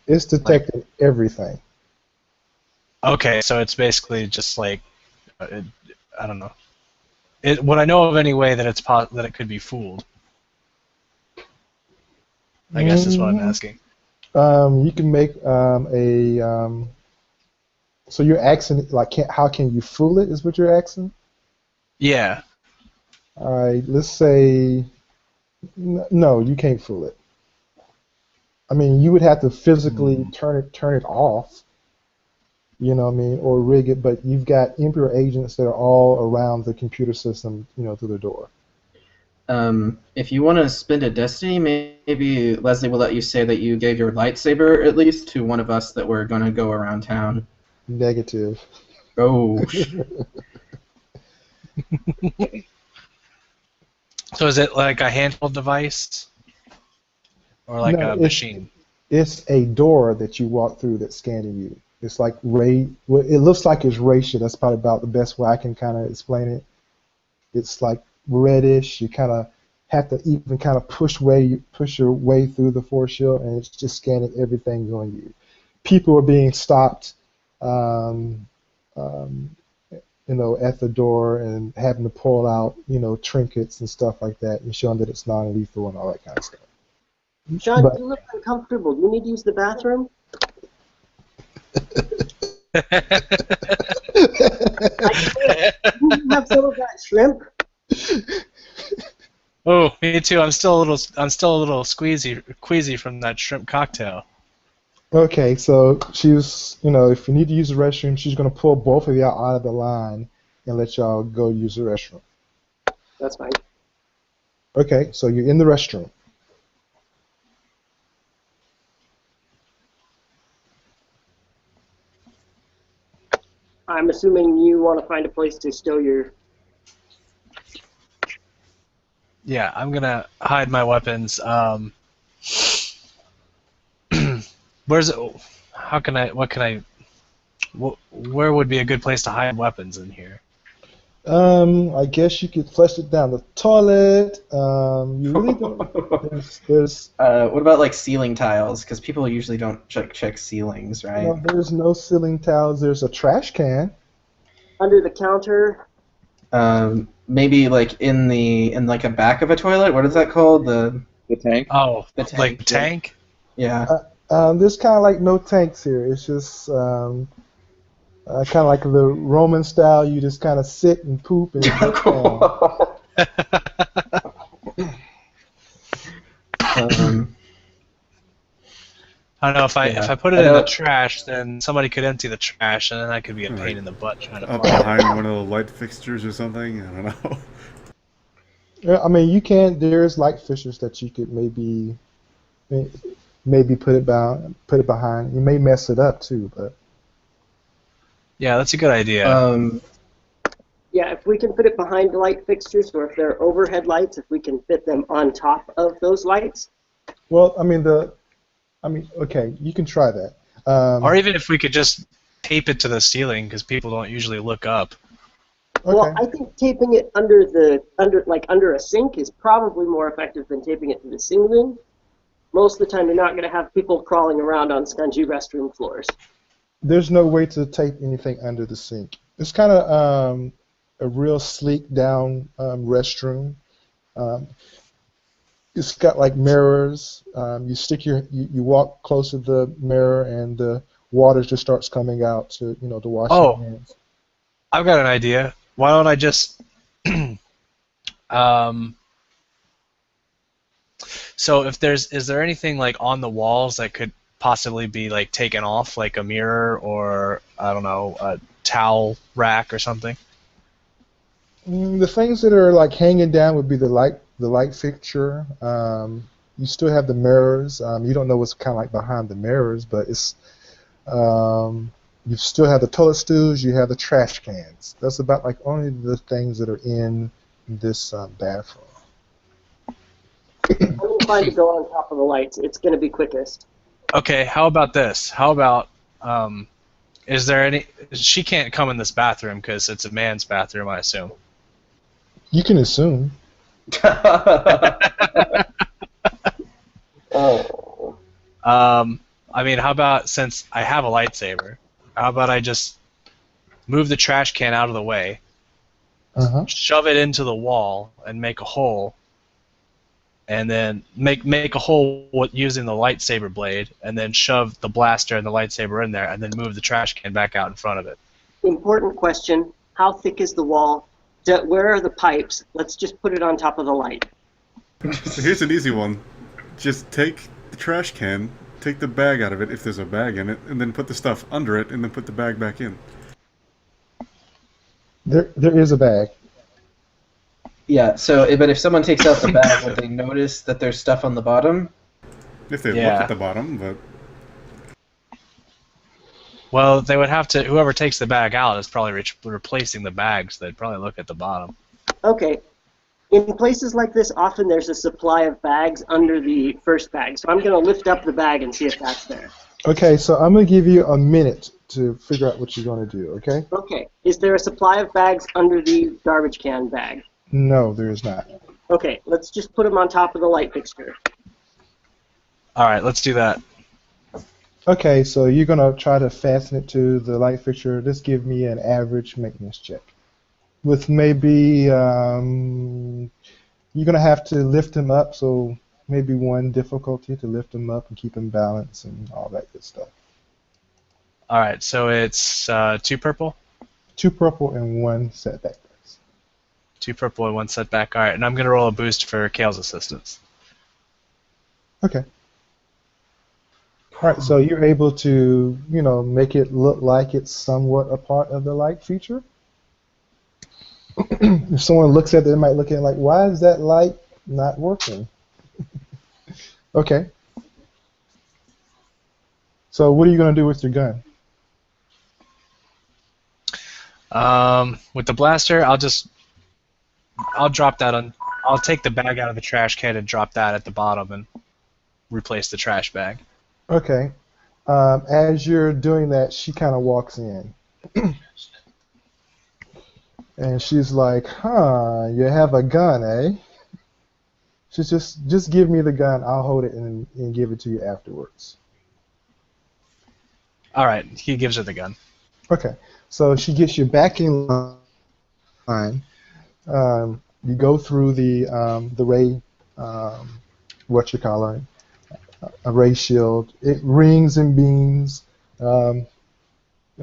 Speaker 1: It's detecting everything.
Speaker 4: Okay, so it's basically just like, I don't know. What I know of anyway that that it could be fooled. I guess is what I'm asking.
Speaker 1: You can make so you're asking like how can you fool it? Is what you're asking?
Speaker 4: Yeah.
Speaker 1: All right. Let's say no, you can't fool it. I mean, you would have to physically turn it off. You know what I mean, or rig it. But you've got Imperial agents that are all around the computer system. Through the door.
Speaker 3: If you want to spend a destiny, maybe Leslie will let you say that you gave your lightsaber at least to one of us that were going to go around town.
Speaker 1: Negative.
Speaker 3: Oh.
Speaker 4: So is it like a handheld device, or like
Speaker 1: No,
Speaker 4: a machine?
Speaker 1: It's a door that you walk through that's scanning you. It's like ray. Well, it looks like it's ray shit. That's probably about the best way I can kind of explain it. It's like reddish. You kind of have to even kind of push your way through the force shield, and it's just scanning everything on you. People are being stopped, at the door and having to pull out, trinkets and stuff like that, and showing that it's non-lethal and all that kind of stuff.
Speaker 5: Sean, you look uncomfortable. Do you need to use the bathroom? You have some of that shrimp.
Speaker 4: Oh, me too. I'm still a little queasy from that shrimp cocktail.
Speaker 1: Okay, so she's, if you need to use the restroom, she's going to pull both of y'all out of the line and let y'all go use the restroom.
Speaker 5: That's fine.
Speaker 1: Okay, so you're in the restroom.
Speaker 5: I'm assuming you want to find a place to stow your...
Speaker 4: Yeah, I'm gonna hide my weapons. Where's it? How can I? What can I? Where would be a good place to hide weapons in here?
Speaker 1: I guess you could flush it down the toilet. You really don't. There's
Speaker 3: what about like ceiling tiles? Because people usually don't check ceilings, right?
Speaker 1: no, there's no ceiling tiles. There's a trash can.
Speaker 5: Under the counter.
Speaker 3: Maybe like in like a back of a toilet. What is that called? The
Speaker 6: tank.
Speaker 4: Oh,
Speaker 3: the tank.
Speaker 4: like tank?
Speaker 3: Yeah.
Speaker 1: There's kind of like no tanks here. It's just Kind of like the Roman style. You just kind of sit and poop and look down.
Speaker 4: I don't know if
Speaker 3: Yeah,
Speaker 4: I put
Speaker 3: I
Speaker 4: it in the
Speaker 3: know-
Speaker 4: trash, then somebody could empty the trash, and then that could be a
Speaker 2: Right.
Speaker 4: pain in the butt trying to
Speaker 2: Up
Speaker 4: find it.
Speaker 2: behind one of the light fixtures or something. I don't know.
Speaker 1: Yeah, I mean, you can. There's light fixtures that you could maybe put it behind. You may mess it up too, but
Speaker 4: Yeah, that's a good idea.
Speaker 5: Yeah, if we can put it behind the light fixtures, or if they're overhead lights, if we can fit them on top of those lights.
Speaker 1: well, okay, you can try that.
Speaker 4: Or even if we could just tape it to the ceiling, because people don't usually look up.
Speaker 5: Well,
Speaker 1: Okay.
Speaker 5: I think taping it under a sink is probably more effective than taping it to the ceiling. Most of the time, you're not going to have people crawling around on spongy restroom floors.
Speaker 1: There's no way to tape anything under the sink. It's kind of a real sleek down restroom. It's got like mirrors. You walk close to the mirror and the water just starts coming out to wash
Speaker 4: Oh.
Speaker 1: your hands.
Speaker 4: I've got an idea. Why don't I just so is there anything like on the walls that could possibly be like taken off, like a mirror or I don't know, a towel rack or something?
Speaker 1: The things that are like hanging down would be the light fixture. You still have the mirrors. You don't know what's kind of like behind the mirrors, but you still have the toilet stools. You have the trash cans. That's about like only the things that are in this bathroom.
Speaker 5: I'm inclined to go on top of the lights. It's going to be quickest.
Speaker 4: Okay, how about this? How about is there any? She can't come in this bathroom because it's a man's bathroom, I assume.
Speaker 1: You can assume.
Speaker 3: Oh.
Speaker 4: I mean, how about since I have a lightsaber, how about I just move the trash can out of the way, shove it into the wall, and make a hole, and then make a hole using the lightsaber blade, and then shove the blaster and the lightsaber in there, and then move the trash can back out in front of it.
Speaker 5: Important question. How thick is the wall? Where are the pipes? Let's just put it on top of the light.
Speaker 2: So here's an easy one. Just take the trash can, take the bag out of it if there's a bag in it, and then put the stuff under it, and then put the bag back in.
Speaker 1: There is a bag.
Speaker 3: Yeah, but if someone takes out the bag, would they notice that there's stuff on the bottom?
Speaker 2: If they look
Speaker 4: Yeah.
Speaker 2: at the bottom, but
Speaker 4: Well, they would have to. Whoever takes the bag out is probably replacing the bags. They'd probably look at the bottom.
Speaker 5: Okay. In places like this, often there's a supply of bags under the first bag. So I'm going to lift up the bag and see if that's there.
Speaker 1: Okay, so I'm going to give you a minute to figure out what you're going to do, okay?
Speaker 5: Okay. Is there a supply of bags under the garbage can bag?
Speaker 1: No, there is not.
Speaker 5: Okay. Let's just put them on top of the light fixture.
Speaker 4: All right, let's do that.
Speaker 1: Okay, so you're going to try to fasten it to the light fixture. Just give me an average maintenance check. With maybe, you're going to have to lift him up, so maybe one difficulty to lift him up and keep him balanced and all that good stuff.
Speaker 4: All right, so it's 2 purple?
Speaker 1: 2 purple and 1 setback.
Speaker 4: 2 purple and 1 setback. All right, and I'm going to roll a boost for Kale's assistance.
Speaker 1: Okay. All right, so you're able to, make it look like it's somewhat a part of the light feature. If someone looks at it, they might look at it like, why is that light not working? Okay. So what are you going to do with your gun?
Speaker 4: With the blaster, I'll drop that on. I'll take the bag out of the trash can and drop that at the bottom and replace the trash bag.
Speaker 1: Okay. As you're doing that, she kind of walks in. And she's like, huh, you have a gun, eh? She's just give me the gun. I'll hold it and give it to you afterwards.
Speaker 4: All right, he gives her the gun.
Speaker 1: Okay. So she gets you back in line. You go through the ray, a ray shield. It rings and beams.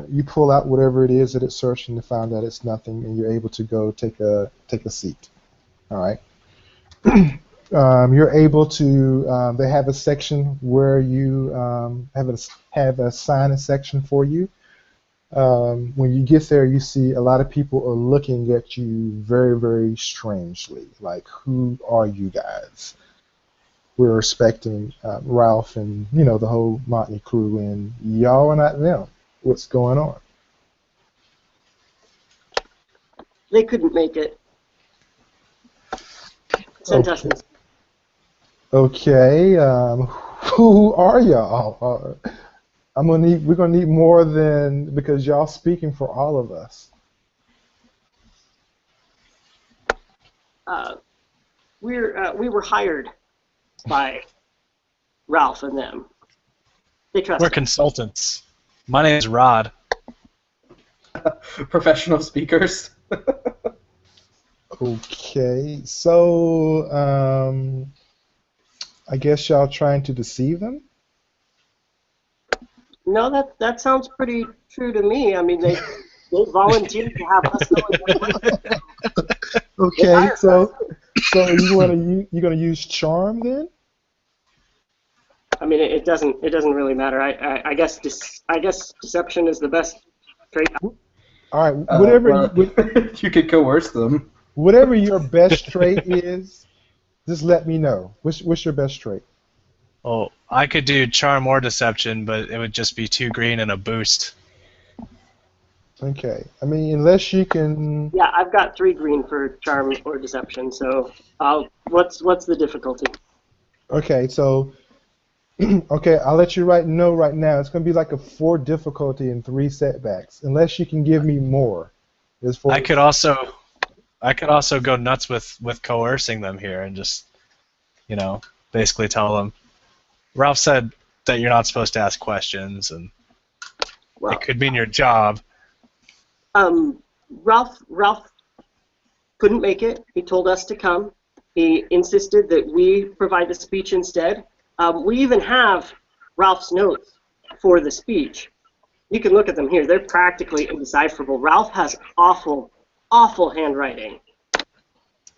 Speaker 1: You pull out whatever it is that it's searching to find that it's nothing, and you're able to go take a seat. All right. You're able to. They have a section where you have a sign-in section for you. When you get there, you see a lot of people are looking at you very, very strangely. Like, who are you guys? We're expecting Ralph and the whole Motley crew, and y'all are not them. What's going on?
Speaker 5: They couldn't make it. Sent us.
Speaker 1: Okay. Who are y'all? We're gonna need more than because y'all speaking for all of us.
Speaker 5: We were hired by Ralph and them. They trust
Speaker 4: We're
Speaker 5: us.
Speaker 4: consultants. My name is Rod.
Speaker 3: Professional speakers.
Speaker 1: Okay, so I guess y'all trying to deceive them.
Speaker 5: No, that sounds pretty true to me. I mean, they volunteered to have us know what
Speaker 1: Okay, so you're gonna use charm then?
Speaker 5: I mean, it doesn't really matter. I guess deception is the best trait.
Speaker 1: All right, whatever
Speaker 3: You could coerce them.
Speaker 1: whatever your best trait is, just let me know. What's your best trait?
Speaker 4: Oh, I could do charm or deception, but it would just be 2 green and a boost.
Speaker 1: Okay, I mean unless you can.
Speaker 5: Yeah, I've got 3 green for charm or deception. So, what's the difficulty?
Speaker 1: Okay, so okay, I'll let you know right now. It's gonna be like a 4 difficulty and 3 setbacks, unless you can give me more. There's 4.
Speaker 4: I could also go nuts with coercing them here and just, basically tell them. Ralph said that you're not supposed to ask questions, and
Speaker 5: Well,
Speaker 4: it could mean your job.
Speaker 5: Ralph couldn't make it. He told us to come. He insisted that we provide the speech instead. We even have Ralph's notes for the speech. You can look at them here. They're practically indecipherable. Ralph has awful handwriting.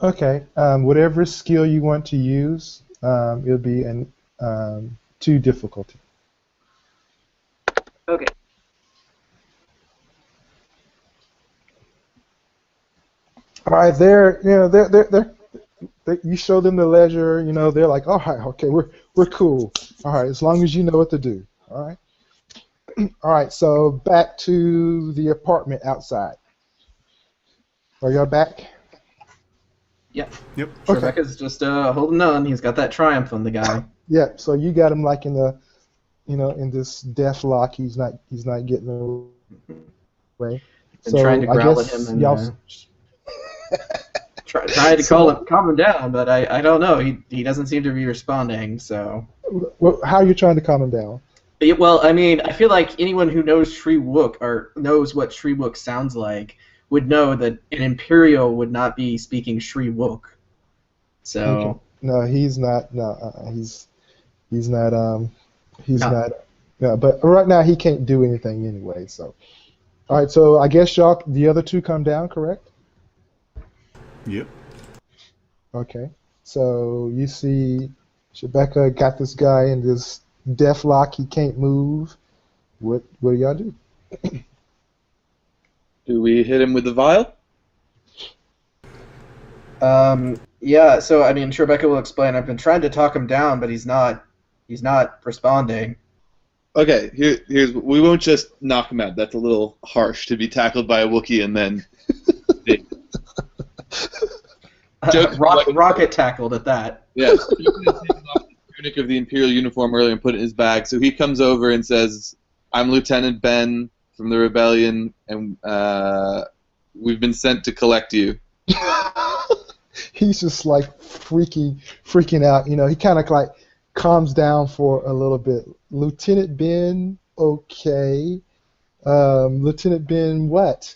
Speaker 1: Okay, whatever skill you want to use, it'll be an 2 difficulty.
Speaker 5: Okay.
Speaker 1: All right, you show them the ledger, they're like, all right, okay, we're cool. All right, as long as you know what to do. All right. All right, so back to the apartment outside. Are y'all back?
Speaker 3: Yep.
Speaker 2: Yep.
Speaker 1: Okay.
Speaker 3: Rebecca's just holding on. He's got that triumph on the guy.
Speaker 1: Yeah. So you got him like in the, in this death lock. He's not getting away.
Speaker 3: And trying to growl at him and trying to calm him down, but I don't know. He doesn't seem to be responding. So.
Speaker 1: Well, how are you trying to calm him down?
Speaker 3: Yeah, well, I mean, I feel like anyone who knows Sri Wook or knows what Sri Wook sounds like would know that an Imperial would not be speaking Sri Wook. So.
Speaker 1: Okay. No, he's not. No, he's not. He's
Speaker 3: No.
Speaker 1: not. No, but right now he can't do anything anyway. So. All right. So I guess the other 2 come down, correct?
Speaker 2: Yep.
Speaker 1: Okay. So you see, Rebecca got this guy in this death lock. He can't move. What do y'all do?
Speaker 6: Do we hit him with the vial?
Speaker 3: Yeah, so I mean, Rebecca will explain. I've been trying to talk him down, but he's not responding.
Speaker 6: Okay, here's we won't just knock him out. That's a little harsh to be tackled by a Wookiee and then.
Speaker 3: Rocket tackled at that.
Speaker 6: Yeah, you could have taken off the tunic of the Imperial uniform earlier and put it in his bag. So he comes over and says, "I'm Lieutenant Ben from the Rebellion, and we've been sent to collect you."
Speaker 1: He's just like freaking out. He kind of like calms down for a little bit. Lieutenant Ben, okay. Lieutenant Ben, what?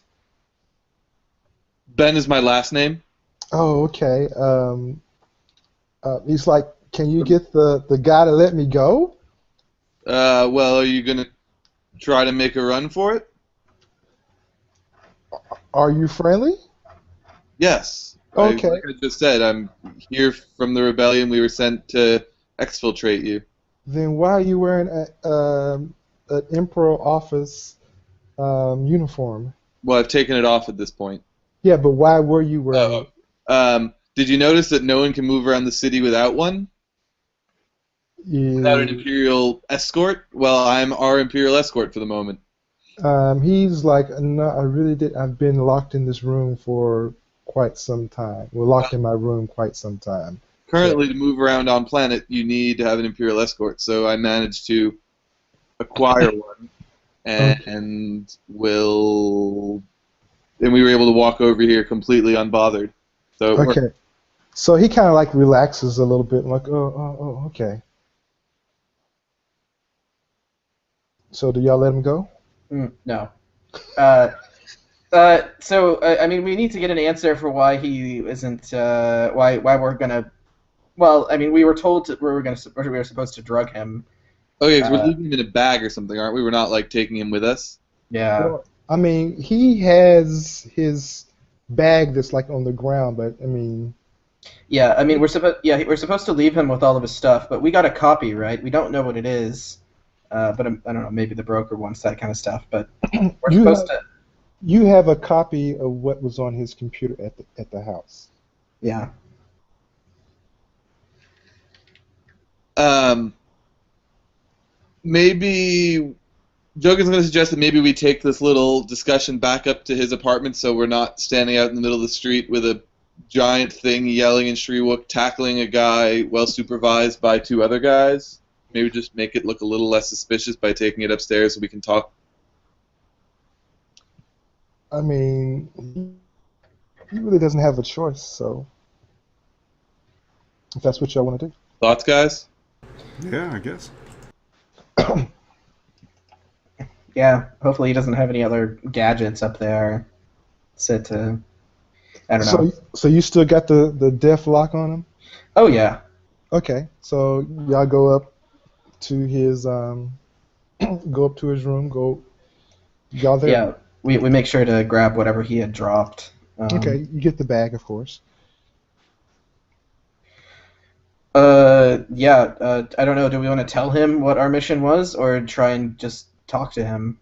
Speaker 6: Ben is my last name.
Speaker 1: Oh, okay. He's like, can you get the guy to let me go?
Speaker 6: Well, are you gonna try to make a run for it?
Speaker 1: Are you friendly?
Speaker 6: Yes.
Speaker 1: Okay.
Speaker 6: Like I just said, I'm here from the rebellion. We were sent to exfiltrate you.
Speaker 1: Then why are you wearing an Imperial office uniform?
Speaker 6: Well, I've taken it off at this point.
Speaker 1: Yeah, but why were you wearing
Speaker 6: Oh.
Speaker 1: it?
Speaker 6: Did you notice that no one can move around the city without one? Without an
Speaker 1: You,
Speaker 6: Imperial escort? Well, I'm our Imperial escort for the moment.
Speaker 1: he's like, no, I really did. I've been locked in this room for quite some time. We're locked in my room quite some time. So,
Speaker 6: Currently, to move around on planet, you need to have an Imperial escort, so I managed to acquire one,
Speaker 1: okay.
Speaker 6: and will and we were able to walk over here completely unbothered. So it worked.
Speaker 1: Okay. So he kind of like relaxes a little bit, like, oh, okay. So do y'all let him go?
Speaker 3: No. Uh, I mean, we need to get an answer for why he isn't. Why we're gonna. Well, I mean, we were told we were supposed to drug him.
Speaker 6: Okay, because we're
Speaker 3: Uh,
Speaker 6: leaving him in a bag or something, aren't we? We're not like taking him with us.
Speaker 3: yeah.
Speaker 1: Well, I mean, he has his bag that's like on the ground, but I mean,
Speaker 3: Yeah. I mean, we're supposed to leave him with all of his stuff, but we got a copy, right? We don't know what it is. But I don't know. Maybe the broker wants that kind of stuff. But we're
Speaker 1: you
Speaker 3: supposed
Speaker 1: have
Speaker 3: to.
Speaker 1: you have a copy of what was on his computer at the house.
Speaker 3: Yeah.
Speaker 6: Um, maybe Jogan's going to suggest that maybe we take this little discussion back up to his apartment, so we're not standing out in the middle of the street with a giant thing yelling in Shriwook, tackling a guy well supervised by two other guys. Maybe just make it look a little less suspicious by taking it upstairs so we can talk.
Speaker 1: I mean, he really doesn't have a choice. So if that's what y'all want to
Speaker 6: Thoughts, guys?
Speaker 2: Yeah, I guess.
Speaker 1: do.
Speaker 3: Yeah. Hopefully, he doesn't have any other gadgets up there. Set to. I don't know.
Speaker 1: So you still got the death lock on him?
Speaker 3: Oh yeah.
Speaker 1: Okay. So y'all go up to his go up to his room. Go. Y'all there?
Speaker 3: Yeah. We make sure to grab whatever he had dropped.
Speaker 1: Okay. You get the bag, of course.
Speaker 3: Yeah. I don't know. Do we want to tell him what our mission was, or try and just talk to him?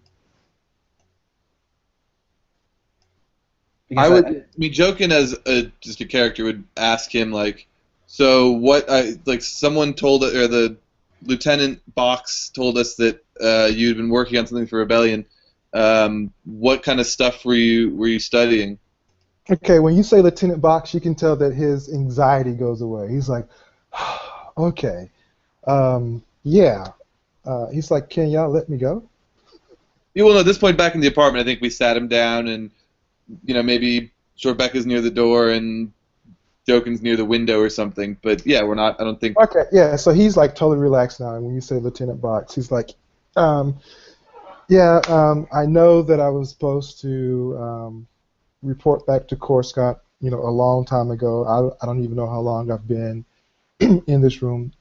Speaker 3: Because
Speaker 6: I mean, Jokin as just a character would ask him like, so what? Like someone told or the Lieutenant Box told us that you'd been working on something for Rebellion. What kind of stuff were you studying?
Speaker 1: Okay. When you say Lieutenant Box, you can tell that his anxiety goes away. He's like, okay. Yeah. He's like, can y'all let me go?
Speaker 6: Yeah, well, no, at this point back in the apartment, I think we sat him down and maybe Shortbeck is near the door and Jokin's near the window or something. But yeah, we're not. I don't think.
Speaker 1: Okay, yeah, so he's like totally relaxed now. And when you say Lieutenant Box, he's like, um, yeah, I know that I was supposed to report back to Coruscant, a long time ago. I don't even know how long I've been in this room,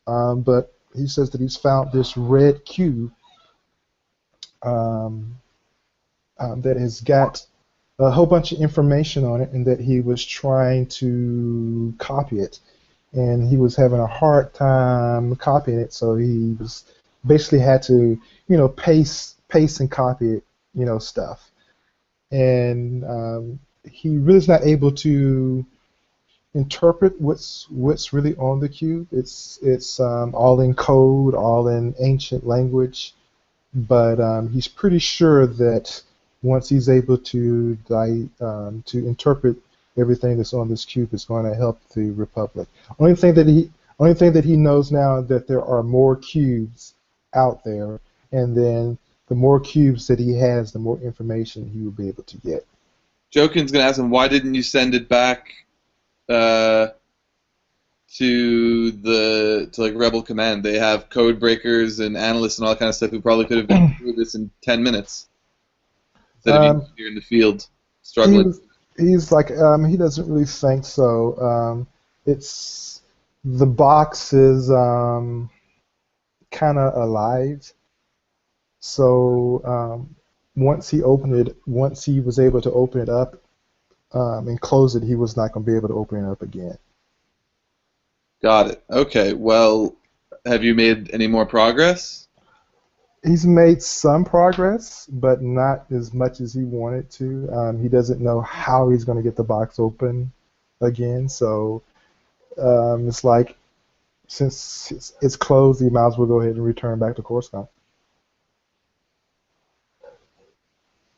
Speaker 1: but he says that he's found this red cube um, that has got a whole bunch of information on it, and that he was trying to copy it, and he was having a hard time copying it, so he was basically had to, paste and copy it, stuff, and he really is not able to interpret what's really on the cube. It's all in code, all in ancient language, but he's pretty sure that once he's able to interpret everything that's on this cube, it's going to help the Republic. Only thing that he knows now is that there are more cubes out there, and then the more cubes that he has, the more information he will be able to get.
Speaker 6: Jokin's gonna ask him, why didn't you send it back to like Rebel Command? They have code breakers and analysts and all that kind of stuff who probably could have been through this in 10 minutes instead of you here in the field struggling.
Speaker 1: He's like, he doesn't really think so. It's the box is kind of alive, so once he was able to open it up and close it, he was not going to be able to open it up again.
Speaker 6: Got it. Okay. Well, have you made any more progress?
Speaker 1: He's made some progress, but not as much as he wanted to. He doesn't know how he's going to get the box open again, so it's like since it's closed, he might as well go ahead and return back to Coruscant.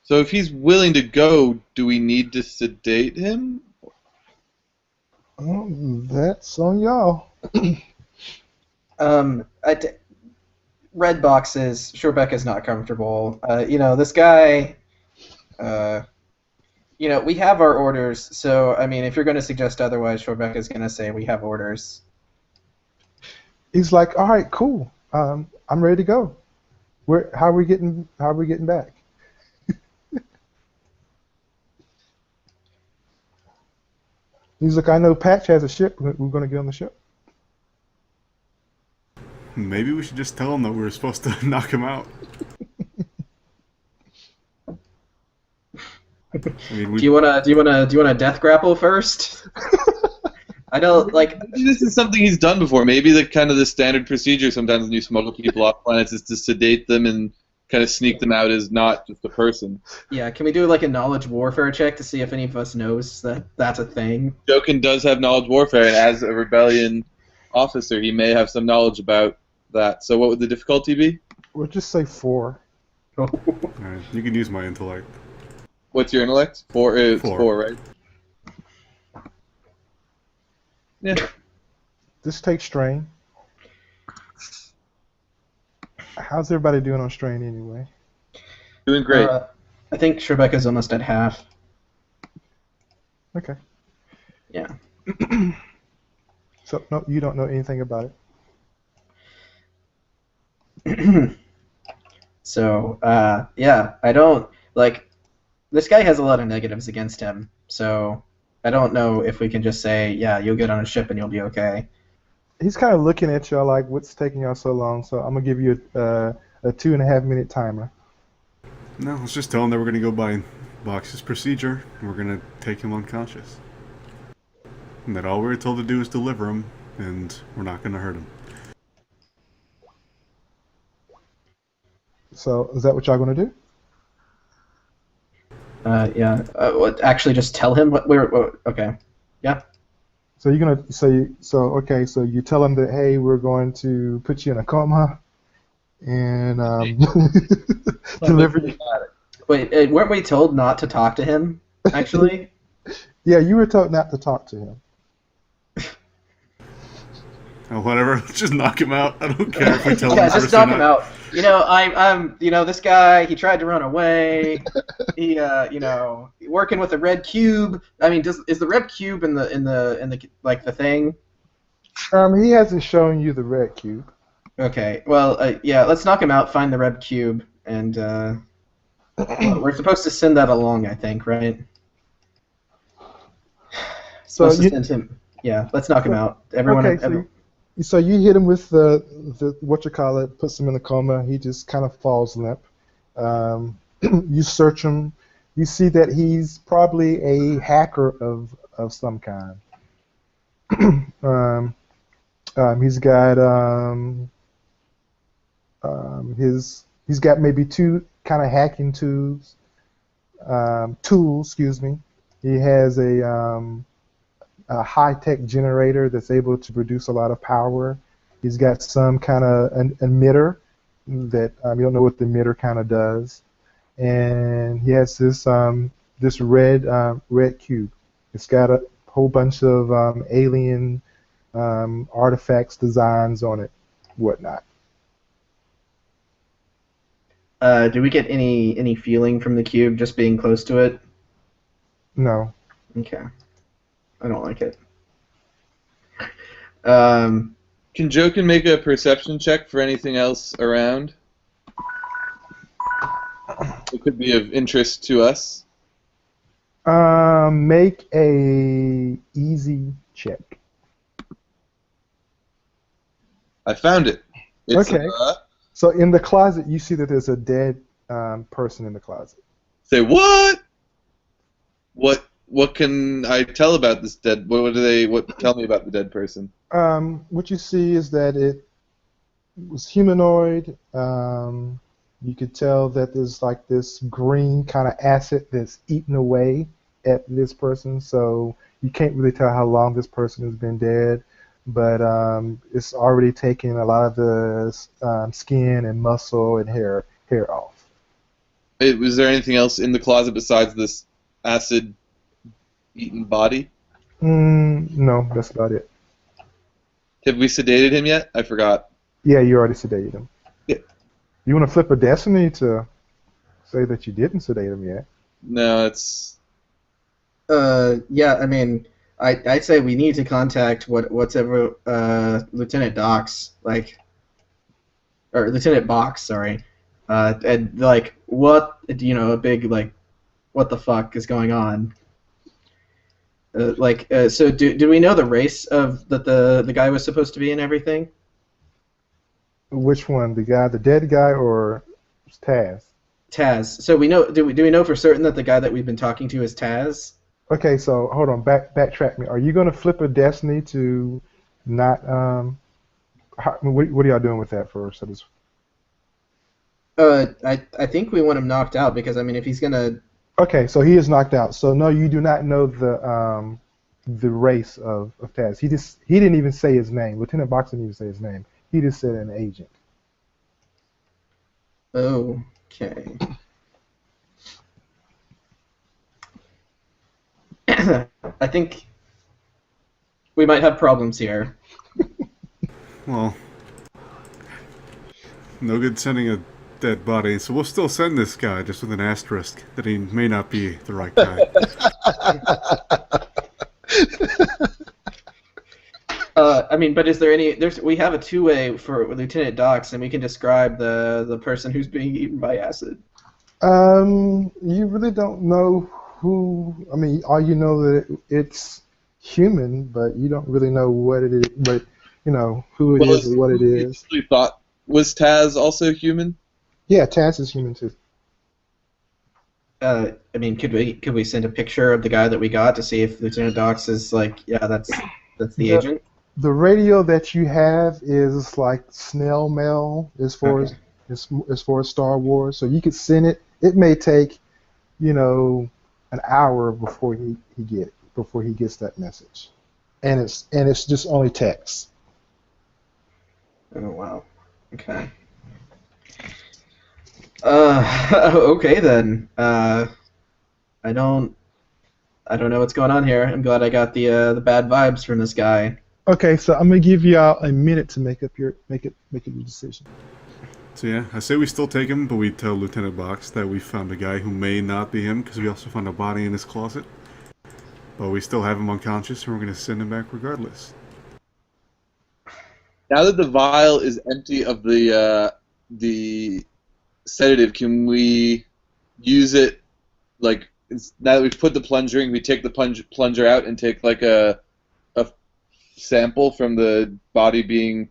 Speaker 6: So if he's willing to go, do we need to sedate him?
Speaker 1: That's on y'all.
Speaker 3: Red boxes. Shorebecca's not comfortable. This guy. We have our orders. So I mean, if you're going to suggest otherwise, Shorebecca's going to say we have orders.
Speaker 1: He's like, all right, cool. I'm ready to go. How are we getting back? He's like, I know Patch has a ship. We're going to get on the ship.
Speaker 2: Maybe we should just tell him that we were supposed to knock him out. I mean,
Speaker 3: Do you wanna death grapple first? I don't like.
Speaker 6: Maybe this is something he's done before. Maybe the standard procedure sometimes when you smuggle people off planets is to sedate them and kind of sneak them out as not just a person.
Speaker 3: Yeah, can we do like a knowledge warfare check to see if any of us knows that that's a thing?
Speaker 6: Jokin does have knowledge warfare, and as a rebellion officer, he may have some knowledge about that. So what would the difficulty be?
Speaker 1: We'll just say 4.
Speaker 2: alright, you can use my intellect.
Speaker 6: What's your intellect? 4. It's
Speaker 2: 4.
Speaker 6: 4, right? Yeah.
Speaker 1: Just take strain. How's everybody doing on strain anyway?
Speaker 6: Doing great.
Speaker 3: I think Shorebecca's almost at half.
Speaker 1: Okay.
Speaker 3: Yeah.
Speaker 1: So no, you don't know anything about
Speaker 3: it. So I don't like. This guy has a lot of negatives against him, so I don't know if we can just say, yeah, you'll get on a ship and you'll be okay.
Speaker 1: He's kind of looking at y'all like, what's taking y'all so long? So I'm gonna give you a 2.5-minute timer.
Speaker 2: No, let's just tell him that we're going to go by Box's procedure, and we're going to take him unconscious. And that all we're told to do is deliver him, and we're not going to hurt him.
Speaker 1: So is that what y'all gonna do?
Speaker 3: Yeah. Actually, just tell him what we're. Okay. Yeah.
Speaker 1: So you're gonna so you tell him that, hey, we're going to put you in a coma and deliver you.
Speaker 3: Wait, weren't we told not to talk to him? Actually.
Speaker 1: Yeah, you were told not to talk to him.
Speaker 2: Oh, whatever. Let's just knock him out. I don't care if we tell him.
Speaker 3: Yeah, just knock him out. I'm this guy. He tried to run away. He, working with the red cube. I mean, is the red cube in the like the thing?
Speaker 1: He hasn't shown you the red cube.
Speaker 3: Okay. Well, yeah. Let's knock him out. Find the red cube, and we're supposed to send that along. I think, right? Supposed to send him. Yeah. Let's knock him out. Everyone.
Speaker 1: Okay, so you hit him with the puts him in a coma. He just kind of falls limp. You search him. You see that he's probably a hacker of some kind. He's got maybe 2 kind of hacking tools. Excuse me. He has a high-tech generator that's able to produce a lot of power. He's got some kind of an emitter that you don't know what the emitter kind of does, and he has this red cube. It's got a whole bunch of alien artifacts, designs on it, whatnot.
Speaker 3: Do we get any feeling from the cube just being close to it?
Speaker 1: No.
Speaker 3: Okay. I don't like it.
Speaker 6: Can Jokin make a perception check for anything else around? It could be of interest to us.
Speaker 1: Make a easy check.
Speaker 6: I found it. It's,
Speaker 1: okay. So in the closet, you see that there's a dead person in the closet.
Speaker 6: Say what? What can I tell about this dead? What do they? What tell me about the dead person?
Speaker 1: What you see is that it was humanoid. You could tell that there's like this green kind of acid that's eaten away at this person, so you can't really tell how long this person has been dead, but it's already taken a lot of the skin and muscle and hair off.
Speaker 6: Was there anything else in the closet besides this acid-eaten body?
Speaker 1: No, that's about it.
Speaker 6: Have we sedated him yet? I forgot.
Speaker 1: Yeah, you already sedated him.
Speaker 6: Yeah.
Speaker 1: You want to flip a destiny to say that you didn't sedate him yet?
Speaker 6: No, it's.
Speaker 3: Yeah, I mean, I'd say we need to contact whatever Lieutenant Doc's or Lieutenant Box, sorry, and like what a big like what the fuck is going on? So do we know the race of that the guy was supposed to be and everything?
Speaker 1: Which one? The dead guy, or Taz?
Speaker 3: Taz. So we know. Do we know for certain that the guy that we've been talking to is Taz?
Speaker 1: Okay, so hold on, backtrack me. Are you going to flip a destiny to not what are y'all doing with that for? So this.
Speaker 3: I think we want him knocked out because I mean if he's gonna.
Speaker 1: Okay, so he is knocked out. So no, you do not know the race of Taz. He didn't even say his name. Lieutenant Box didn't even say his name. He just said an agent.
Speaker 3: Okay. I think we might have problems here.
Speaker 2: Well, no good sending a dead body, so we'll still send this guy, just with an asterisk that he may not be the right guy.
Speaker 3: I mean, but is there any? We have a two-way for Lieutenant Dox, and we can describe the person who's being eaten by acid.
Speaker 1: You really don't know who. I mean, all you know that it's human, but you don't really know what it is. But you know who it is or what it is.
Speaker 6: You thought was Taz also human?
Speaker 1: Yeah, Taz is human too.
Speaker 3: I mean, could we send a picture of the guy that we got to see if Lieutenant Dox is like, yeah, that's the agent?
Speaker 1: The radio that you have is like snail mail as far as Star Wars. So you could send it. It may take, an hour before he gets that message, and it's just only text.
Speaker 3: Oh wow. Okay. Okay then. I don't know what's going on here. I'm glad I got the bad vibes from this guy.
Speaker 1: Okay, so I'm gonna give y'all a minute to make up your decision.
Speaker 2: So yeah, I say we still take him, but we tell Lieutenant Box that we found a guy who may not be him, because we also found a body in his closet. But we still have him unconscious, and we're going to send him back regardless.
Speaker 6: Now that the vial is empty of the sedative, can we use it, like, now that we've put the plunger in, we take the plunger out and take, like, a sample from the body being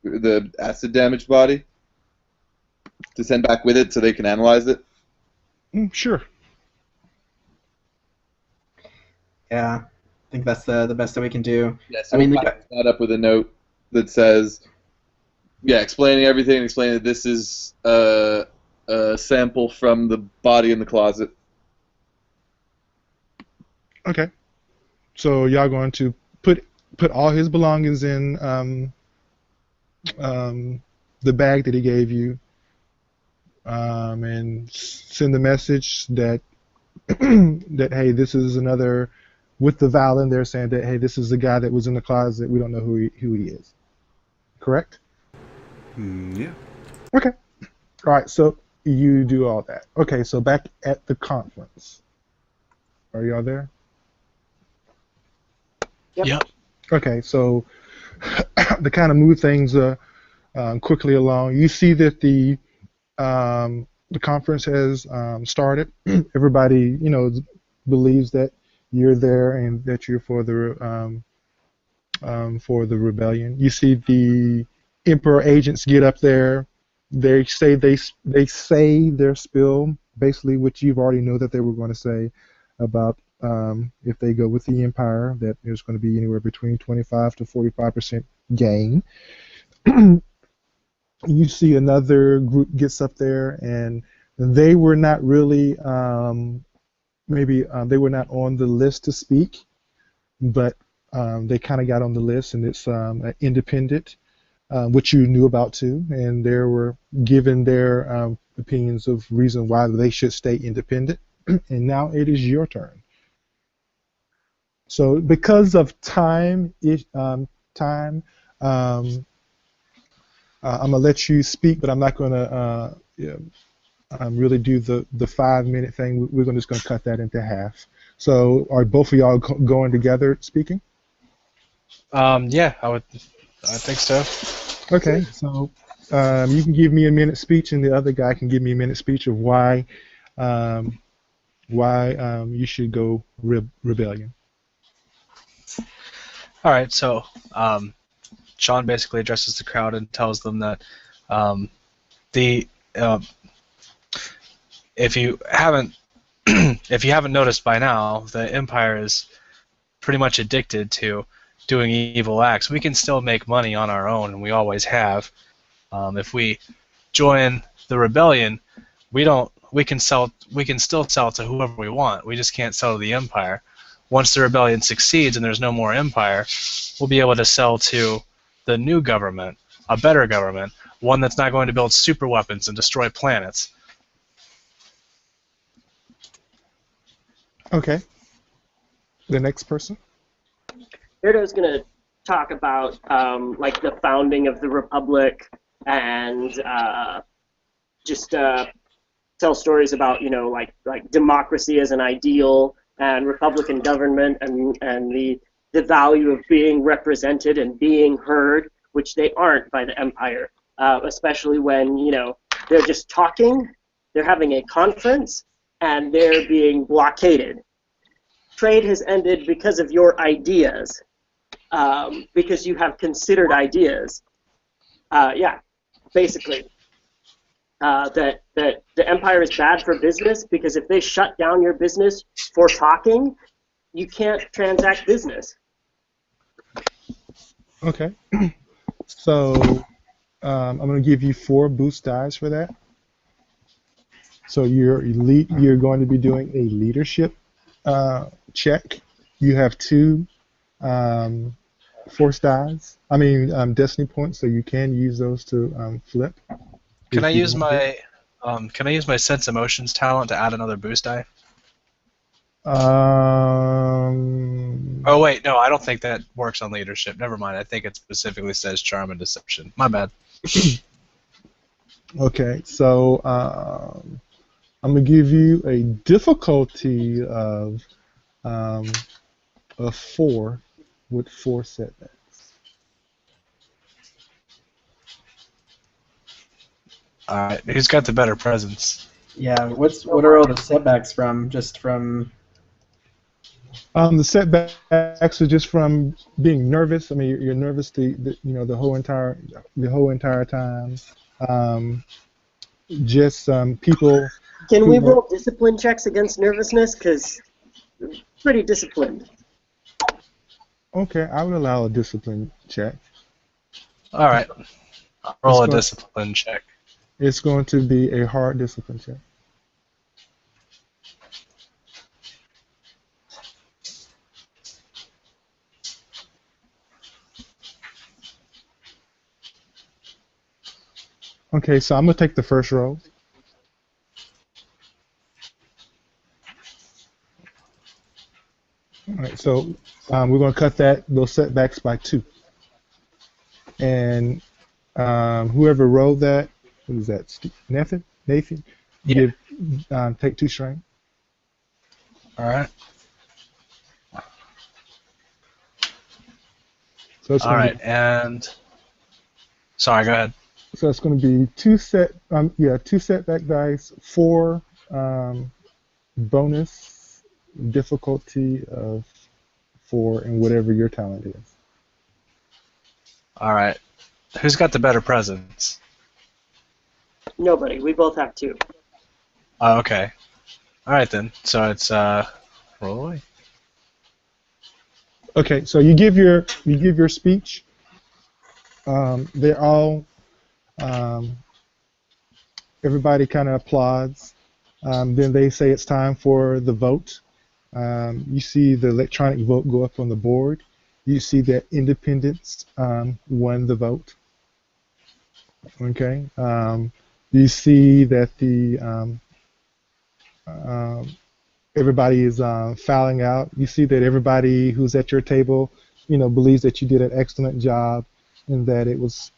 Speaker 6: the acid-damaged body to send back with it so they can analyze it?
Speaker 1: Sure.
Speaker 3: Yeah, I think that's the best that we can do.
Speaker 6: Yeah, so
Speaker 3: I mean,
Speaker 6: we'll back that up with a note that says, explaining everything, explaining that this is a sample from the body in the closet.
Speaker 1: Okay. So y'all going to put all his belongings in the bag that he gave you, and send the message that that hey, this is another, with the vial in there saying that hey, this is the guy that was in the closet. We don't know who he is. Correct?
Speaker 2: Yeah.
Speaker 1: Okay. All right. So you do all that. Okay. So back at the conference, are y'all there?
Speaker 4: Yep.
Speaker 1: Okay. So to kind of move things quickly along, you see that the conference has started. Everybody, believes that you're there and that you're for the rebellion. You see the Emperor agents get up there. they say their spill, basically what you've already know that they were going to say about if they go with the Empire, that there's going to be anywhere between 25 to 45% gain. You see another group gets up there, and they were not really maybe they were not on the list to speak, but they kind of got on the list, and it's an independent, which you knew about too, and they were given their opinions of reason why they should stay independent. And now it is your turn. So because of time, I'm gonna let you speak, but I'm not gonna really do the 5 minute thing. We're just gonna cut that into half. So are both of y'all going together speaking?
Speaker 4: Yeah, I think so.
Speaker 1: Okay, so you can give me a minute speech, and the other guy can give me a minute speech of why you should go rebellion.
Speaker 4: All right, so Sean basically addresses the crowd and tells them that the if you haven't if you haven't noticed by now, the Empire is pretty much addicted to doing evil acts. We can still make money on our own, and we always have. If we join the rebellion, we can still sell to whoever we want. We just can't sell to the Empire. Once the rebellion succeeds and there's no more Empire, we'll be able to sell to the new government, a better government, one that's not going to build super weapons and destroy planets.
Speaker 1: Okay. The next person.
Speaker 5: Erdo's going to talk about like the founding of the Republic and just tell stories about like democracy as an ideal and Republican government and the value of being represented and being heard, which they aren't by the Empire, especially when they're just talking, they're having a conference, and they're being blockaded. Trade has ended because of your ideas, because you have considered ideas. Yeah, basically. That the Empire is bad for business because if they shut down your business for talking, you can't transact business.
Speaker 1: Okay. So I'm going to give you 4 boost dice for that. So you're going to be doing a leadership check. You have 2 force dice. I mean destiny points, so you can use those to flip.
Speaker 4: Can I use my sense emotions talent to add another boost die? Oh wait, no, I don't think that works on leadership. Never mind. I think it specifically says charm and deception. My bad.
Speaker 1: Okay, so I'm gonna give you a difficulty of 4 with 4 setbacks.
Speaker 4: All right, who's got the better presence?
Speaker 3: Yeah, what are all the setbacks from? Just from...
Speaker 1: The setbacks are just from being nervous. I mean, you're nervous the whole entire time. Just people.
Speaker 5: Can we roll discipline checks against nervousness? Because pretty disciplined.
Speaker 1: Okay, I would allow a discipline check.
Speaker 4: All right, I'll roll a discipline check.
Speaker 1: It's going to be a hard discipline check. Okay, so I'm going to take the first roll. All right, so we're going to cut those setbacks by 2. And whoever rolled that, what is that, Nathan?
Speaker 4: Yeah.
Speaker 1: Take 2 strain.
Speaker 4: All right.
Speaker 1: So it's
Speaker 4: All right, and sorry, go ahead.
Speaker 1: So it's going to be 2 setback dice, 4 bonus difficulty of 4, and whatever your talent is.
Speaker 4: All right, who's got the better presence?
Speaker 5: Nobody. We both have 2.
Speaker 4: Okay. All right then. So it's roll away.
Speaker 1: Okay, so you give your speech. They're all everybody kind of applauds. Then they say it's time for the vote. You see the electronic vote go up on the board. You see that independents won the vote. Okay. You see that the everybody is filing out. You see that everybody who's at your table, believes that you did an excellent job, and that it was,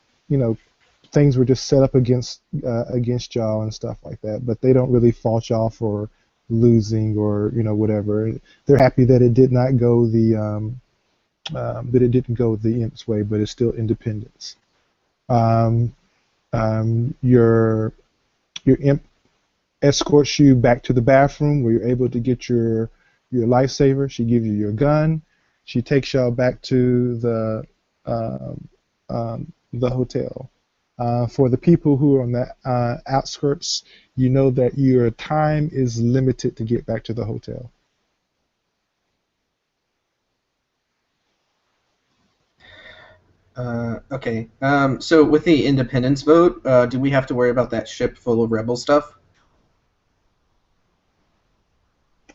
Speaker 1: things were just set up against y'all and stuff like that. But they don't really fault y'all for losing or whatever. They're happy that it did not go the imp's way, but it's still independence. Your imp escorts you back to the bathroom where you're able to get your lifesaver. She gives you your gun. She takes y'all back to the hotel. For the people who are on the outskirts, you know that your time is limited to get back to the hotel.
Speaker 3: Okay. So with the independence vote, do we have to worry about that ship full of rebel stuff?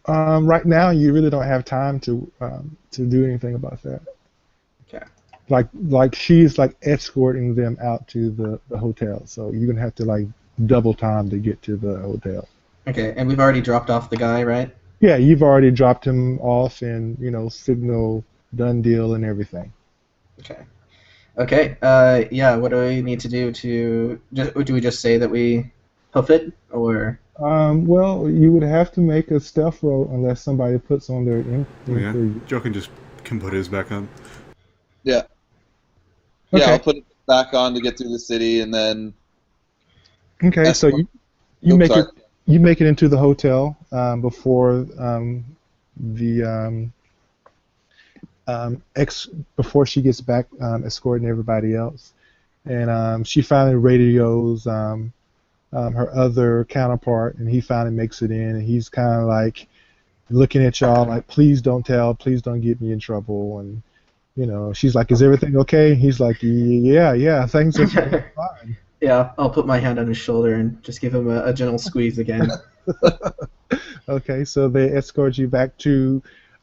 Speaker 1: Right now, you really don't have time to do anything about that.
Speaker 3: Okay.
Speaker 1: Like she's like escorting them out to the hotel, so you're gonna have to like double time to get to the hotel.
Speaker 3: Okay, and we've already dropped off the guy, right?
Speaker 1: Yeah, you've already dropped him off and signal done deal and everything.
Speaker 3: Okay. Okay. Yeah. What do we need to do to? Do we just say that we hoof it, or?
Speaker 1: Well, you would have to make a stealth roll unless somebody puts on their thing
Speaker 2: Yeah,
Speaker 1: for you.
Speaker 2: Joe can put his back on.
Speaker 6: Yeah.
Speaker 1: Okay.
Speaker 6: Yeah, I'll put it back on to get through the city, and then.
Speaker 1: Okay, so
Speaker 6: escort-
Speaker 1: you make
Speaker 6: sorry.
Speaker 1: you make it into the hotel before the before she gets back escorting everybody else, and she finally radios her other counterpart, and he finally makes it in, and he's kind of like looking at y'all like, please don't tell, please don't get me in trouble, and she's like, is everything okay? He's like, yeah, things are fine.
Speaker 3: Yeah, I'll put my hand on his shoulder and just give him a gentle squeeze again.
Speaker 1: Okay, so they escort you back to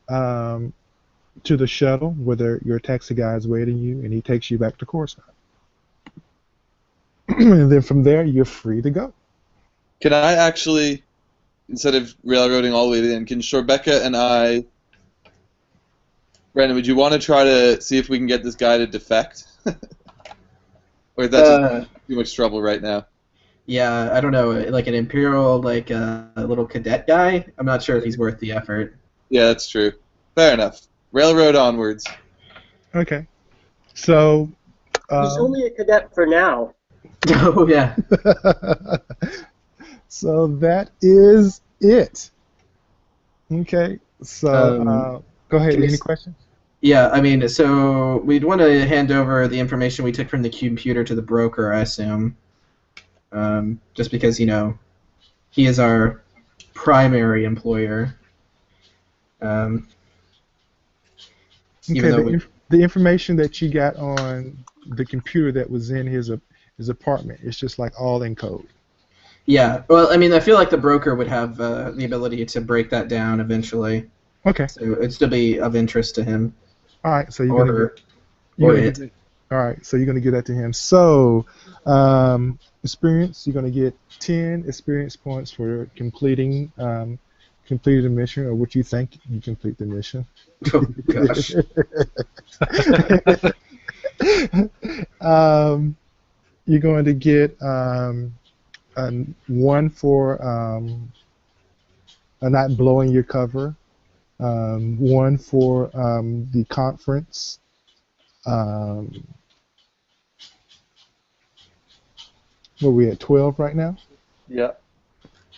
Speaker 1: the shuttle where your taxi guy is waiting you, and he takes you back to Coruscant. And then from there, you're free to go.
Speaker 6: Can I actually, instead of railroading all the way to the end, can Shorebecca and I... Brandon, would you want to try to see if we can get this guy to defect? Or is that just too much trouble right now?
Speaker 3: Yeah, I don't know, like an Imperial, like a little cadet guy? I'm not sure if he's worth the effort.
Speaker 6: Yeah, that's true. Fair enough. Railroad onwards.
Speaker 1: Okay. So.
Speaker 5: He's only a cadet for now.
Speaker 3: Oh, yeah.
Speaker 1: So that is it. Okay. So go ahead. Any questions?
Speaker 3: Yeah, I mean, so we'd want to hand over the information we took from the computer to the broker, I assume. Just because, he is our primary employer. Even
Speaker 1: Okay, the information that you got on the computer that was in his apartment, it's just like all in code.
Speaker 3: Yeah, well, I mean, I feel like the broker would have the ability to break that down eventually.
Speaker 1: Okay.
Speaker 3: So it'd still be of interest to him.
Speaker 1: All right, so
Speaker 3: All
Speaker 1: right, so you're gonna give that to him. So, experience, you're gonna get 10 experience points for completing the mission, or what you think you complete the mission.
Speaker 3: Oh gosh.
Speaker 1: You're going to get one for not blowing your cover, one for the conference. Where we at 12 right now?
Speaker 6: Yeah.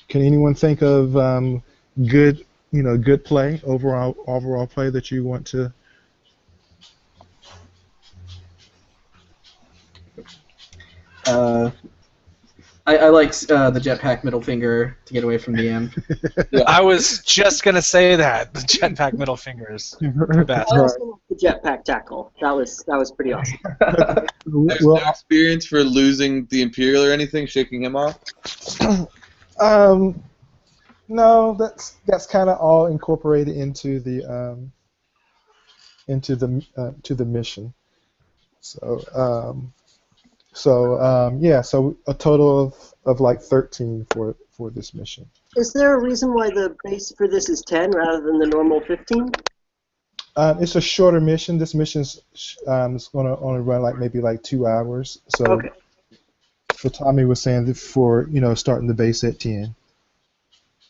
Speaker 1: Can anyone think of good play, overall play that you want to?
Speaker 3: I like the jetpack middle finger to get away from the M.
Speaker 4: I was just gonna say that the jetpack middle fingers. The best.
Speaker 5: I also like the jetpack tackle. That was pretty awesome.
Speaker 6: There's
Speaker 1: Well,
Speaker 6: no experience for losing the Imperial or anything, shaking him off?
Speaker 1: no, that's kind of all incorporated into the to the mission. So yeah, so a total of like 13 for this mission.
Speaker 5: Is there a reason why the base for this is 10 rather than the normal 15?
Speaker 1: It's a shorter mission. This mission's is going to only run like maybe like 2 hours. So,
Speaker 5: Okay.
Speaker 1: so Tommy was saying that for starting the base at 10.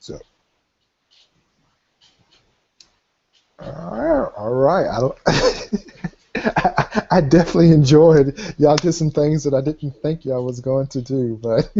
Speaker 1: So, all right. I don't. I definitely enjoyed. Y'all did some things that I didn't think y'all was going to do, but